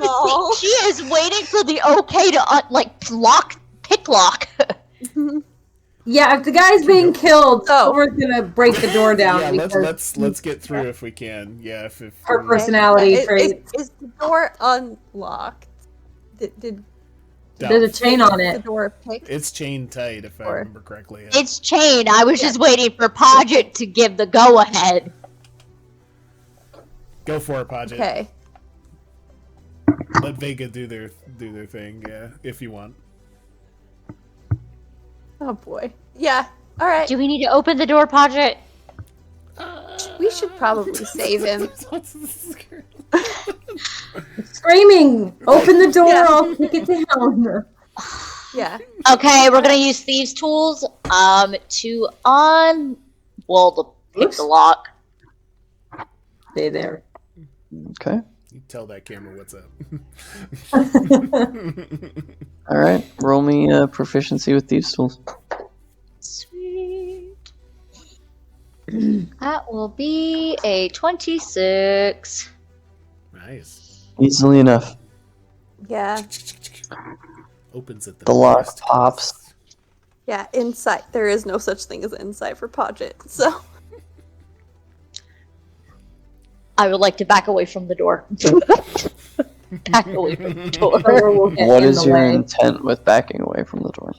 She is waiting for the okay to pick lock. You Yeah, if the guy's being killed, Silver's gonna break the door down. Yeah, because let's get through if we can. Yeah, if her personality Yeah, traits. is the door unlocked? Did There's a chain on the it. door picked? it's chained tight if I remember correctly. Yeah. It's chained. I was just waiting for Podget to give the go-ahead. Go for it, Podget. Okay. Let Vega do their thing. Yeah, if you want. Oh boy. Yeah. All right. Do we need to open the door, Podget? We should probably save him. Screaming! Open the door, Yeah. I'll kick it down. Yeah. Okay, we're gonna use thieves' tools to pick the lock. Stay there. Okay. You tell that camera what's up. All right. Roll me proficiency with thieves' tools. Sweet. That will be a 26. Nice. Easily enough. Yeah. Opens at The lock first. pops. Yeah. Insight. There is no such thing as insight for Podget. So. I would like to back away from the door. Back away from the door. What is your intent with backing away from the door?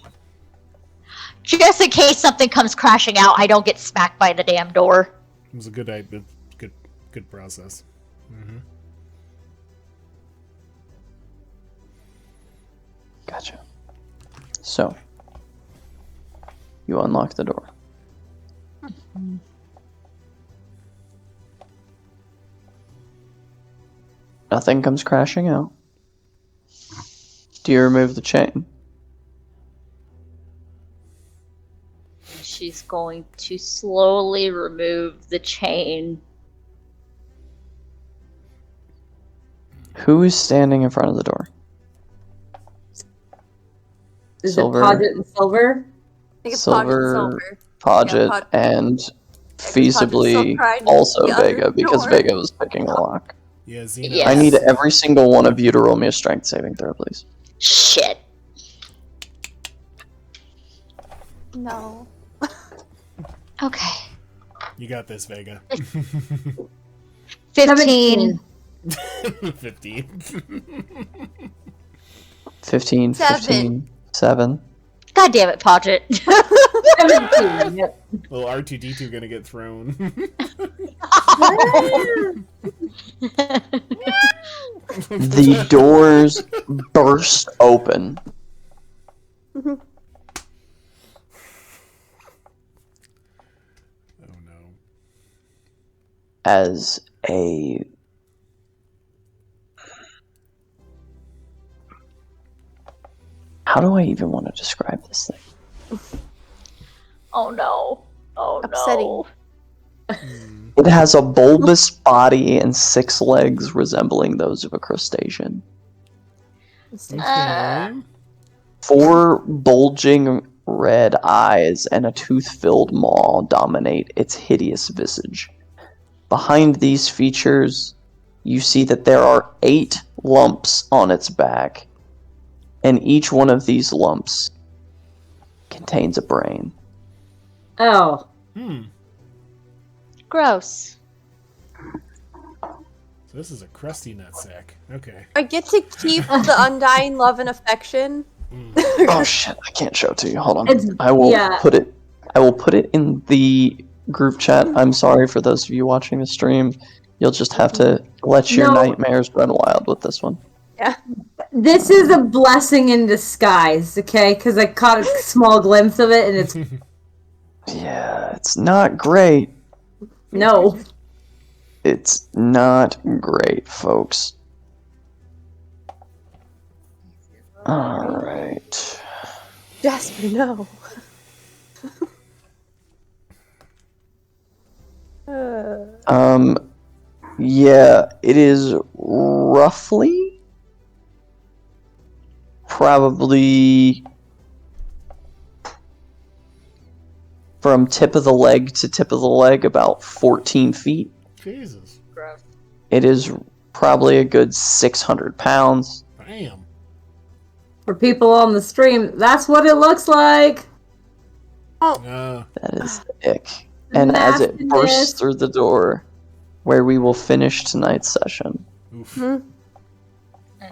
Just in case something comes crashing out, I don't get smacked by the damn door. It was a good process. Mm-hmm. Gotcha. So, you unlock the door. Nothing comes crashing out. Do you remove the chain? She's going to slowly remove the chain. Who is standing in front of the door? Is Silver. it Podget and Silver? I think it's Silver, Podget, Podget, and Podget's feasibly still trying to also get the other Vega, because door. Vega was picking the lock. Yeah, Xena. Yes. I need every single one of you to roll me a strength saving throw, please. Shit. No. Okay. You got this, Vega. 15. 15. 15, Seven. 15, 7. God damn it, Podget. 17. Yep. Little R2D2 gonna get thrown. The doors burst open Oh no. as a how do I even want to describe this thing? Oh no. Oh Upsetting. no. It has a bulbous body and 6 legs resembling those of a crustacean. Okay. 4 bulging red eyes and a tooth-filled maw dominate its hideous visage. Behind these features, you see that there are 8 lumps on its back, and each one of these lumps contains a brain. Oh. Gross. So this is a crusty nutsack. Okay. I get to keep the undying love and affection. Oh shit, I can't show it to you. Hold on. It's- I will yeah. put it in the group chat. I'm sorry for those of you watching the stream. You'll just have to let your No. nightmares run wild with this one. Yeah. This is a blessing in disguise, okay? Because I caught a small glimpse of it, and it's... Yeah, it's not great. No. It's not great, folks. Alright. Jasper, no. Yeah, it is roughly probably from tip of the leg to tip of the leg about 14 feet. Jesus. It is probably a good 600 pounds. Bam. For people on the stream, that's what it looks like. That is ick. And as it bursts through the door, where we will finish tonight's session, Oof. I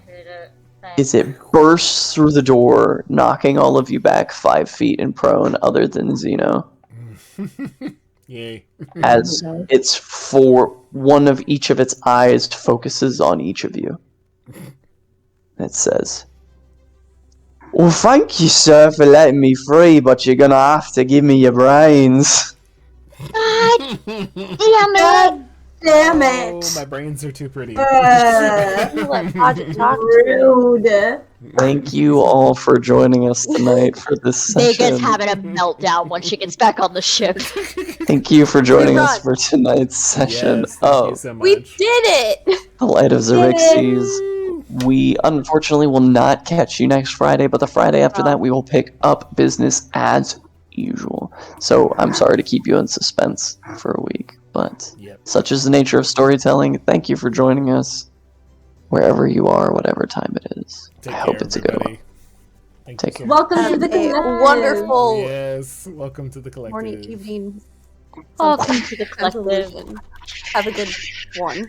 hate it. is it bursts through the door, knocking all of you back 5 feet and prone, other than Xeno. Yay. As it's for one of each of its eyes focuses on each of you. It says, "Well, thank you, sir, for letting me free, but you're gonna have to give me your brains." God damn it! Damn it! Oh, my brains are too pretty. Let Podget talk to Rude. Thank you all for joining us tonight for this session. Vega's having a meltdown when she gets back on the ship. Thank you for joining us for tonight's session Yes, thank you of so much. We did it! The Light of Xaryxis. We unfortunately will not catch you next Friday, but the Friday after that we will pick up business as usual. So I'm sorry to keep you in suspense for a week, but such is the nature of storytelling. Thank you for joining us wherever you are, whatever time it is. Take I care, hope it's a good one. everybody. Thank Take you care. so much. Welcome to the A collective. wonderful Yes, welcome to the collective. morning, evening. Welcome to the collective. Resolution. Have a good one.